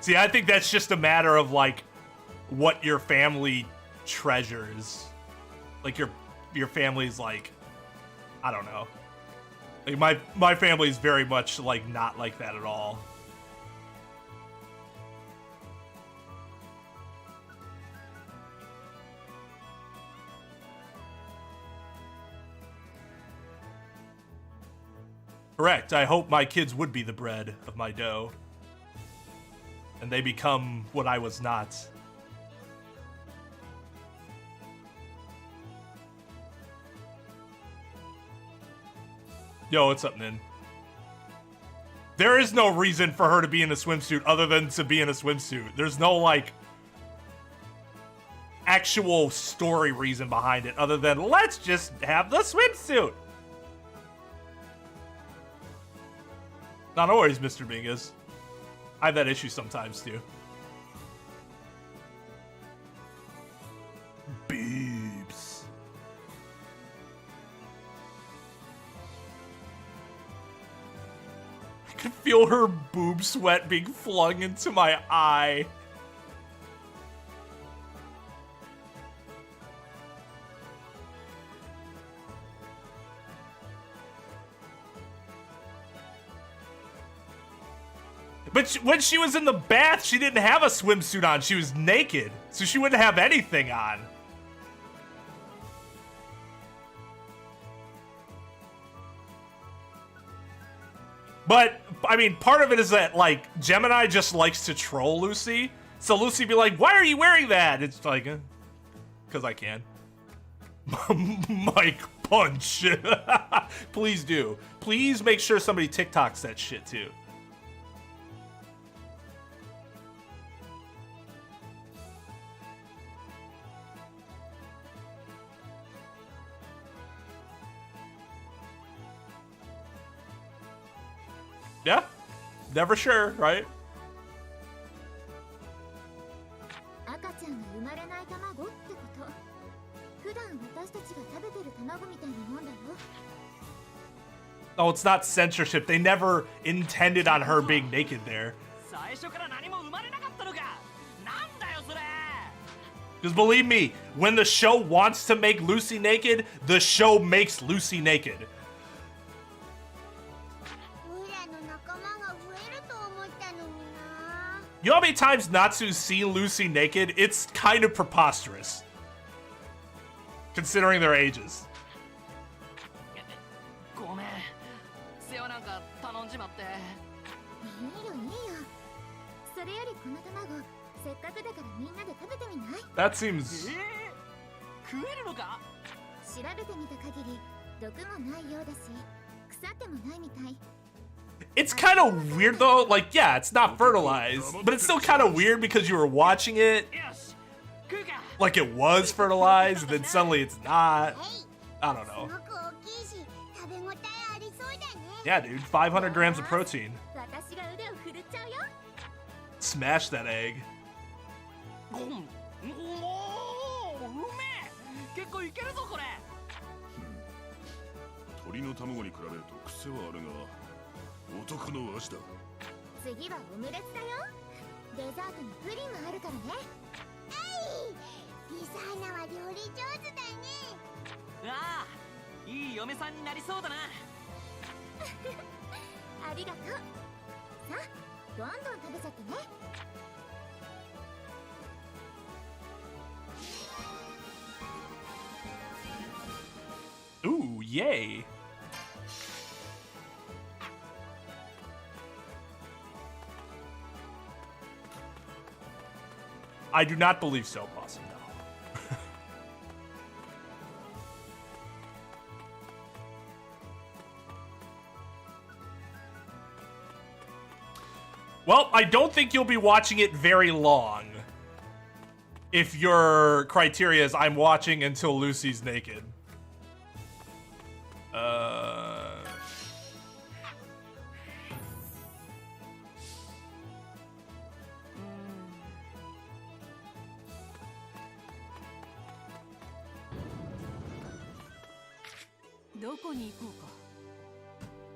See, I think that's just a matter of like what your family treasures. Like your family's like, I don't know. Like my family's very much like not like that at all. Correct. I hope my kids would be the bread of my dough. And they become what I was not. Yo, what's up, Nin? There is no reason for her to be in a swimsuit other than to be in a swimsuit. There's no, like, actual story reason behind it other than let's just have the swimsuit. No worries, Mr. Mingus. I have that issue sometimes, too. Beeps. I can feel her boob sweat being flung into my eye. But when she was in the bath, she didn't have a swimsuit on. She was naked, so she wouldn't have anything on. But, I mean, part of it is that, like, Gemini just likes to troll Lucy. So Lucy be like, why are you wearing that? It's like, because I can. Mike punch. Please do. Please make sure somebody TikToks that shit, too. Yeah, never sure, right? Oh, it's not censorship. They never intended on her being naked there. Because believe me, when the show wants to make Lucy naked, the show makes Lucy naked. You know how many times Natsu's seen Lucy naked? It's kind of preposterous. Considering their ages. That seems... It's kind of weird though, like, yeah, it's not fertilized, but it's still kind of weird because you were watching it like it was fertilized, and then suddenly it's not. I don't know. Yeah, dude, 500 grams of protein. Smash that egg. Ooh, yay. I do not believe so, Possum, no. Well, I don't think you'll be watching it very long. If your criteria is I'm watching until Lucy's naked.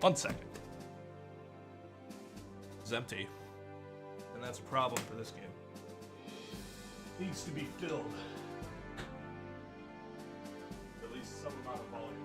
One second. It's empty. And that's a problem for this game. Needs to be filled. At least some amount of volume.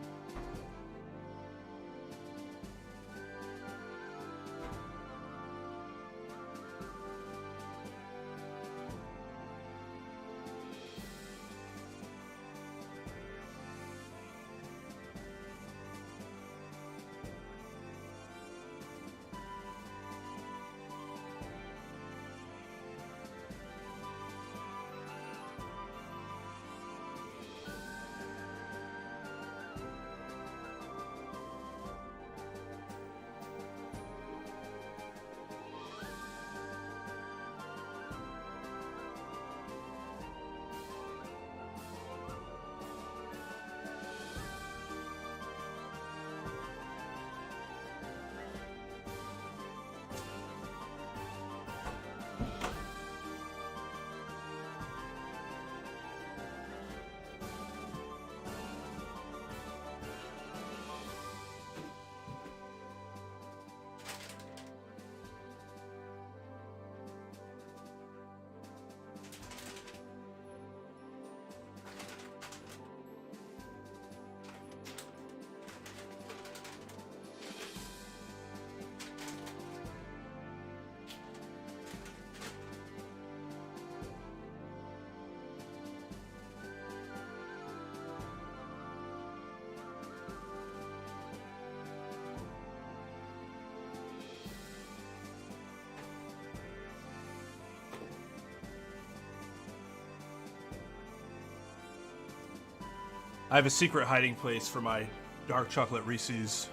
I have a secret hiding place for my dark chocolate Reese's.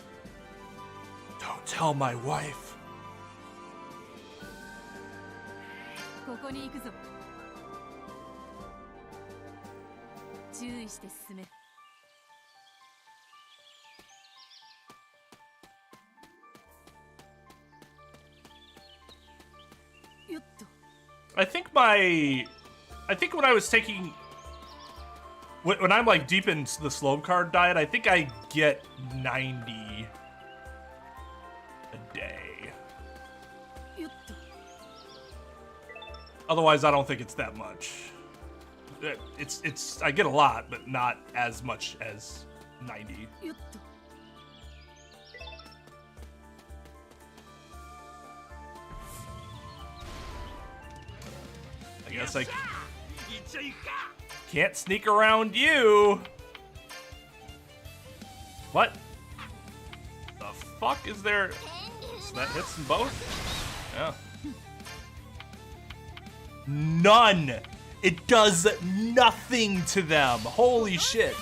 Don't tell my wife. ここに行くぞ。注意して進め。よっと。I think when I was taking, when I'm like deep in the slow card diet, I think I get 90 a day. Otherwise, I don't think it's that much. I get a lot, but not as much as 90. I guess I can't sneak around you. What? The fuck is there? So that hits them both? Yeah. None. It does nothing to them. Holy shit.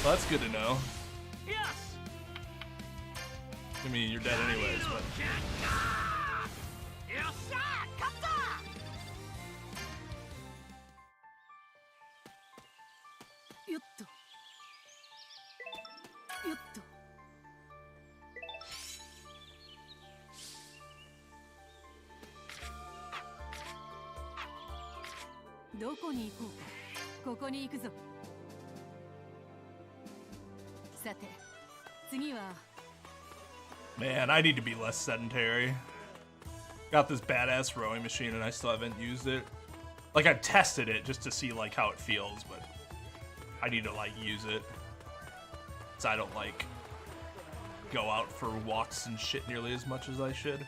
Well, that's good to know. I mean, you're dead anyways, but... Man, I need to be less sedentary. Got this badass rowing machine and I still haven't used it. Like, I've tested it just to see like how it feels, but I need to like use it. So I don't like go out for walks and shit nearly as much as I should.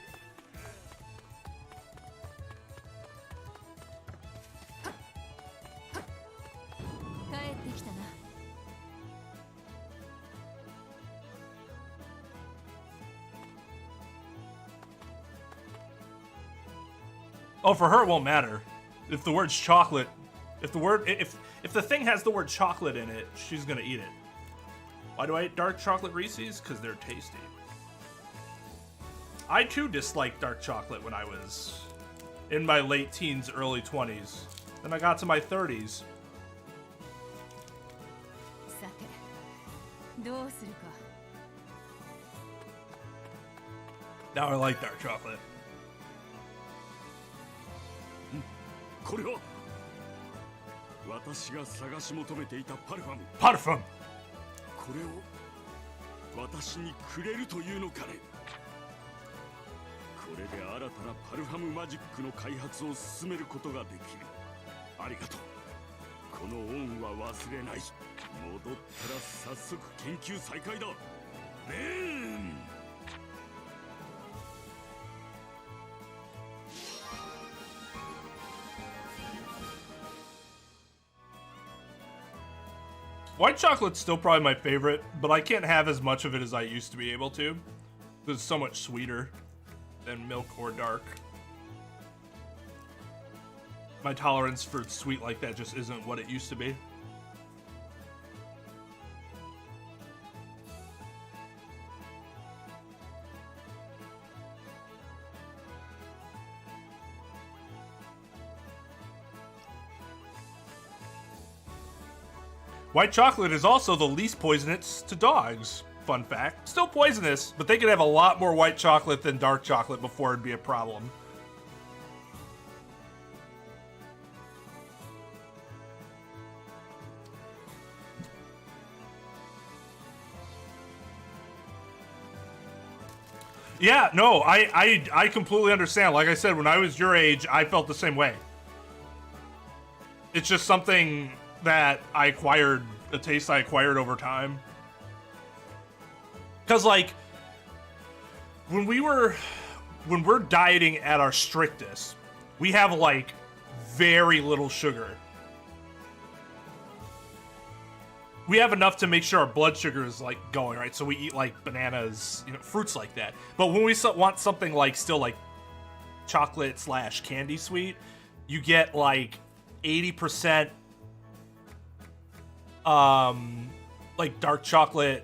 Oh, for her it won't matter. If the word's chocolate, if the thing has the word chocolate in it, she's gonna eat it. Why do I eat dark chocolate Reese's? Because they're tasty. I too disliked dark chocolate when I was in my late teens, early 20s. Then I got to my 30s. Now I like dark chocolate. これは私が探し求めていたパルファム。パルファム。これを私にくれるというのかね。これで新たなパルファムマジックの開発を進めることができる。ありがとう。この恩は忘れない。戻ったら早速研究再開だ。White chocolate's still probably my favorite, but I can't have as much of it as I used to be able to. It's so much sweeter than milk or dark. My tolerance for sweet like that just isn't what it used to be. White chocolate is also the least poisonous to dogs. Fun fact. Still poisonous, but they could have a lot more white chocolate than dark chocolate before it'd be a problem. Yeah, no, I completely understand. Like I said, when I was your age, I felt the same way. It's just something that I acquired, a taste I acquired over time. Cause like, when we're dieting at our strictest, we have like very little sugar. We have enough to make sure our blood sugar is like going, right? So we eat like bananas, you know, fruits like that. But when we want something like still like chocolate / candy sweet, you get like 80% like dark chocolate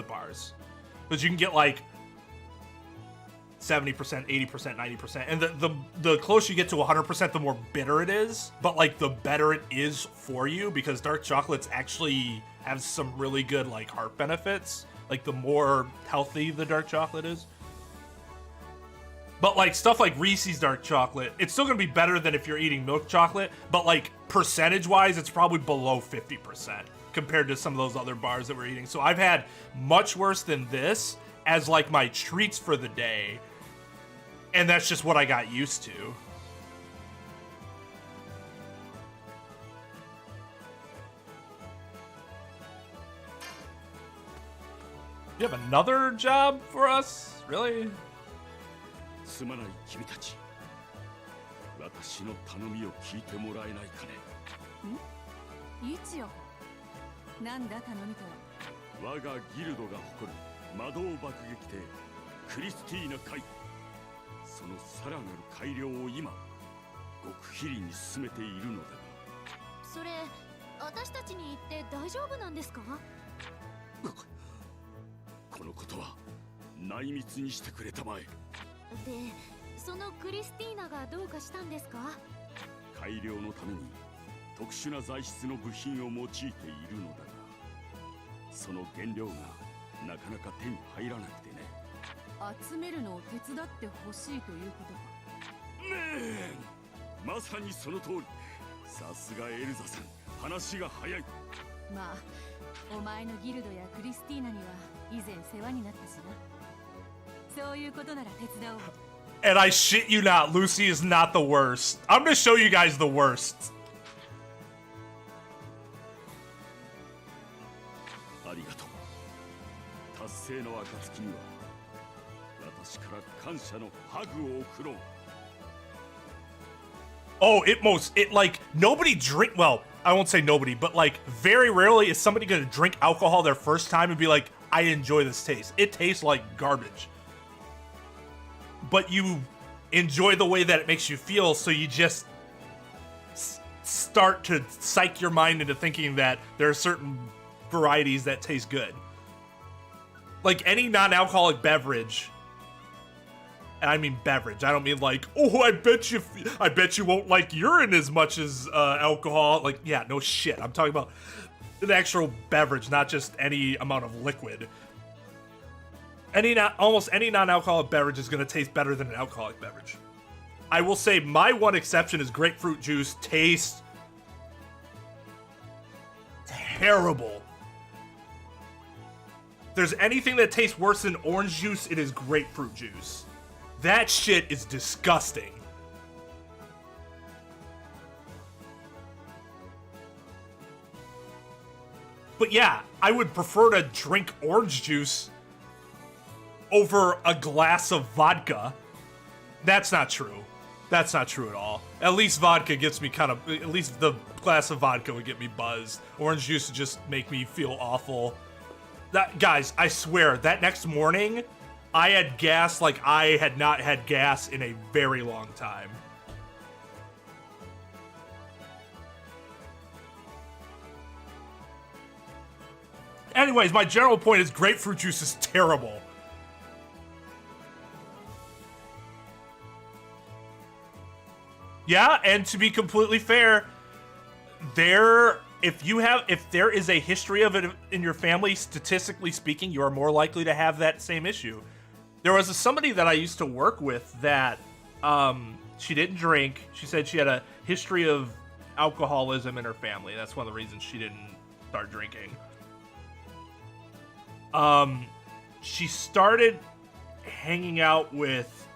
bars, because you can get like 70%, 80%, 90%, and the closer you get to 100%, the more bitter it is. But like the better it is for you, because dark chocolates actually have some really good like heart benefits. Like the more healthy the dark chocolate is. But like stuff like Reese's dark chocolate, it's still gonna be better than if you're eating milk chocolate, but like percentage-wise, it's probably below 50% compared to some of those other bars that we're eating. So I've had much worse than this as like my treats for the day, and that's just what I got used to. You have another job for us? Really? すまない君たち。私の頼みを聞いてもらえないかね。一応なんだ頼みとは。我がギルドが誇る魔導爆撃艇クリスティーナ海。そのさらなる改良を今極秘裏に進めているのだが。それ私たちに言って大丈夫なんですか？このことは内密にしてくれたまえ。で、そのクリスティーナがどうかしたんですか？改良のために特殊な材質の部品を用いているのだが、その原料がなかなか手に入らなくてね。集めるのを手伝ってほしいということか。ねえ、まさにその通り。さすがエルザさん、話が早い。まあお前のギルドやクリスティーナには以前世話になったしな。そういうことなら手伝おう。 And I shit you not, Lucy is not the worst. I'm gonna show you guys the worst. ありがとう。達成の暁には私から感謝のハグを送ろう。 Oh, it like nobody drink, well, I won't say nobody, but like very rarely is somebody gonna drink alcohol their first time and be like, I enjoy this taste. It tastes like garbage. But you enjoy the way that it makes you feel, so you just start to psych your mind into thinking that there are certain varieties that taste good. Like any non-alcoholic beverage, and I mean beverage, I don't mean like, oh, I bet you won't like urine as much as alcohol. Like, yeah, no shit. I'm talking about an actual beverage, not just any amount of liquid. Almost any non-alcoholic beverage is going to taste better than an alcoholic beverage. I will say my one exception is grapefruit juice tastes terrible. If there's anything that tastes worse than orange juice, it is grapefruit juice. That shit is disgusting. But yeah, I would prefer to drink orange juice over a glass of vodka. That's not true. That's not true at all. At least vodka gets me kind of, at least the glass of vodka would get me buzzed. Orange juice would just make me feel awful. That, guys, I swear, that next morning, I had gas like I had not had gas in a very long time. Anyways, my general point is grapefruit juice is terrible. Yeah, and to be completely fair, if there is a history of it in your family, statistically speaking, you are more likely to have that same issue. There was somebody that I used to work with that she didn't drink. She said she had a history of alcoholism in her family. That's one of the reasons she didn't start drinking. She started hanging out with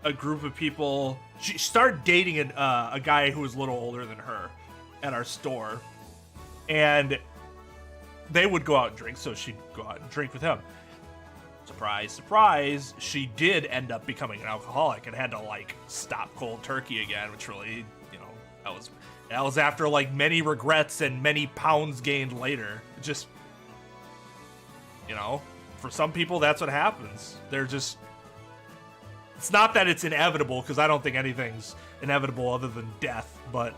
a group of people. She started dating a guy who was a little older than her at our store. And they would go out and drink, so she'd go out and drink with him. Surprise, surprise, she did end up becoming an alcoholic and had to, like, stop cold turkey again, which really, you know, that was after, like, many regrets and many pounds gained later. Just, you know, for some people, that's what happens. They're just... It's not that it's inevitable, because I don't think anything's inevitable other than death, but...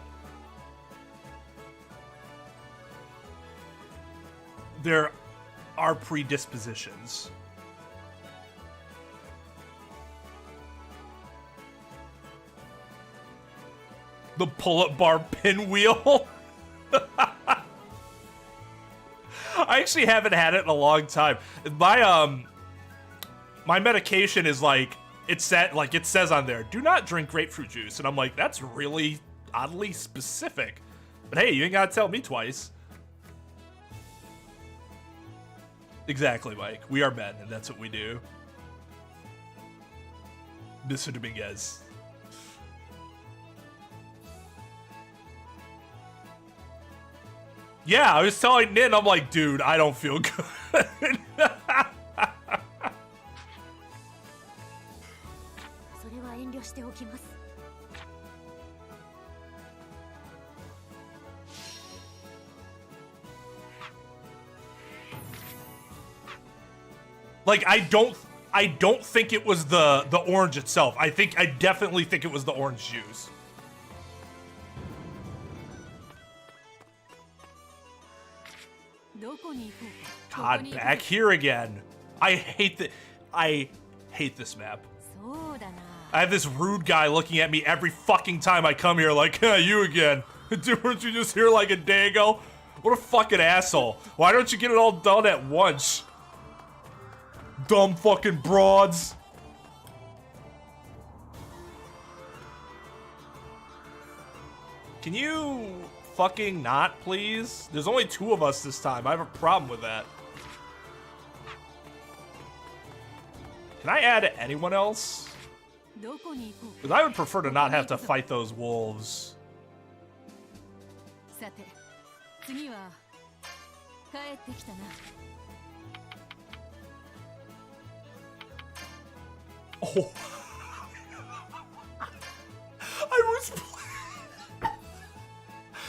there are predispositions. The pull-up bar pinwheel. I actually haven't had it in a long time. My medication is like it says on there, do not drink grapefruit juice, and I'm like, that's really oddly specific. But hey, you ain't gotta tell me twice. Exactly, Mike. We are men, and that's what we do. Mr. Dominguez. Yeah, I was telling Nin, I'm like, dude, I don't feel good. Like, I don't think it was the orange itself. I definitely think it was the orange juice. God, back here again. I hate this map. I have this rude guy looking at me every fucking time I come here like, you again. Dude, weren't you just here like a day ago? What a fucking asshole. Why don't you get it all done at once? Dumb fucking broads. Can you fucking not, please? There's only 2 of us this time. I have a problem with that. Can I add anyone else? Because I would prefer to not have to fight those wolves. Oh.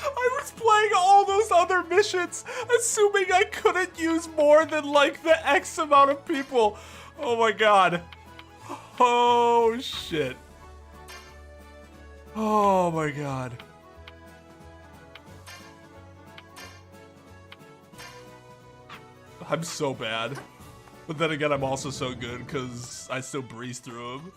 I was playing all those other missions, assuming I couldn't use more than like the X amount of people. Oh my god. Oh shit. Oh my god. I'm so bad. But then again, I'm also so good because I still breeze through them.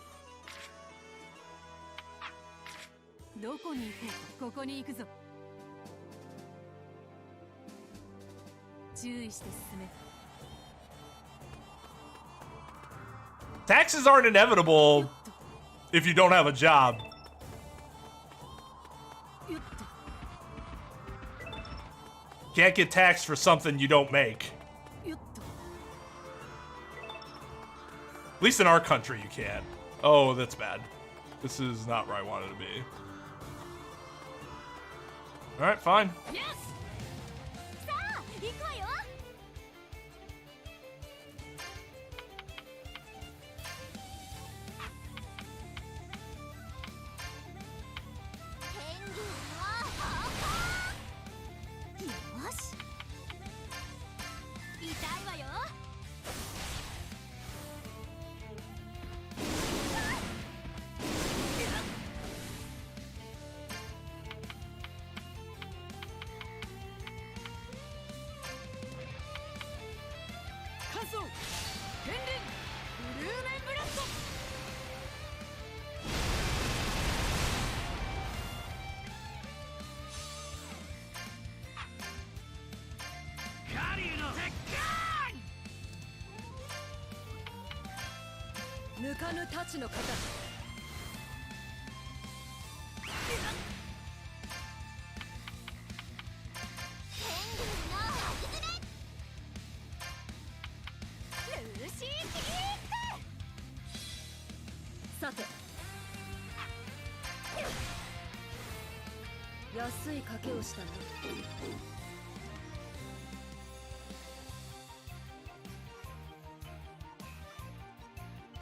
Taxes aren't inevitable if you don't have a job. Can't get taxed for something you don't make. At least in our country you can. Oh, that's bad. This is not where I wanted to be. Alright, fine. Yes!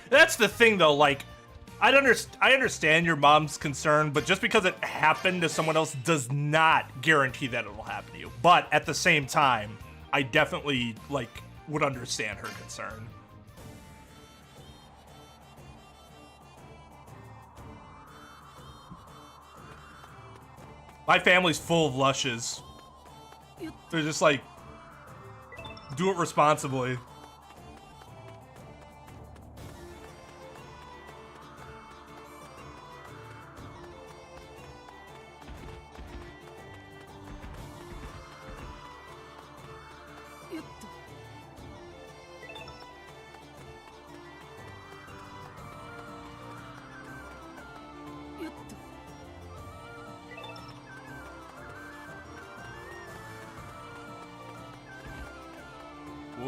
That's the thing, though. Like, I understand your mom's concern, but just because it happened to someone else does not guarantee that it'll happen to you. But at the same time, I definitely like would understand her concern. My family's full of lushes. They're just like Do it responsibly.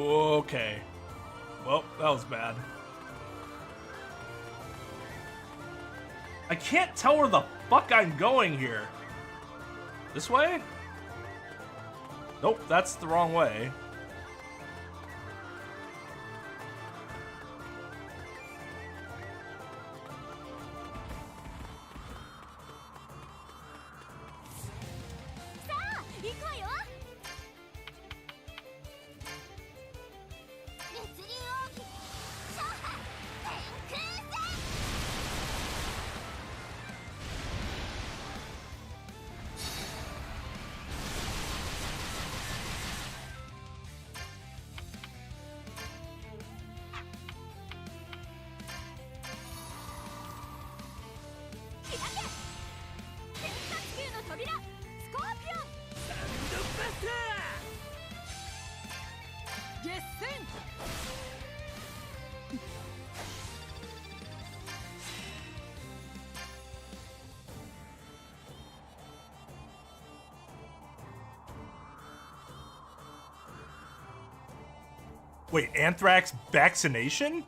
Okay. Well, that was bad. I can't tell where the fuck I'm going here. This way? Nope, that's the wrong way. Wait, anthrax vaccination?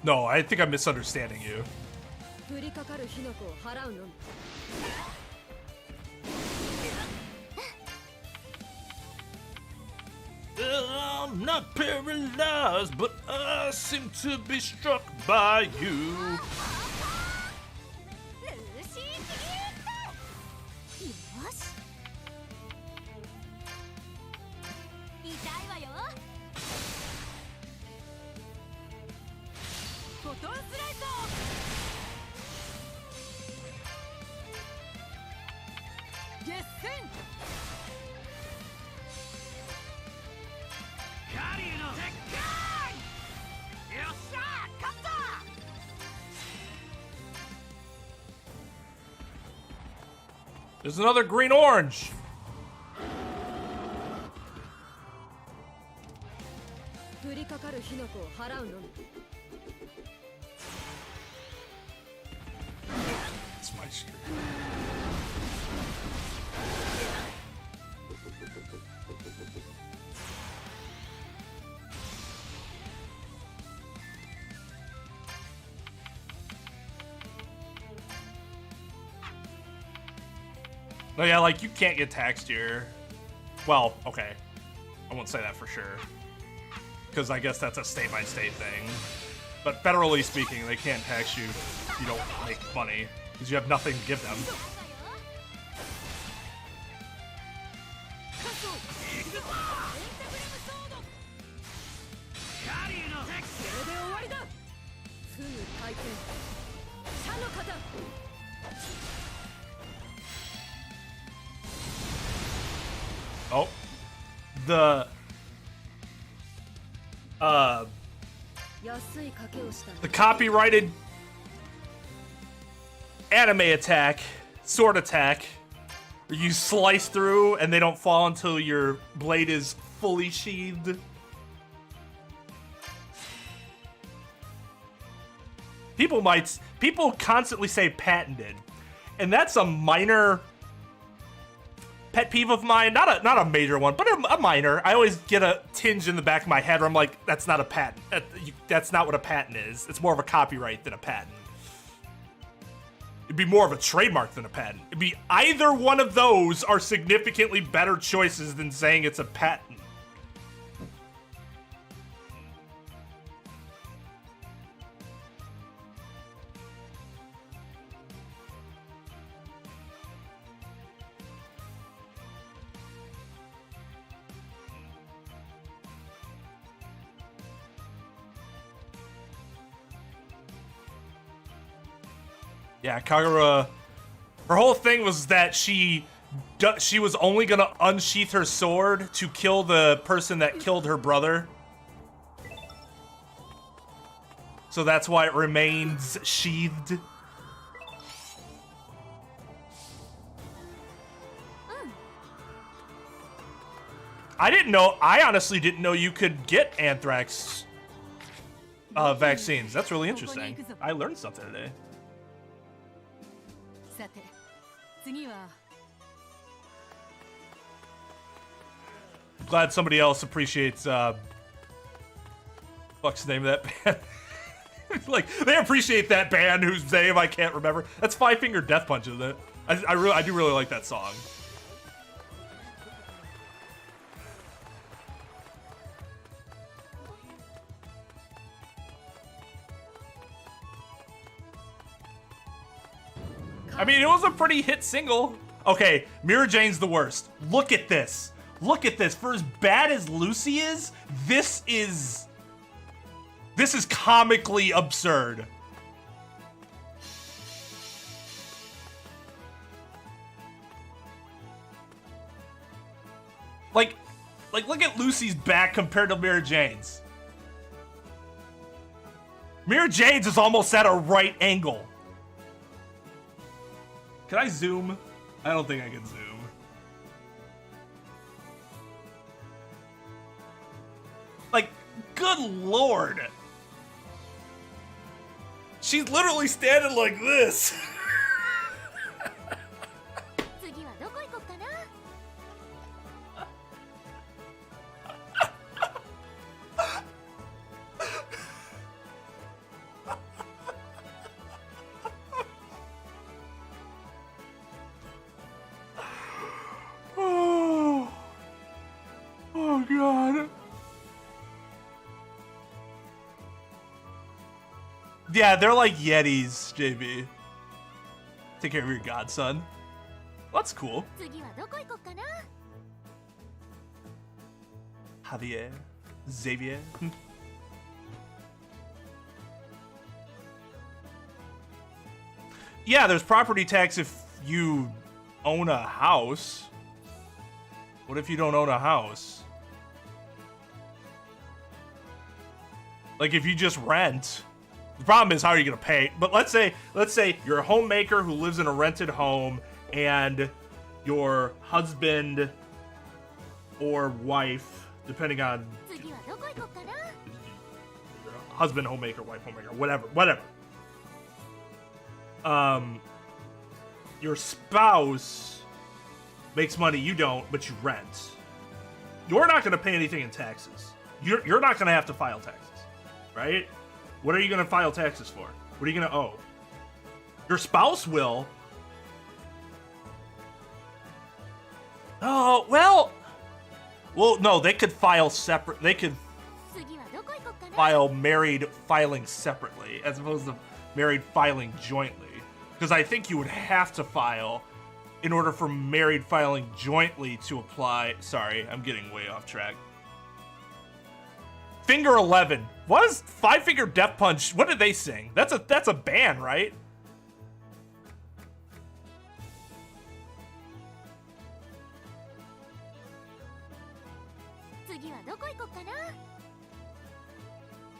No, I think I'm misunderstanding you. I'm not paralyzed, but I seem to be struck by you. There's another green orange. It's my street. No, yeah, like, you can't get taxed here. Well, okay. I won't say that for sure. Because I guess that's a state-by-state thing. But federally speaking, they can't tax you if you don't make money. Because you have nothing to give them. Oh, the copyrighted anime attack, sword attack, where you slice through and they don't fall until your blade is fully sheathed. People constantly say patented, and that's a minor pet peeve of mine, not a major one, but a minor. I always get a tinge in the back of my head where I'm like, that's not a patent. That's not what a patent is. It's more of a copyright than a patent. It'd be more of a trademark than a patent. It'd be either one of those are significantly better choices than saying it's a patent. Yeah, Kagura, her whole thing was that she she was only gonna unsheath her sword to kill the person that killed her brother. So that's why it remains sheathed. I honestly didn't know you could get anthrax vaccines. That's really interesting. I learned something today. Glad somebody else appreciates fuck's the name of that band. Like, they appreciate that band whose name I can't remember. That's Five Finger Death Punch, isn't it? I do really like that song. I mean, it was a pretty hit single. Okay, Mira Jane's the worst. Look at this. Look at this. For as bad as Lucy is, this is comically absurd. Like look at Lucy's back compared to Mira Jane's. Mira Jane's is almost at a right angle. Can I zoom? I don't think I can zoom. Like, good lord. She's literally standing like this. Oh god. Yeah, they're like Yetis, JB. Take care of your godson. That's cool. Javier. Xavier. Yeah, there's property tax if you own a house. What if you don't own a house? Like if you just rent. The problem is, how are you gonna pay? But let's say you're a homemaker who lives in a rented home and your husband or wife, depending on husband, homemaker, wife, homemaker, whatever. Your spouse makes money, you don't, but you rent. You're not gonna pay anything in taxes. You're not gonna have to file taxes, right? What are you going to file taxes for? What are you going to owe? Your spouse will. Oh, well, no, they could file separate. They could file married filing separately as opposed to married filing jointly. Because I think you would have to file in order for married filing jointly to apply. Sorry, I'm getting way off track. Finger 11. What is Five Finger Death Punch? What did they sing? That's a band, right?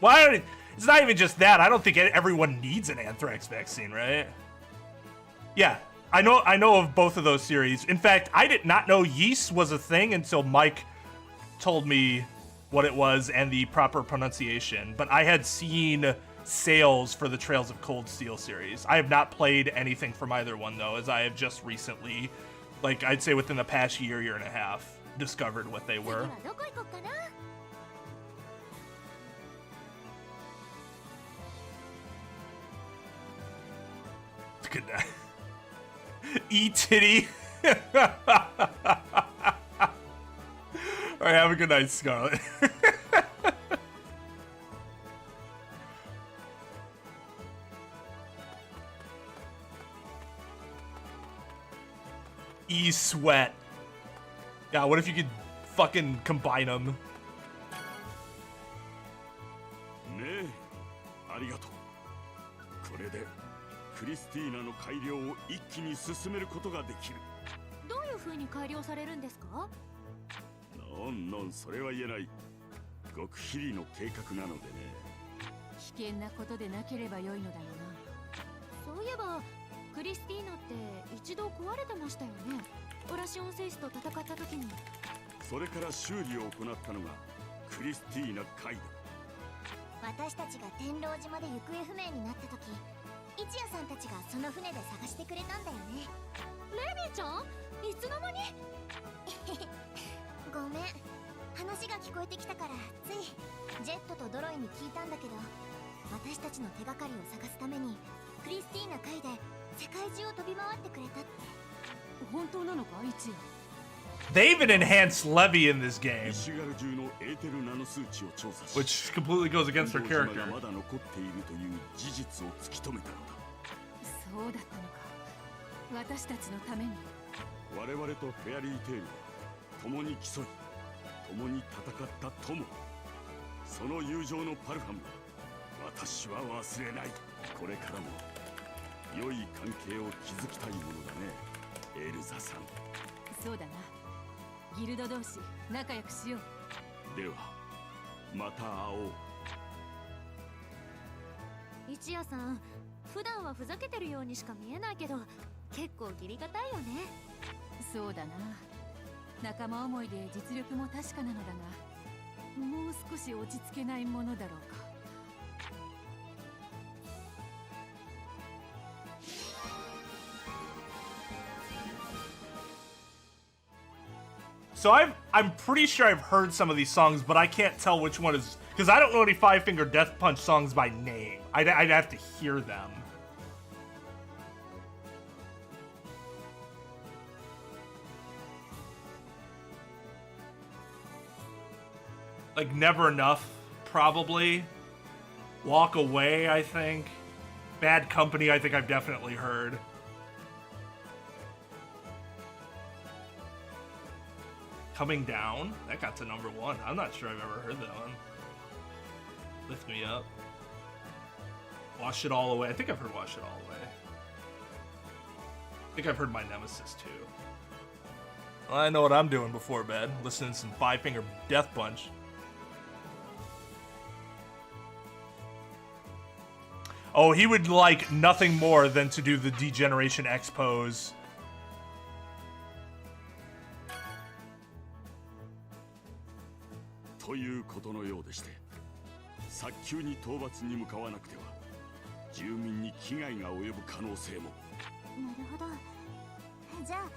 Why? It's not even just that. I don't think everyone needs an anthrax vaccine, right? Yeah, I know of both of those series. In fact, I did not know yeast was a thing until Mike told me what it was and the proper pronunciation, but I had seen sales for the Trails of Cold Steel series. I have not played anything from either one, though, as I have just recently, like I'd say within the past year and a half, discovered what they were. Good night. E-titty. All right, have a good night, Scarlet. E-sweat. Yeah, what if you could fucking combine them? ねえ、ありがとう。これでクリスティーナの改良を一気に進めることができる。どういう風に改良されるんですか？のんそれは言えない。極秘裏の計画なのでね。危険なことでなければ良いのだよな。そういえばクリスティーナって一度壊れてましたよね。オラシオン戦士と戦った時に。それから修理を行ったのがクリスティーナ海だ。私たちが天狼島で行方不明になった時、一夜さんたちがその船で探してくれたんだよね。レミーちゃん、いつの間に？ごめん、話が聞こえてきたからついジェットとドロイに聞いたんだけど、私たちの手がかりを探すためにクリスティーナ海で世界中を飛び回ってくれたって。本当なのか、一夜。They even enhanced Levy in this game, イシュガル中のエーテルナノ数値を調査し、 which completely goes against her 天狼島 character. がまだ残っているという事実を突き止めたのだ。そうだったのか。私たちのために。我々とフェアリーテールは共に競い共に戦った友。その友情のパルファム私は忘れない。これからも良い関係を築きたいものだね、エルザさん。そうだな。ギルド同士仲良くしよう。ではまた会おう。一夜さん、普段はふざけてるようにしか見えないけど結構義理がたいよね。そうだな。仲間思いで実力も確かなのだが、もう少し落ち着けないものだろうか。So I'm pretty sure I've heard some of these songs, but I can't tell which one is, because I don't know any Five Finger Death Punch songs by name. I'd have to hear them. Like Never Enough, probably. Walk Away, I think. Bad Company, I think I've definitely heard. Coming Down, that got to #1. I'm not sure I've ever heard that one. Lift Me Up. Wash It All Away. I think I've heard Wash It All Away. I think I've heard My Nemesis too. Well, I know what I'm doing before bed. Listening to some Five Finger Death Punch. Oh, he would like nothing more than to do the Degeneration X pose. Toいうことのようでして、早急に討伐に向かわなくては住民に危害が及ぶ可能性も。なるほど。じゃあ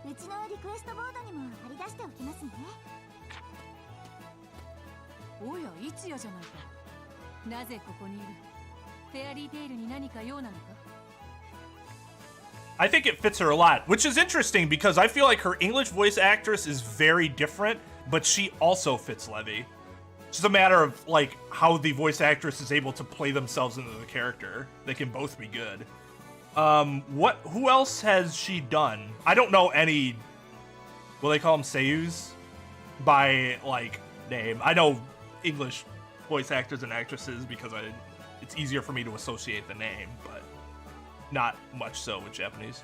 うちのリクエストボードにも貼り出しておきますね。おや、一夜じゃないか。なぜここにいる？フェアリーテイルに何か用なのか？ I think it fits her a lot, which is interesting because I feel like her English voice actress is very different, but she also fits Levy. It's just a matter of like how the voice actress is able to play themselves into the character. They can both be good. Who else has she done? I don't know any, will they call them seiyus by like name? I know English voice actors and actresses because it's easier for me to associate the name, but not much so with Japanese.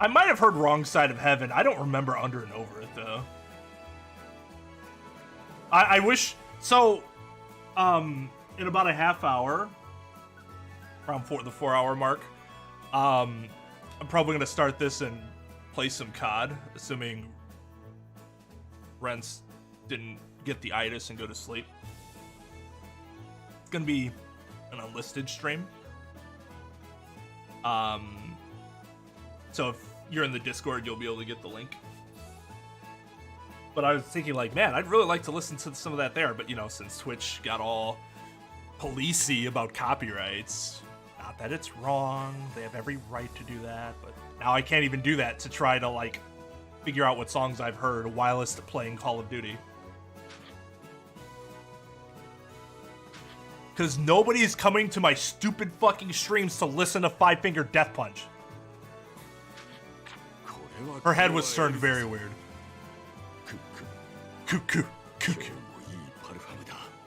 I might have heard Wrong Side of Heaven. I don't remember Under and Over it though. I wish so. In about a half hour, around the 4-hour mark, I'm probably gonna start this and play some COD, assuming Rents didn't get the itis and go to sleep. It's gonna be an unlisted stream. So if you're in the Discord, you'll be able to get the link. But I was thinking like, man, I'd really like to listen to some of that there. But you know, since Twitch got all policey about copyrights, not that it's wrong, they have every right to do that, but now I can't even do that to try to like figure out what songs I've heard whilst playing Call of Duty. Because nobody's coming to my stupid fucking streams to listen to Five Finger Death Punch. Her head was turned very weird. Cuckoo.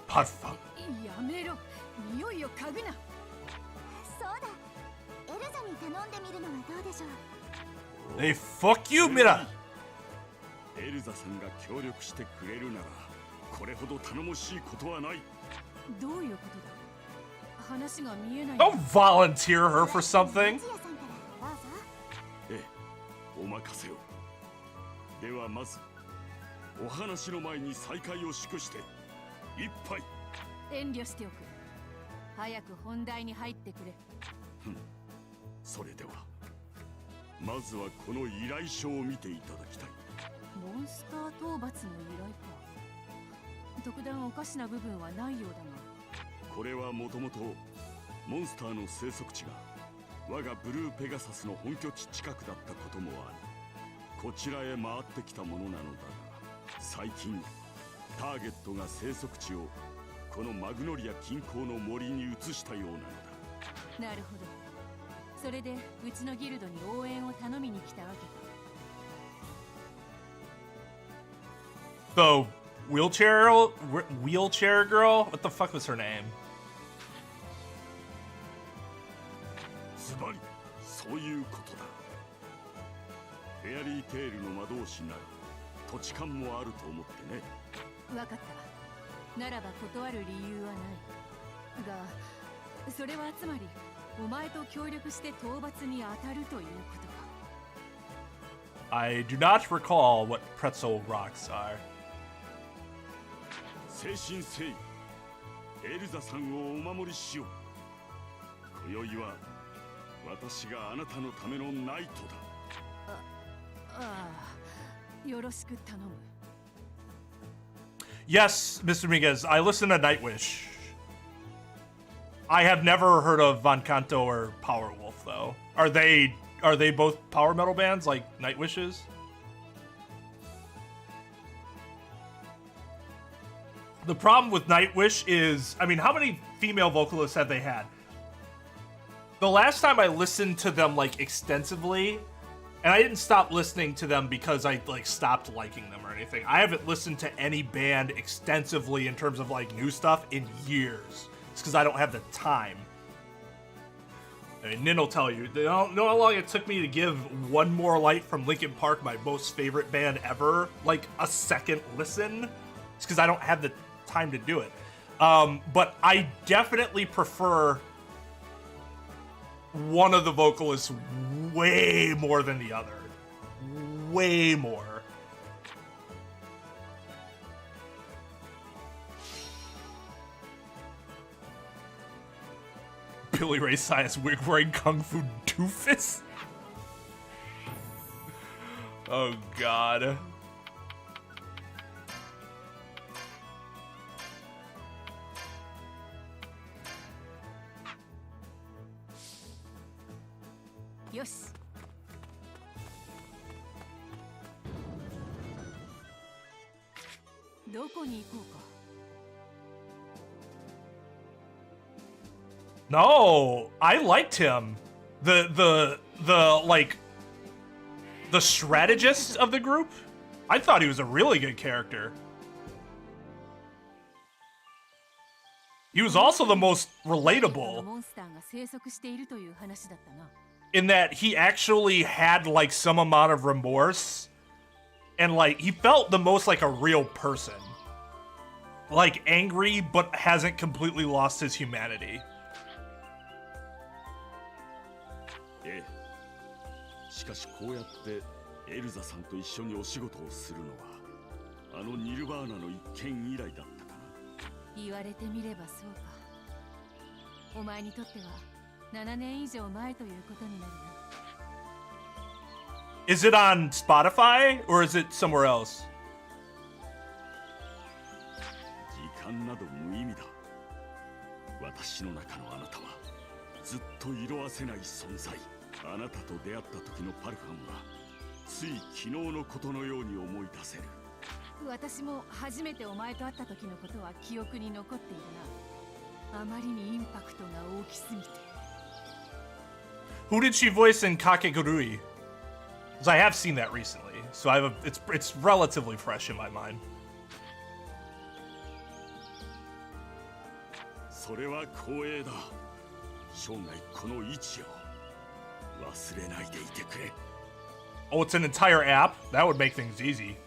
Parfum. やめろ、匂いを嗅ぐな。そうだ、エルザに頼んでみるのはどうでしょう。 Hey, fuck you, Mira! エルザさんが協力してくれるならこれほど頼もしいことはない。どういうことだ。話が見えない。 Don't volunteer her for something. ええ、お任せを。ではまずお話の前に再会を祝して一杯。遠慮しておく。早く本題に入ってくれ。それではまずはこの依頼書を見ていただきたい。モンスター討伐の依頼か。特段おかしな部分はないようだが。これはもともとモンスターの生息地が我がブルーペガサスの本拠地近くだったこともあり、こちらへ回ってきたものなのだが、最近ターゲットが生息地をこのマグノリア近郊の森に移したようなのだ。なるほど。それでうちのギルドに応援を頼みに来たわけか。 The wheelchair girl? What the fuck was her name? つまりそういうことだ。フェアリーテールの魔導士なら土地勘もあると思ってね。わかった。ならば断る理由はないが、それはつまりお前と協力して討伐に当たるということか。 I do not recall what pretzel rocks are. 誠心誠意エルザさんをお守りしよう。今宵は私があなたのためのナイトだ。ああ、よろしく頼む。 Yes, Mr. Miguez, I listen to Nightwish. I have never heard of Von Canto or Powerwolf, though. Are they both power metal bands like Nightwish is? The problem with Nightwish is, I mean, how many female vocalists have they had? The last time I listened to them like extensively, and I didn't stop listening to them because I like stopped liking them or anything. I haven't listened to any band extensively in terms of like new stuff in years. It's because I don't have the time. I mean, Nin will tell you. You know how long it took me to give One More Light from Linkin Park, my most favorite band ever, like a second listen? It's because I don't have the time to do it. But I definitely prefer one of the vocalists way more than the other. Way more. Billy Ray Cyrus wig wearing Kung Fu doofus? Oh god. Yes. No, I liked him. The like the strategist of the group. I thought he was a really good character. He was also the most relatable in that he actually had like some amount of remorse and like he felt the most like a real person. Like angry but hasn't completely lost his humanity. ええ、しかしこうやってエルザさんと一緒にお仕事をするのはあのニルバーナの一件以来だったかな。言われてみればそうか。お前にとっては7年以上前ということになるな。 Is it on Spotify or is it somewhere else? 時間など無意味だ。私の中のあなたはずっと色褪せない存在。あなたと出会った時のパルファンはつい昨日のことのように思い出せる。私も初めてお前と会った時のことは記憶に残っているな。あまりにインパクトが大きすぎて。 Who did she voice in Kakegurui? Because I have seen that recently, so I have it's relatively fresh in my mind. それは光栄だ。生涯この位置を忘れないでいてくれ。 Oh, it's an entire app? That would make things easy.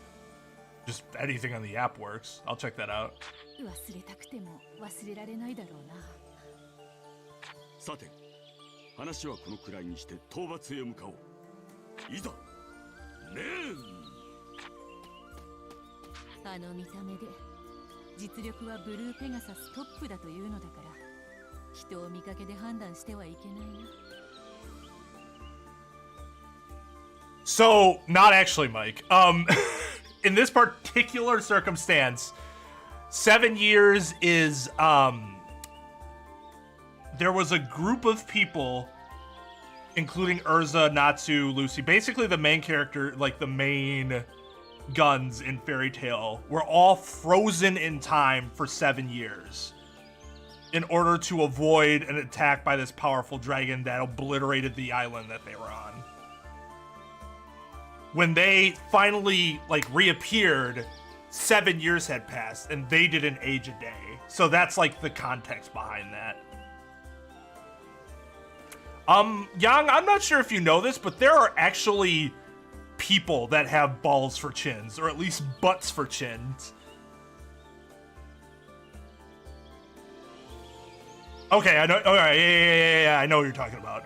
Just anything on the app works. I'll check that out. 忘れたくても忘れられないだろうな。さて、話はこのくらいにして討伐へ向かおう。いざ、レーン。あの見た目で実力はブルーペガサストップだというのだから、人を見かけで判断してはいけないな。So, not actually, Mike. In this particular circumstance, 7 years is, there was a group of people, including Urza, Natsu, Lucy, basically the main character, like the main guns in Fairy Tail, were all frozen in time for 7 years in order to avoid an attack by this powerful dragon that obliterated the island that they were on. When they finally, like, reappeared, 7 years had passed, and they didn't age a day. So that's, like, the context behind that. Yang, I'm not sure if you know this, but there are actually people that have balls for chins, or at least butts for chins. Okay, I know. All right, yeah, I know what you're talking about.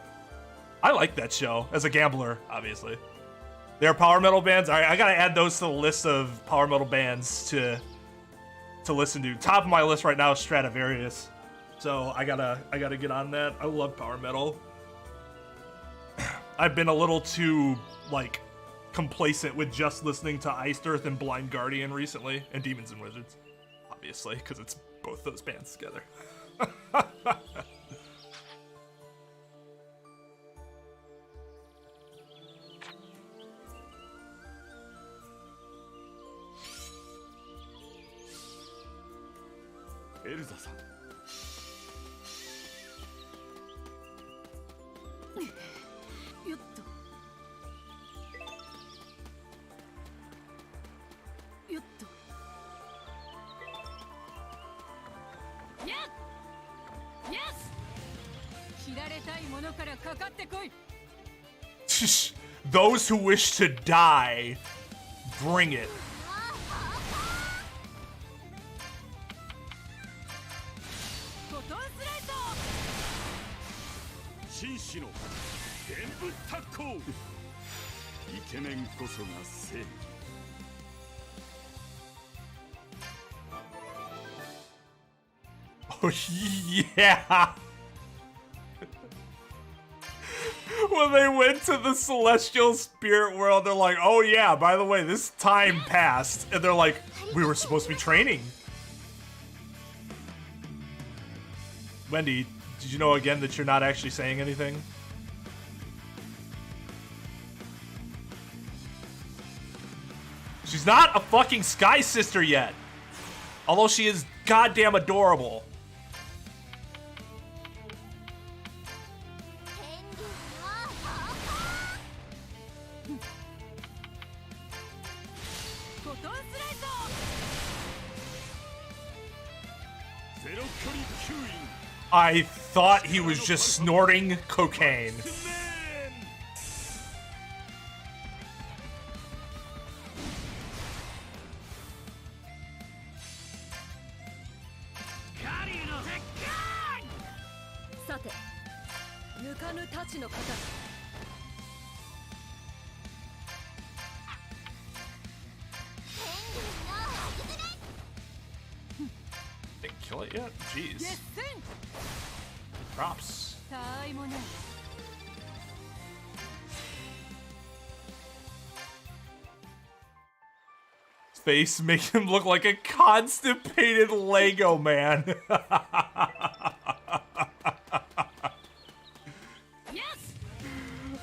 I like that show as a gambler, obviously. There are power metal bands. All right, I gotta add those to the list of power metal bands to listen to. Top of my list right now is Stradivarius, so I gotta get on that. I love power metal. I've been a little too like complacent with just listening to Iced Earth and Blind Guardian recently, and Demons and Wizards, obviously, because it's both those bands together. Elza-san. よっと。よっと。やっ。Yes! 切られたいものからかかってこい。Those who wish to die, bring it. 紳士の伝武特攻。イケメンこそが正義。Oh yeah. When they went to the celestial spirit world, they're like, oh yeah, by the way, this time passed. And they're like, we were supposed to be training. Wendy, did you know again that you're not actually saying anything? She's not a fucking Sky Sister yet. Although she is goddamn adorable. I thought he was just snorting cocaine. Didn't kill it yet? Jeez. Props. His face makes him look like a constipated Lego man.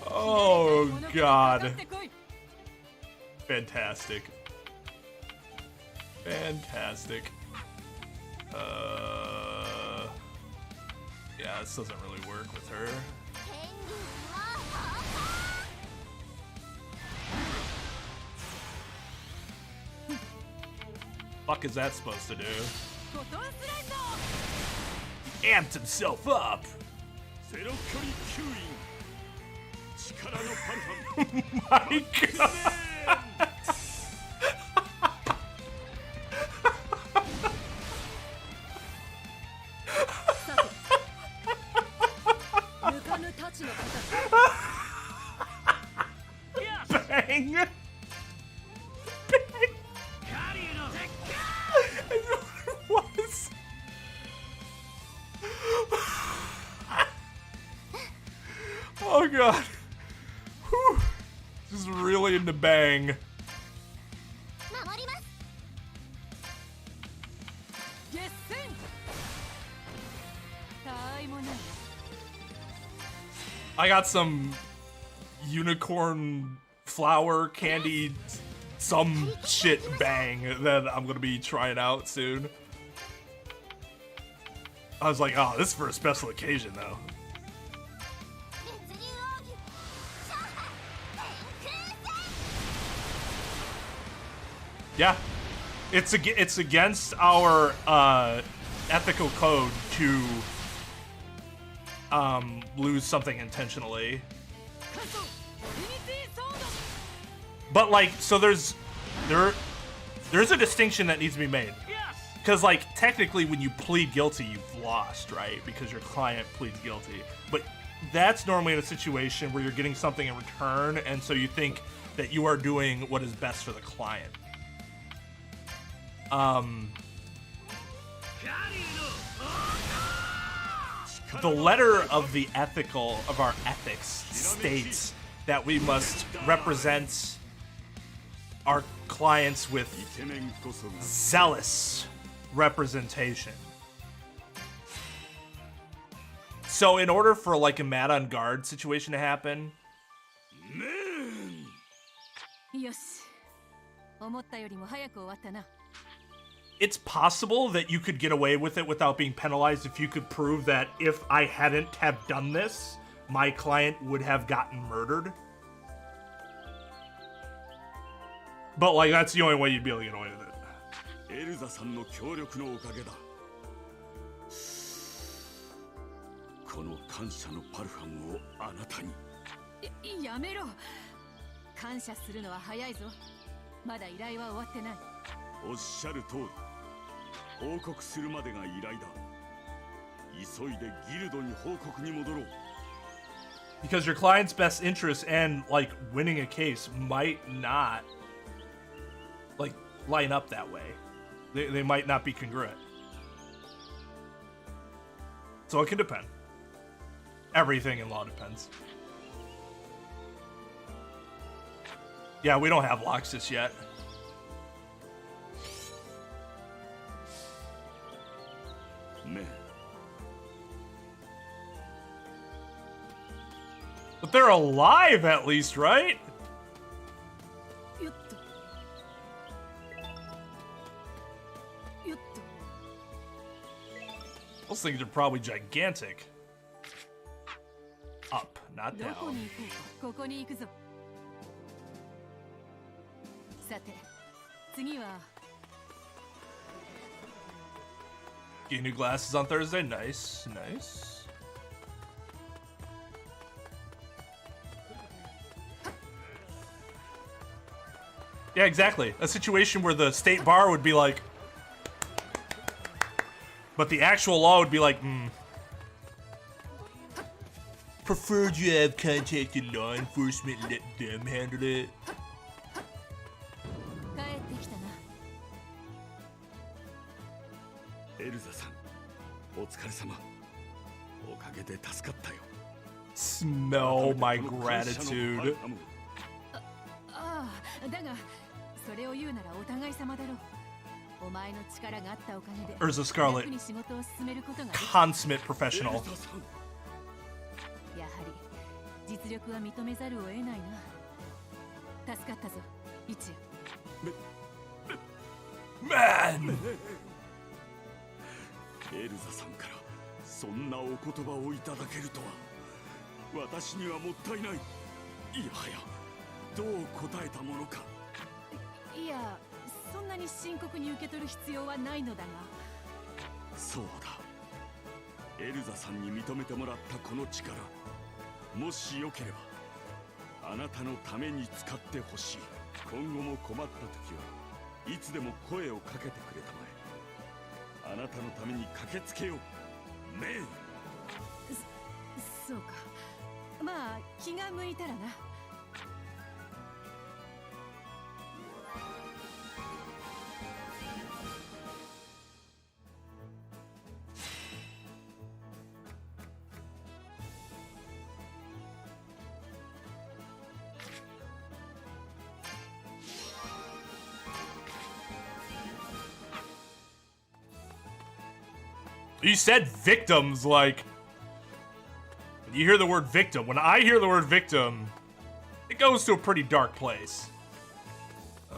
Oh God. Fantastic. Fantastic. Yeah, this doesn't really work with her. Fuck is that supposed to do? amped himself up. ゼロ距離吸引力のパルファム My God. Bang. Bang. What is? Oh God. Whew. This is really into bang. I got some unicorn flower candy, some shit bang that I'm gonna be trying out soon. I was like, oh, this is for a special occasion though. Yeah, it's against our ethical code to lose something intentionally. But like, so there's a distinction that needs to be made. Because like, technically when you plead guilty, you've lost, right? Because your client pleads guilty. But that's normally in a situation where you're getting something in return, and so you think that you are doing what is best for the client. The letter of the of our ethics states that we must represent our clients with zealous representation. So in order for like a mad on guard situation to happen, it's possible that you could get away with it without being penalized if you could prove that if I hadn't have done this, my client would have gotten murdered. But like, that's the only way you'd be able to get away with it. エルザさんの協力のおかげだ。この感謝のパルファムをあなたに。やめろ。感謝するのは早いぞ。まだ依頼は終わってない。おっしゃる通り。報告するまでが依頼だ。急いでギルドに報告に戻ろう。Because your client's best interest and like winning a case might not like line up that way. They might not be congruent. So it can depend. Everything in law depends. Yeah, we don't have Loxus yet. Man. But they're alive at least, right? Those things are probably gigantic. Up, not down. Get new glasses on Thursday. Nice, nice. Yeah, exactly. A situation where the state bar would be like, but the actual law would be like, preferred you have contacted law enforcement and let them handle it. エルザさん、お疲れ様。おかげで助かったよ。Smell my gratitude. だが、それを言うならお互い様だろう。お前の力があったおかげで、Urza Scarlet, に仕事を進めることができた。 consummate professional. やはり実力は認めざるを得ないな。助かったぞ、一夜。Man! エルザさんからそんなお言葉をいただけるとは私にはもったいない。いやはやどう答えたものか。いや、そんなに深刻に受け取る必要はないのだが。そうだ。エルザさんに認めてもらったこの力、もしよければあなたのために使ってほしい。今後も困った時はいつでも声をかけてくれたまえ。あなたのために駆けつけよう、メイ。そうか。まあ気が向いたらな。You said victims, like, you hear the word victim. When I hear the word victim, it goes to a pretty dark place. Oh.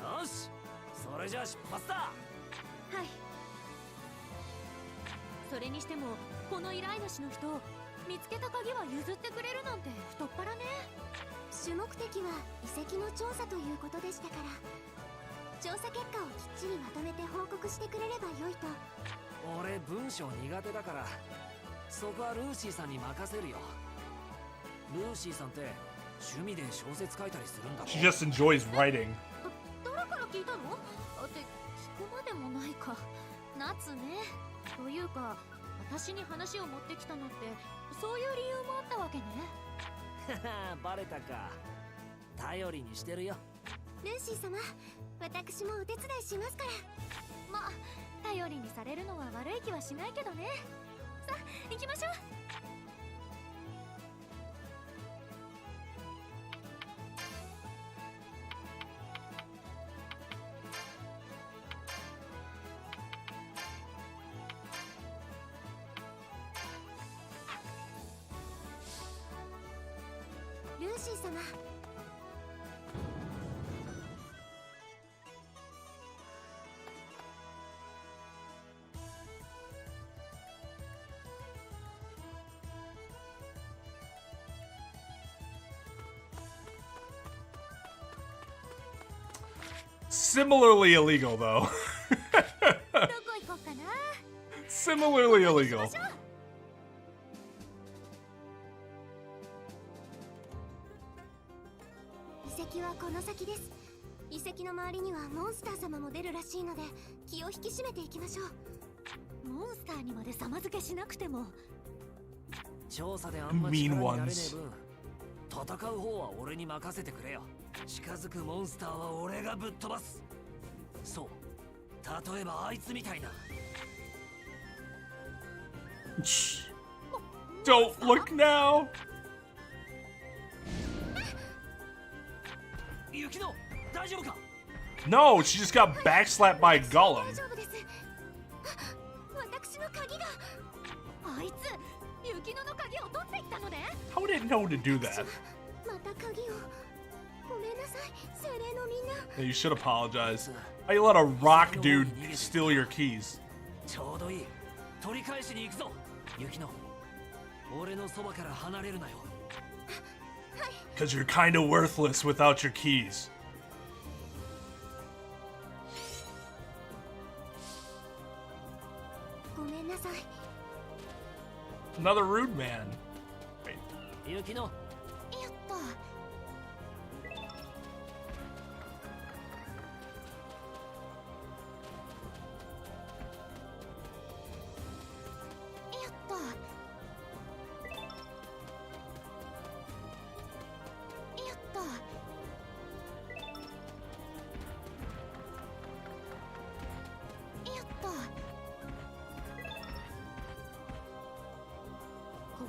よし、それじゃあ出発だ。はい。それにしてもこの依頼主の人、見つけた鍵は譲ってくれるなんて太っ腹ね。主目的は遺跡の調査ということでしたから、調査結果をきっちりまとめて報告してくれればよいと。俺文章苦手だからそこはルーシーさんに任せるよ。ルーシーさんって趣味で小説書いたりするんだろ。 She just enjoys writing. 誰から聞いたの？って聞くまでもないか。夏ね。というか私に話を持ってきたのってそういう理由もあったわけね。バレたか。頼りにしてるよ。ルーシー様、私もお手伝いしますから。まあ頼りにされるのは悪い気はしないけどね。さあ行きましょう。ルーシー様、Similarly illegal, though. どこ行こうかな。Similarly illegal. 行きましょう。遺跡はこの先です。遺跡の周りにはモンスター様も出るらしいので気を引き締めていきましょう。モンスターにまで様付けしなくても。調査であんま力になれねえ分、戦う方は俺に任せてくれよ。近づくモンスターは俺がぶっ飛ばす。そう、例えばあいつみたいな。Don't look now. 雪乃、大丈夫か？ No, she just got backslapped by a golem. 大丈夫です。私の鍵が。あいつ雪乃の鍵を取っていったのね。 How would it know to do that? また鍵を。ごめんなさい、精霊のみんな。Yeah, you should apologize. How you let a rock dude steal your keys? ちょうどいい。取り返しに行くぞ。雪乃、俺のそばから離れるなよ。Because you're kind of worthless without your keys. ごめんなさい。 Another rude man. Wait. 雪乃、やった。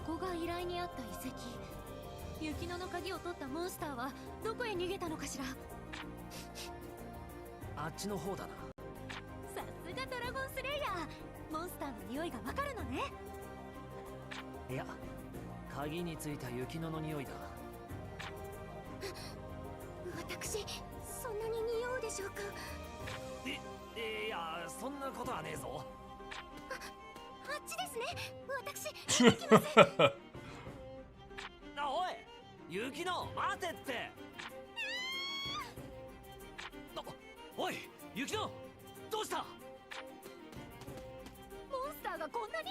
ここが依頼にあった遺跡。雪乃の鍵を取ったモンスターはどこへ逃げたのかしら。あっちの方だな。さすがドラゴンスレイヤー、モンスターの匂いがわかるのね。いや、鍵についた雪乃の匂いだ。私、そんなに匂うでしょうか。いや、そんなことはねえぞ。あっちですね。私行きます。おい、雪乃待てって。おい、雪乃どうした？モンスターがこんなに？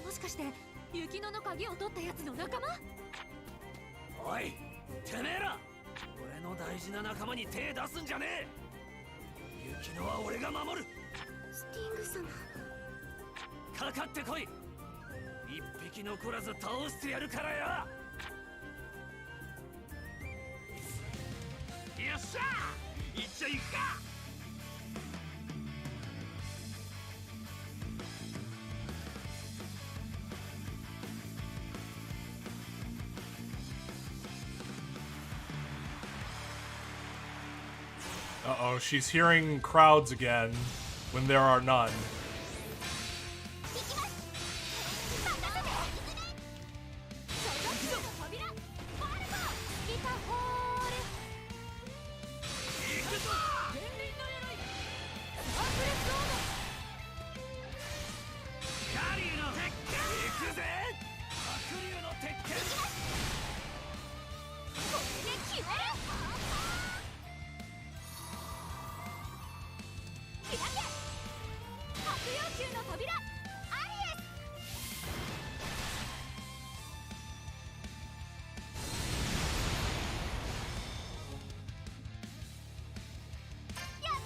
もしかして雪乃の鍵を取ったやつの仲間？おい、てめえら、俺の大事な仲間に手出すんじゃねえ。雪乃は俺が守る。スティング様、かかってこい。一匹残らず倒してやるからよ。よっしゃ、いっちゃいくか。Uh-oh, she's hearing crowds again when there are none.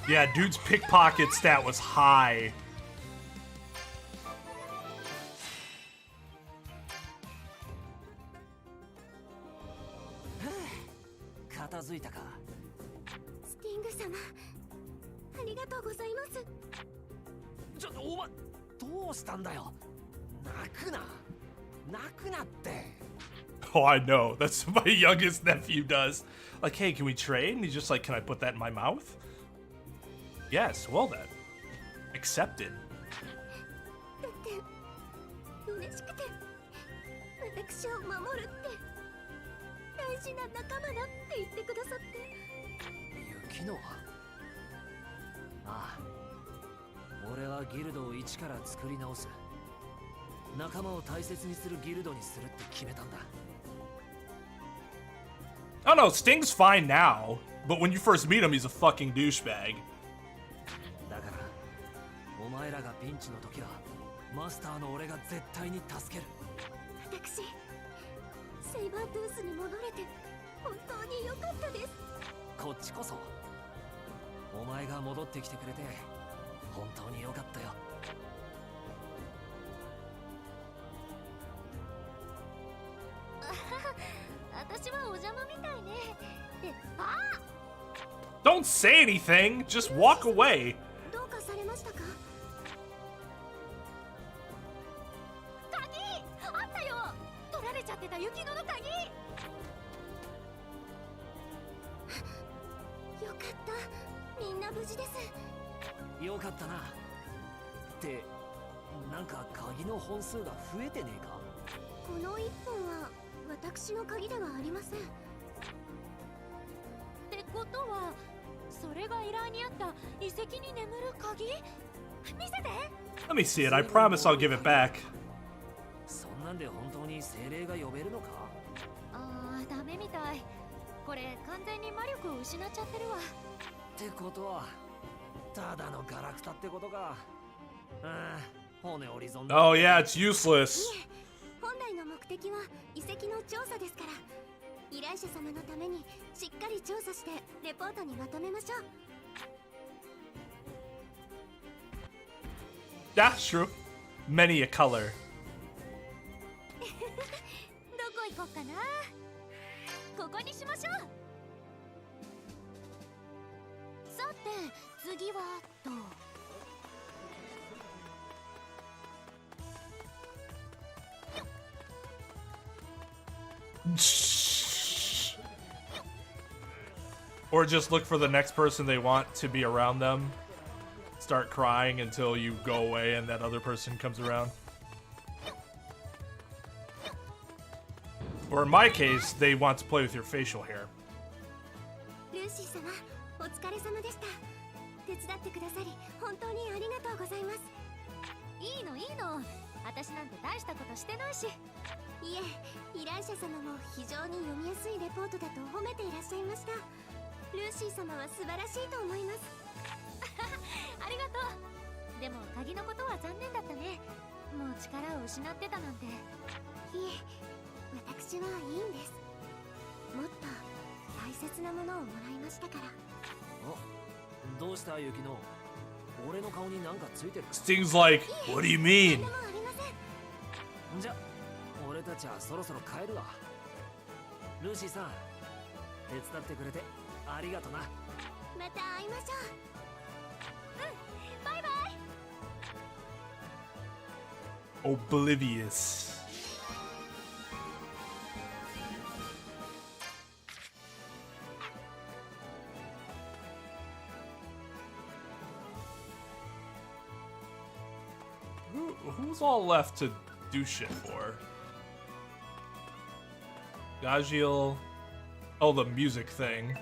Yeah, dude's pickpocket stat was high. 片付いたか。スティング様、ありがとうございます。ちょっとお前どうしたんだよ。泣くな、泣くなって。Oh, I know. That's what my youngest nephew does. Like, hey, can we trade? And he's just like, can I put that in my mouth? Yes, well then. Accepted. だって嬉しくて、私を守るって大事な仲間だって言ってくださって。雪乃は？ああ、俺はギルドを一から作り直す。仲間を大切にするギルドにするって決めたんだ。I don't know, Sting's fine now, but when you first meet him, he's a fucking douchebag. だから、お前らがピンチの時は、マスターの俺が絶対に助ける。私、セイバートゥースに戻れて本当に良かったです。こっちこそ、お前が戻ってきてくれて本当に良かったよ。私はお邪魔みたいね。で、あDon't say anything, just walk away. どうかされましたか？鍵あったよ。取られちゃってた雪乃の鍵。よかった、みんな無事です。よかったな。ってなんか鍵の本数が増えてねえか？この一本は私の鍵ではありません。ってことは、それが依頼にあった遺跡に眠る鍵？見せて。 Let me see it, I promise I'll give it back. そんなんで本当に精霊が呼べるのか？ああ、ダメみたい。これ完全に魔力を失っちゃってるわ。ってことはただのガラクタってことか。骨折り損だ。 Oh yeah, it's useless. 本来の目的は遺跡の調査ですから、依頼者様のためにしっかり調査してレポートにまとめましょう。 That's true. Many a color. どこ行こうかな。ここにしましょう。さて次はと。Or just look for the next person they want to be around them. Start crying until you go away and that other person comes around. Or in my case, they want to play with your facial hair. ルーシー様、お疲れ様でした。手伝ってくださり本当にありがとうございます。いいのいいの、私なんて大したことしてないし。いえ、依頼者様も非常に読みやすいレポートだと褒めていらっしゃいました。ルーシー様は素晴らしいと思います。ありがとう。でも鍵のことは残念だったね。もう力を失ってたなんて。いえ、私はいいんです。もっと大切なものをもらいましたから。どうしたユキノ？俺の顔になんかついてる。 Sting's like, what do you mean? 何もありません。じゃ俺たちはそろそろ帰るわ。ルーシーさん、手伝ってくれてありがとな。また会いましょう。バイバイ。Oblivious. Who's all left to do shit for? Gajiel. Oh, the music thing.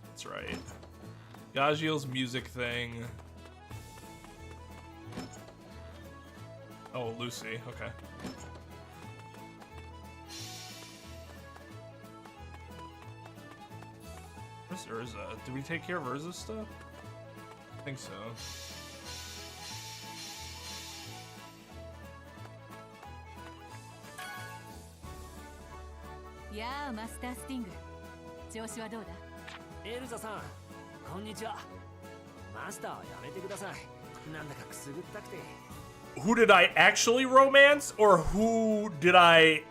That's right. Gajiel's music thing. Oh, Lucy. Okay. Where's Urza? Did we take care of Urza's stuff? I think so. やあマスタースティング、調子はどうだ？エルザさん、こんにちは。マスターはやめてください。なんだかくすぐったくて。 Who did I actually romance, or who did I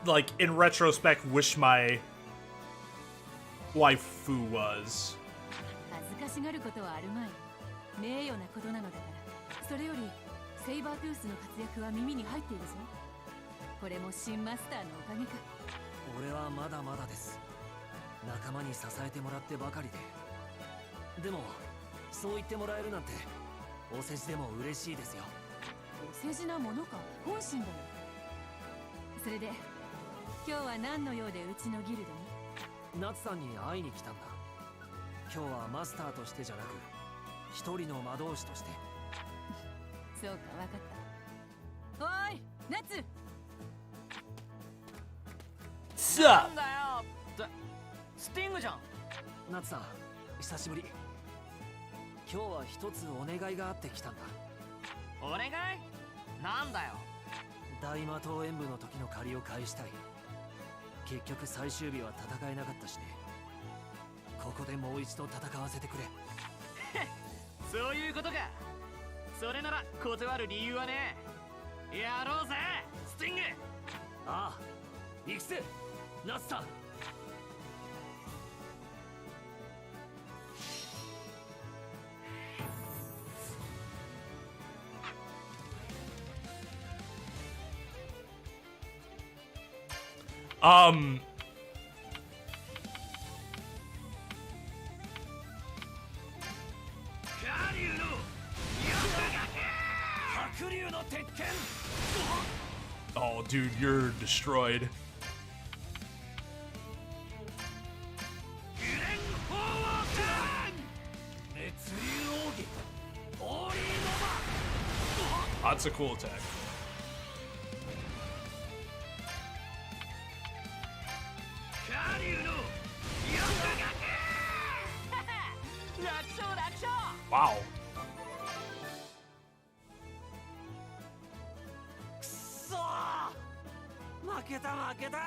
like in retrospect wish my waifu was? 恥ずかしがることはあるまい。名誉なことなのだから。それよりセイバートゥースの活躍は耳に入っているぞ。これも新マスターのおかげか。俺はまだまだです。仲間に支えてもらってばかりで。でもそう言ってもらえるなんてお世辞でも嬉しいですよ。お世辞なものか、本心だよ。それで今日は何の用でうちのギルドに？ナツさんに会いに来たんだ。今日はマスターとしてじゃなく一人の魔導士として。そうか、わかった。おーいナツ。なんだよ。スティングじゃん。ナツさん、久しぶり。今日は一つお願いがあってきたんだ。お願い？なんだよ。大魔党演舞の時の借りを返したい。結局最終日は戦えなかったしね。ここでもう一度戦わせてくれ。そういうことか。それなら断る理由はね。やろうぜスティング。ああ、行くぜナツさん。Oh, dude, you're destroyed. That's a cool attack. Wow. くそー、負けた負けた。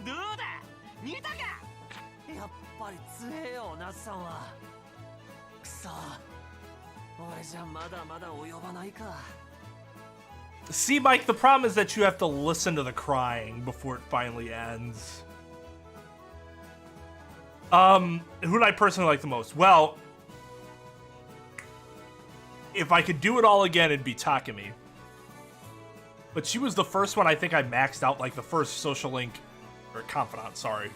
どうだ、見たか。やっぱり強えよナツさんは。くそ、俺じゃまだまだ及ばないか。 See, Mike, the problem is that you have to listen to the crying before it finally ends. Who did I personally like the most? Well, if I could do it all again, it'd be Takumi. But she was the first one I think I maxed out, like the first social link, or confidant, sorry.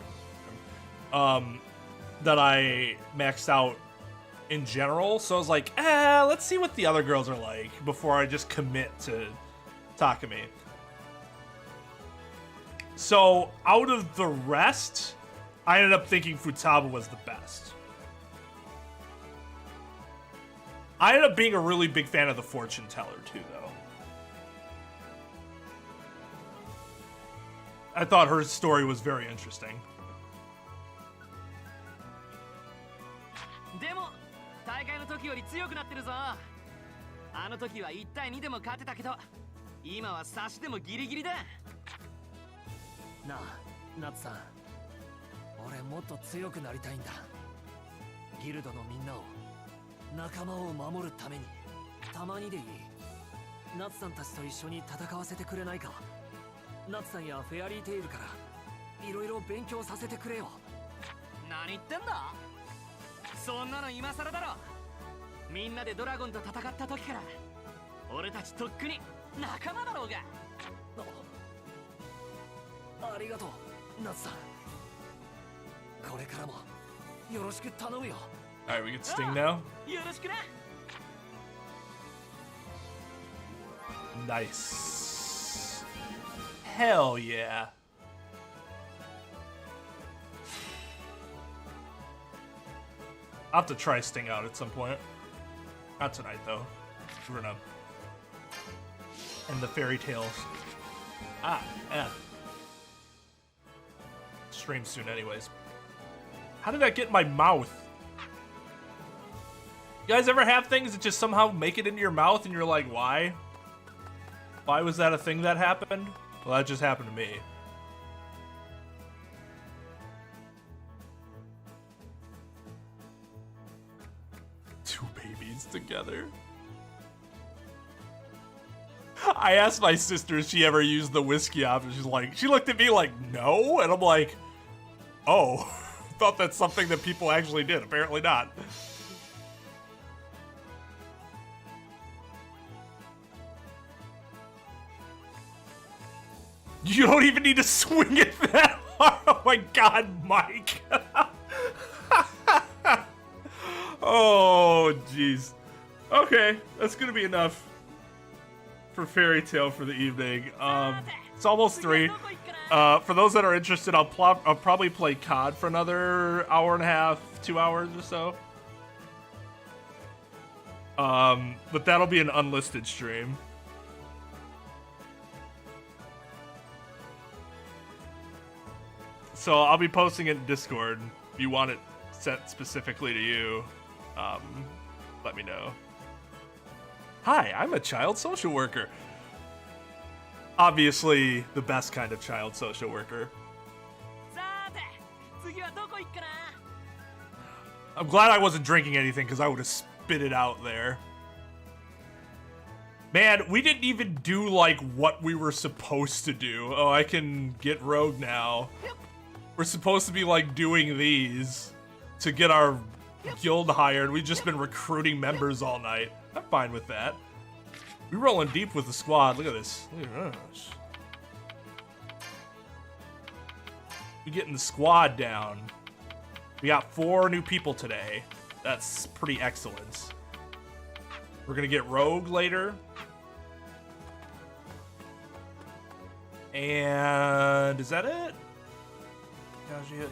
That I maxed out in general. So I was like, let's see what the other girls are like before I just commit to Takumi. So out of the rest, I ended up thinking Futaba was the best. I ended up being a really big fan of the fortune teller too, though. I thought her story was very interesting. でも大会の時より強くなってるぞ。あの時は1対2でも勝てたけど、今は差しでもギリギリだ。なあ、ナツさん。俺もっと強くなりたいんだ。ギルドのみんなを、仲間を守るために、たまにでいい。ナツさんたちと一緒に戦わせてくれないか。ナツさんやフェアリーテイルからいろいろ勉強させてくれよ。何言ってんだ？そんなの今更だろ。みんなでドラゴンと戦った時から俺たちとっくに仲間だろうが。ありがとう、ナツさん。これからもよろしく頼むよ。Alright, we get Sting now. よろしくな。Nice. Hell yeah. I'll have to try Sting out at some point. Not tonight, though. We're gonna end the fairy tales. Ah, yeah. Stream soon, anyways. How did that get in my mouth? You guys ever have things that just somehow make it into your mouth and you're like, why? Why was that a thing that happened? Well, that just happened to me. Two babies together. I asked my sister if she ever used the whiskey option. She's like, she looked at me like, no? And I'm like, oh, thought that's something that people actually did. Apparently not. You don't even need to swing it that hard. Oh my god, Mike. Oh, jeez. Okay, that's gonna be enough for Fairy Tale for the evening. It's almost 3. For those that are interested, I'll probably play COD for another hour and a half, 2 hours or so. But that'll be an unlisted stream. So I'll be posting it in Discord. If you want it sent specifically to you, let me know. Hi, I'm a child social worker. Obviously, the best kind of child social worker. I'm glad I wasn't drinking anything because I would have spit it out there. Man, we didn't even do like what we were supposed to do. Oh, I can get rogue now. We're supposed to be like doing these to get our guild hired. We've just been recruiting members all night. I'm fine with that. We're rolling deep with the squad. Look at this. Look at this. We're getting the squad down. We got 4 new people today. That's pretty excellent. We're gonna get rogue later. And is that it?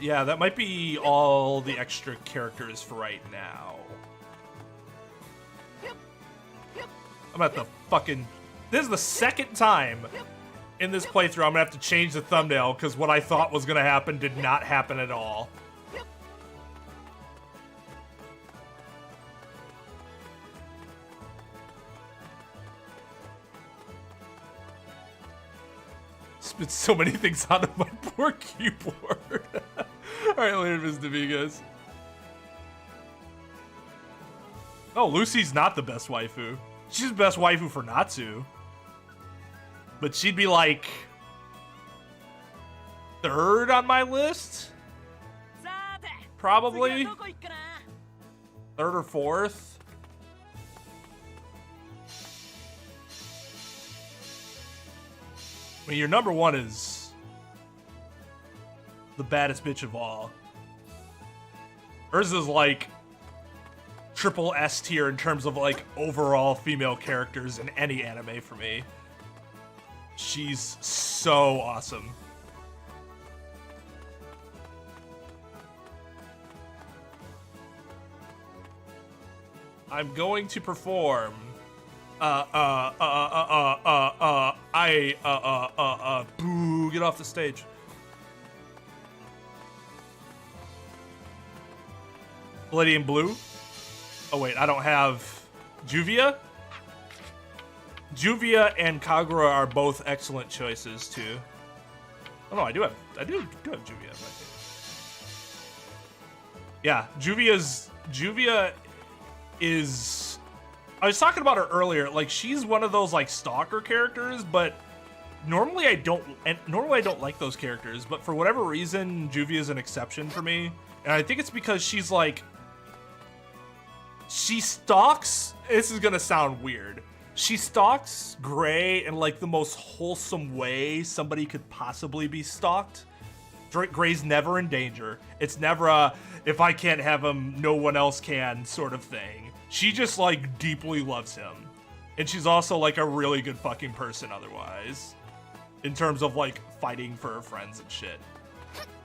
Yeah, that might be all the extra characters for right now. I'm at the fucking... This is the second time in this playthrough I'm gonna have to change the thumbnail because what I thought was gonna happen did not happen at all. Spit so many things out of my poor keyboard. Alright, later, Mr. Vegas. Oh, Lucy's not the best waifu. She's the best waifu for Natsu. But she'd be like 3rd on my list? Probably. 3rd or 4th. I mean, your number 1 is the baddest bitch of all. Hers is like triple S tier in terms of like overall female characters in any anime for me. She's so awesome. I'm going to perform. Boo, get off the stage. Lady in blue. Oh wait, I don't have Juvia. Juvia and Kagura are both excellent choices too. Oh no, I do have Juvia. I think. Yeah, Juvia is. I was talking about her earlier. Like, she's one of those like stalker characters, but normally I don't like those characters. But for whatever reason, Juvia is an exception for me, and I think it's because she's like. She stalks. This is gonna sound weird. She stalks Gray in like the most wholesome way somebody could possibly be stalked. Gray's never in danger. It's never a if I can't have him, no one else can sort of thing. She just like deeply loves him. And she's also like a really good fucking person otherwise. In terms of like fighting for her friends and shit.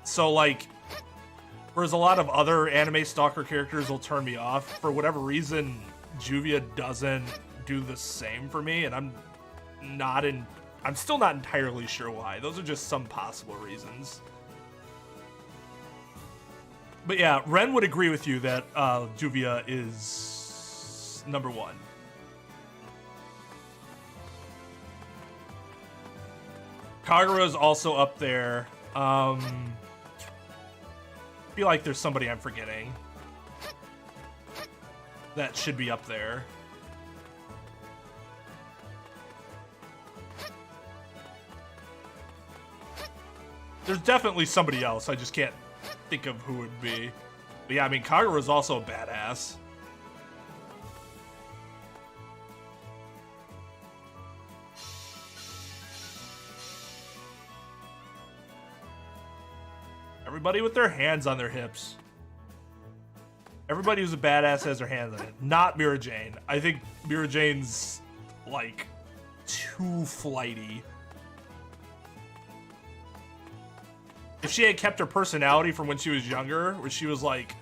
So like, whereas a lot of other anime stalker characters will turn me off, for whatever reason, Juvia doesn't do the same for me, and I'm still not entirely sure why. Those are just some possible reasons. But yeah, Ren would agree with you that Juvia is number one. Kagura is also up there. I feel like there's somebody I'm forgetting that should be up there. There's definitely somebody else. I just can't think of who it would be. But yeah, I mean, Kagura is also a badass. Everybody with their hands on their hips. Everybody who's a badass has their hands on it. Not Mira Jane. I think Mira Jane's, like, too flighty. If she had kept her personality from when she was younger, where she was, like,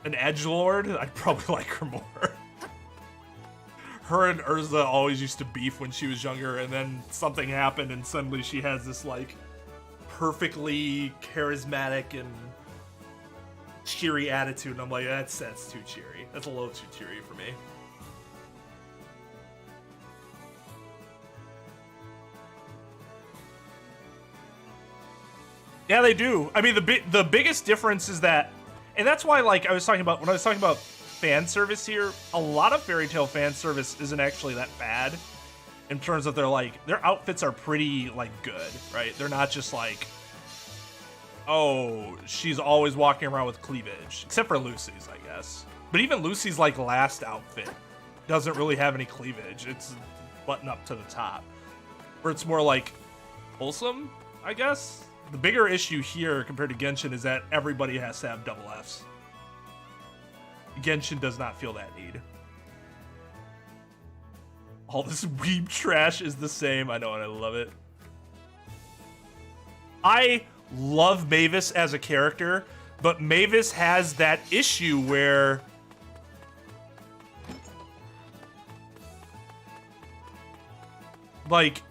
an edgelord, I'd probably like her more. Her and Urza always used to beef when she was younger, and then something happened, and suddenly she has this, like, perfectly charismatic and cheery attitude, and I'm like, that's too cheery. That's a little too cheery for me. Yeah, they do. I mean, the biggest difference is that, and that's why, like, when I was talking about fan service here, a lot of Fairy Tail fan service isn't actually that bad in terms of their outfits are pretty, like, good, right? They're not just like, oh, she's always walking around with cleavage, except for Lucy's, I guess. But even Lucy's, like, last outfit doesn't really have any cleavage. It's button up to the top, where it's more like wholesome, I guess. The bigger issue here compared to Genshin is that everybody has to have double Fs. Genshin does not feel that need. All this weeb trash is the same. I know, and I love it. I love Mavis as a character, but Mavis has that issue where like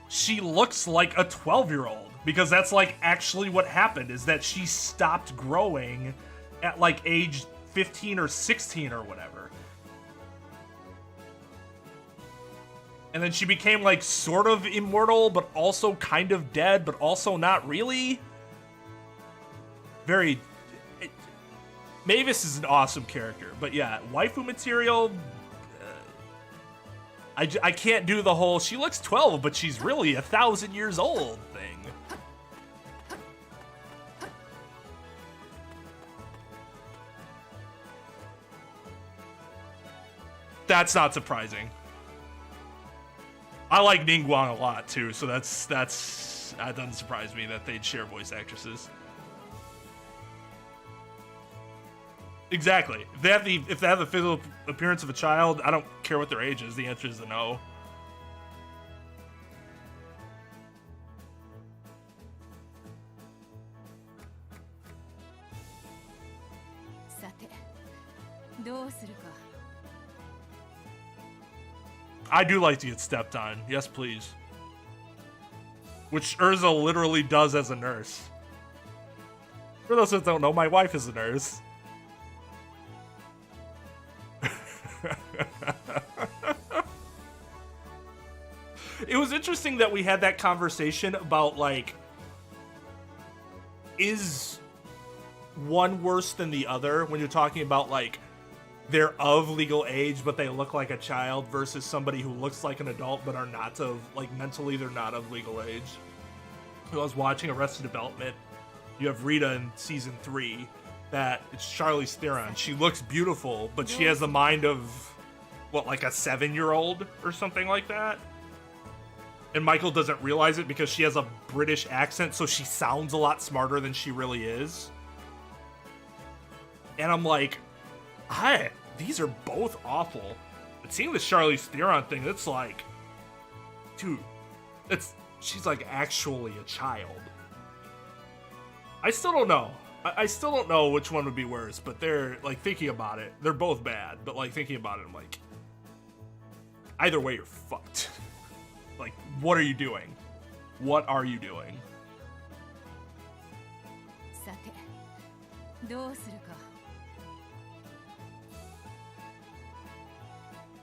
she looks like a 12-year-old, because that's like actually what happened, is that she stopped growing at like age 15 or 16 or whatever. And then she became like sort of immortal, but also kind of dead, but also not really. Mavis is an awesome character, but yeah, waifu material, I can't do the whole, she looks 12, but she's really 1,000 years old thing. That's not surprising. I like Ningguang a lot too, so that doesn't surprise me that they'd share voice actresses. Exactly. If they have the physical appearance of a child, I don't care what their age is. The answer is a no. I do like to get stepped on. Yes, please. Which Urza literally does as a nurse. For those that don't know, my wife is a nurse. It was interesting that we had that conversation about, like, is one worse than the other when you're talking about, like, they're of legal age but they look like a child versus somebody who looks like an adult but are not of, like, mentally they're not of legal age. I was watching Arrested Development. You have Rita in season 3 that it's Charlize Theron. She looks beautiful, but she has the mind of, what, like a 7-year-old or something like that? And Michael doesn't realize it because she has a British accent, so she sounds a lot smarter than she really is. And I'm like, these are both awful. But seeing the Charlize Theron thing, it's like, dude, she's like actually a child. I still don't know. I still don't know which one would be worse, but they're, like, thinking about it, they're both bad, but, like, thinking about it, I'm like, either way, you're fucked. Like, what are you doing? What are you doing?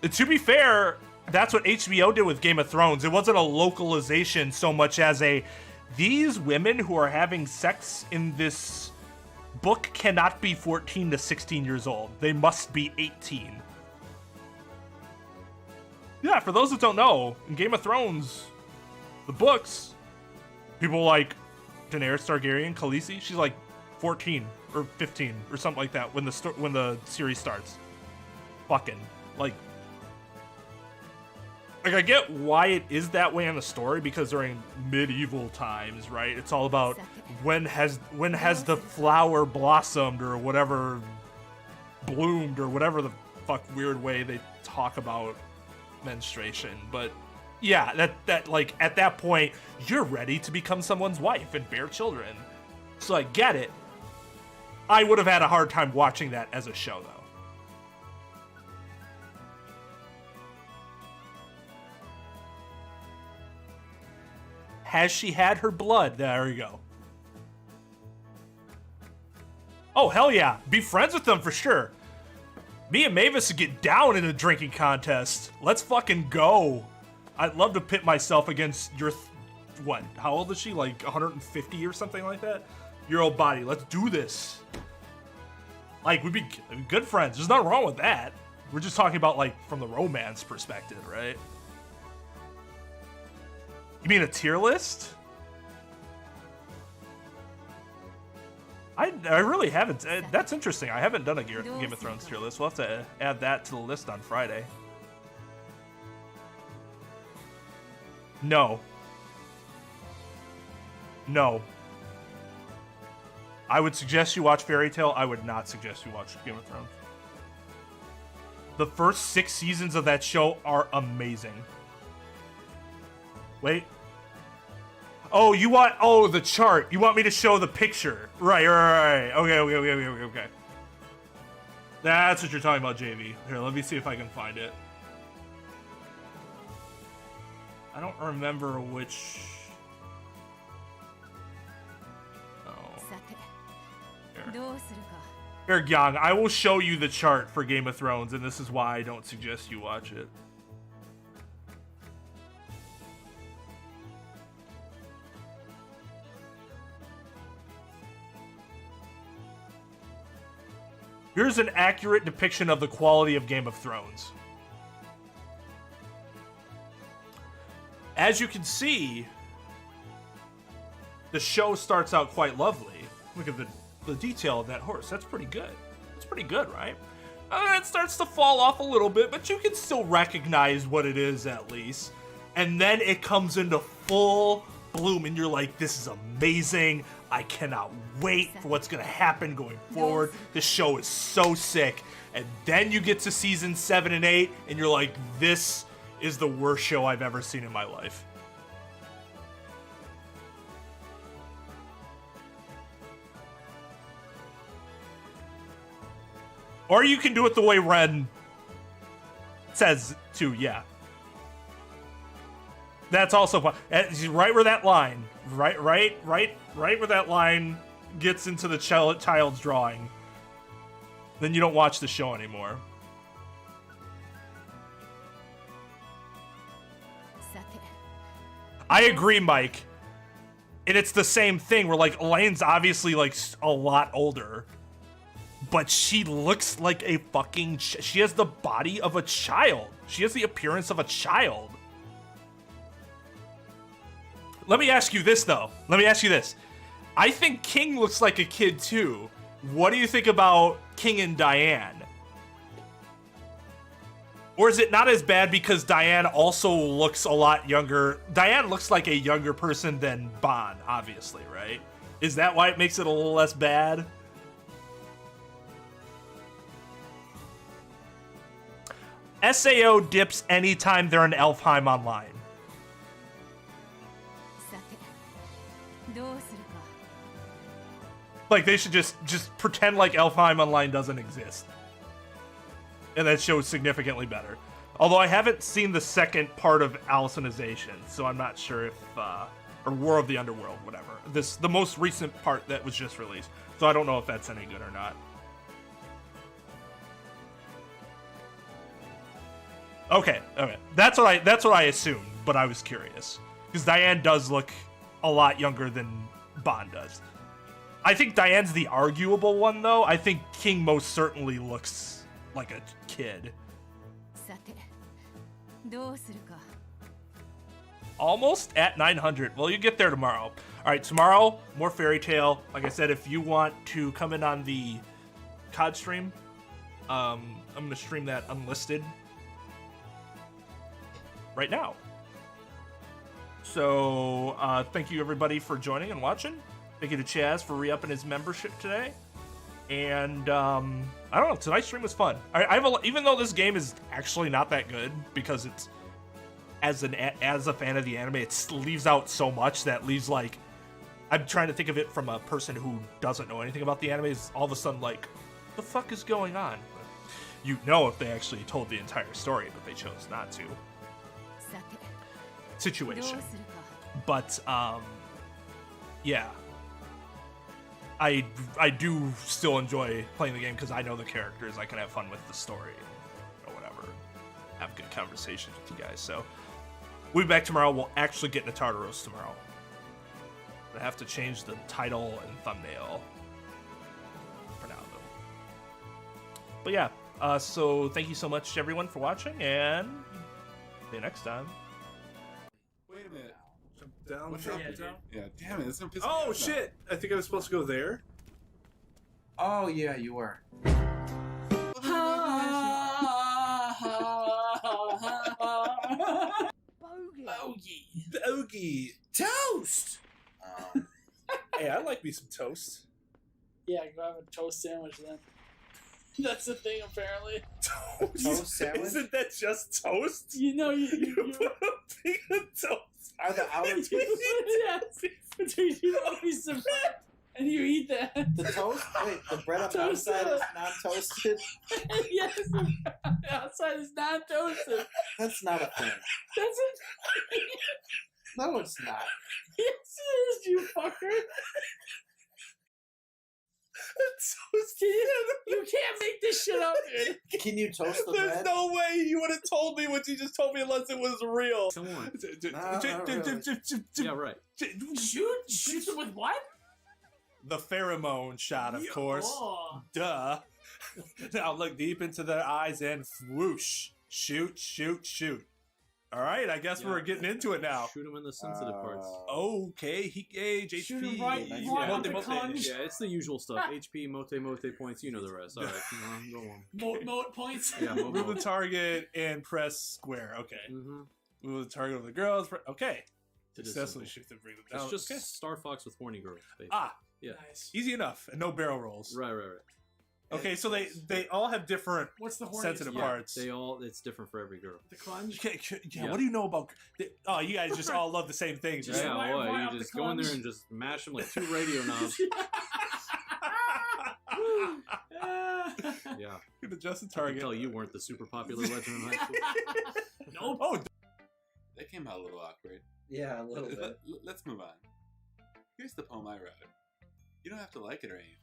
To be fair, that's what HBO did with Game of Thrones. It wasn't a localization so much as these women who are having sex in this book cannot be 14 to 16 years old. They must be 18. Yeah, for those that don't know, in Game of Thrones, the books, people like Daenerys Targaryen, Khaleesi, she's like 14 or 15 or something like that when the series starts. Fucking, like I get why it is that way in the story, because during medieval times, right? It's all about when has the flower blossomed or whatever, bloomed or whatever the fuck weird way they talk about menstruation. But yeah, that like at that point you're ready to become someone's wife and bear children. So I get it. I would have had a hard time watching that as a show though. Has she had her blood? There you go. Oh, hell yeah. Be friends with them for sure. Me and Mavis would get down in a drinking contest. Let's fucking go. I'd love to pit myself against your... what? How old is she? Like 150 or something like that? Your old body. Let's do this. Like, we'd be good friends. There's nothing wrong with that. We're just talking about, like, from the romance perspective, right? You mean a tier list? I really haven't. That's interesting. I haven't done a Game of Thrones tier list. We'll have to add that to the list on Friday. No. No. I would suggest you watch Fairy Tail. I would not suggest you watch Game of Thrones. The first 6 seasons of that show are amazing. Wait. Oh, you want... oh, the chart. You want me to show the picture. Right. Okay. That's what you're talking about, JV. Here, let me see if I can find it. I don't remember which... oh. Here, Yang, I will show you the chart for Game of Thrones, and this is why I don't suggest you watch it. Here's an accurate depiction of the quality of Game of Thrones. As you can see, the show starts out quite lovely. Look at the detail of that horse. That's pretty good. That's pretty good, right? It starts to fall off a little bit, but you can still recognize what it is at least. And then it comes into full bloom, and you're like, this is amazing. I cannot wait for what's going to happen going forward. This show is so sick. And then you get to season 7 and 8, and you're like, this is the worst show I've ever seen in my life. Or you can do it the way Ren says to, yeah. That's also fun. Right where that line, right where that line gets into the child's drawing. Then you don't watch the show anymore. I agree, Mike. And it's the same thing where, like, Elaine's obviously, like, a lot older. But she looks like a fucking... she has the body of a child. She has the appearance of a child. Let me ask you this, though. Let me ask you this. I think King looks like a kid, too. What do you think about King and Diane? Or is it not as bad because Diane also looks a lot younger? Diane looks like a younger person than Bon, obviously, right? Is that why it makes it a little less bad? SAO dips anytime they're in Elfheim Online. Like, they should just pretend like Elfheim Online doesn't exist. And that show's significantly better. Although I haven't seen the second part of Alicization, so I'm not sure if, or War of the Underworld, whatever. The most recent part that was just released. So I don't know if that's any good or not. Okay. That's what I assumed, but I was curious. Because Diane does look a lot younger than Bond does. I think Diane's the arguable one, though. I think King most certainly looks like a kid. Almost at 900. Well, you get there tomorrow. All right, tomorrow, more Fairy Tail. Like I said, if you want to come in on the COD stream, I'm going to stream that unlisted right now. So, thank you, everybody, for joining and watching. Thank you to Chaz for re-upping his membership today. And, I don't know, tonight's stream was fun. Even though this game is actually not that good, because it's, as a fan of the anime, it leaves out so much that leaves, like, I'm trying to think of it from a person who doesn't know anything about the anime, is all of a sudden like, the fuck is going on? But you know if they actually told the entire story, but they chose not to. Situation. But, yeah. I do still enjoy playing the game because I know the characters. I can have fun with the story or whatever. Have good conversations with you guys. So we'll be back tomorrow. We'll actually get into Tartaros tomorrow. I have to change the title and thumbnail for now, though. But yeah, so thank you so much, everyone, for watching, and see you next time. Wait a minute. Down, down. Yeah, damn it. It's gonna piss me Oh off. shit! I think I was supposed to go there. Oh yeah, you were. Bogey. Toast! Hey, I like me some toast. Yeah, go have a toast sandwich then. That's the thing, apparently. Toast sandwich? Isn't that just toast? You know, you put a thing of toast. Are the outer between you piece of bread and you eat that. The toast? Wait, the bread on the outside is non-toasted? Yes, the outside is non-toasted. That's not a thing. That's it. No, it's not. Yes, it is, you fucker. You can't make this shit up, dude. Can you toast the There's bread? no way you would have told me what you just told me unless it was real. Come on. Yeah, right. Shoot him with what? The pheromone shot, of course. Oh. Duh. Now look deep into their eyes and whoosh. Shoot, shoot, shoot. All right, I guess we're getting into it now. Shoot him in the sensitive parts. Okay, heat gauge, HP. Shoot him right mote, the mote. conch. Yeah, it's the usual stuff. HP, mote points. You know the rest. All right, go on. Mote points. Yeah, move the target and press square. Okay. Move the target of the girls. Okay. Successfully shoot them, bring them down. It's just Star Fox with horny girls. Basically. Yeah. Nice. Easy enough, and no barrel rolls. Right. Okay, so they all have different sensitive parts. It's different for every girl. The clunge? Yeah, what do you know about... Oh, you guys just all love the same things, right? Yeah, you just go in there and just mash them like 2 radio knobs. Yeah. You can adjust the I can target. tell you weren't the super popular legend in high school. Nope. Oh, That came out a little awkward. Yeah, a little bit. Let's move on. Here's the poem I wrote. You don't have to like it or anything.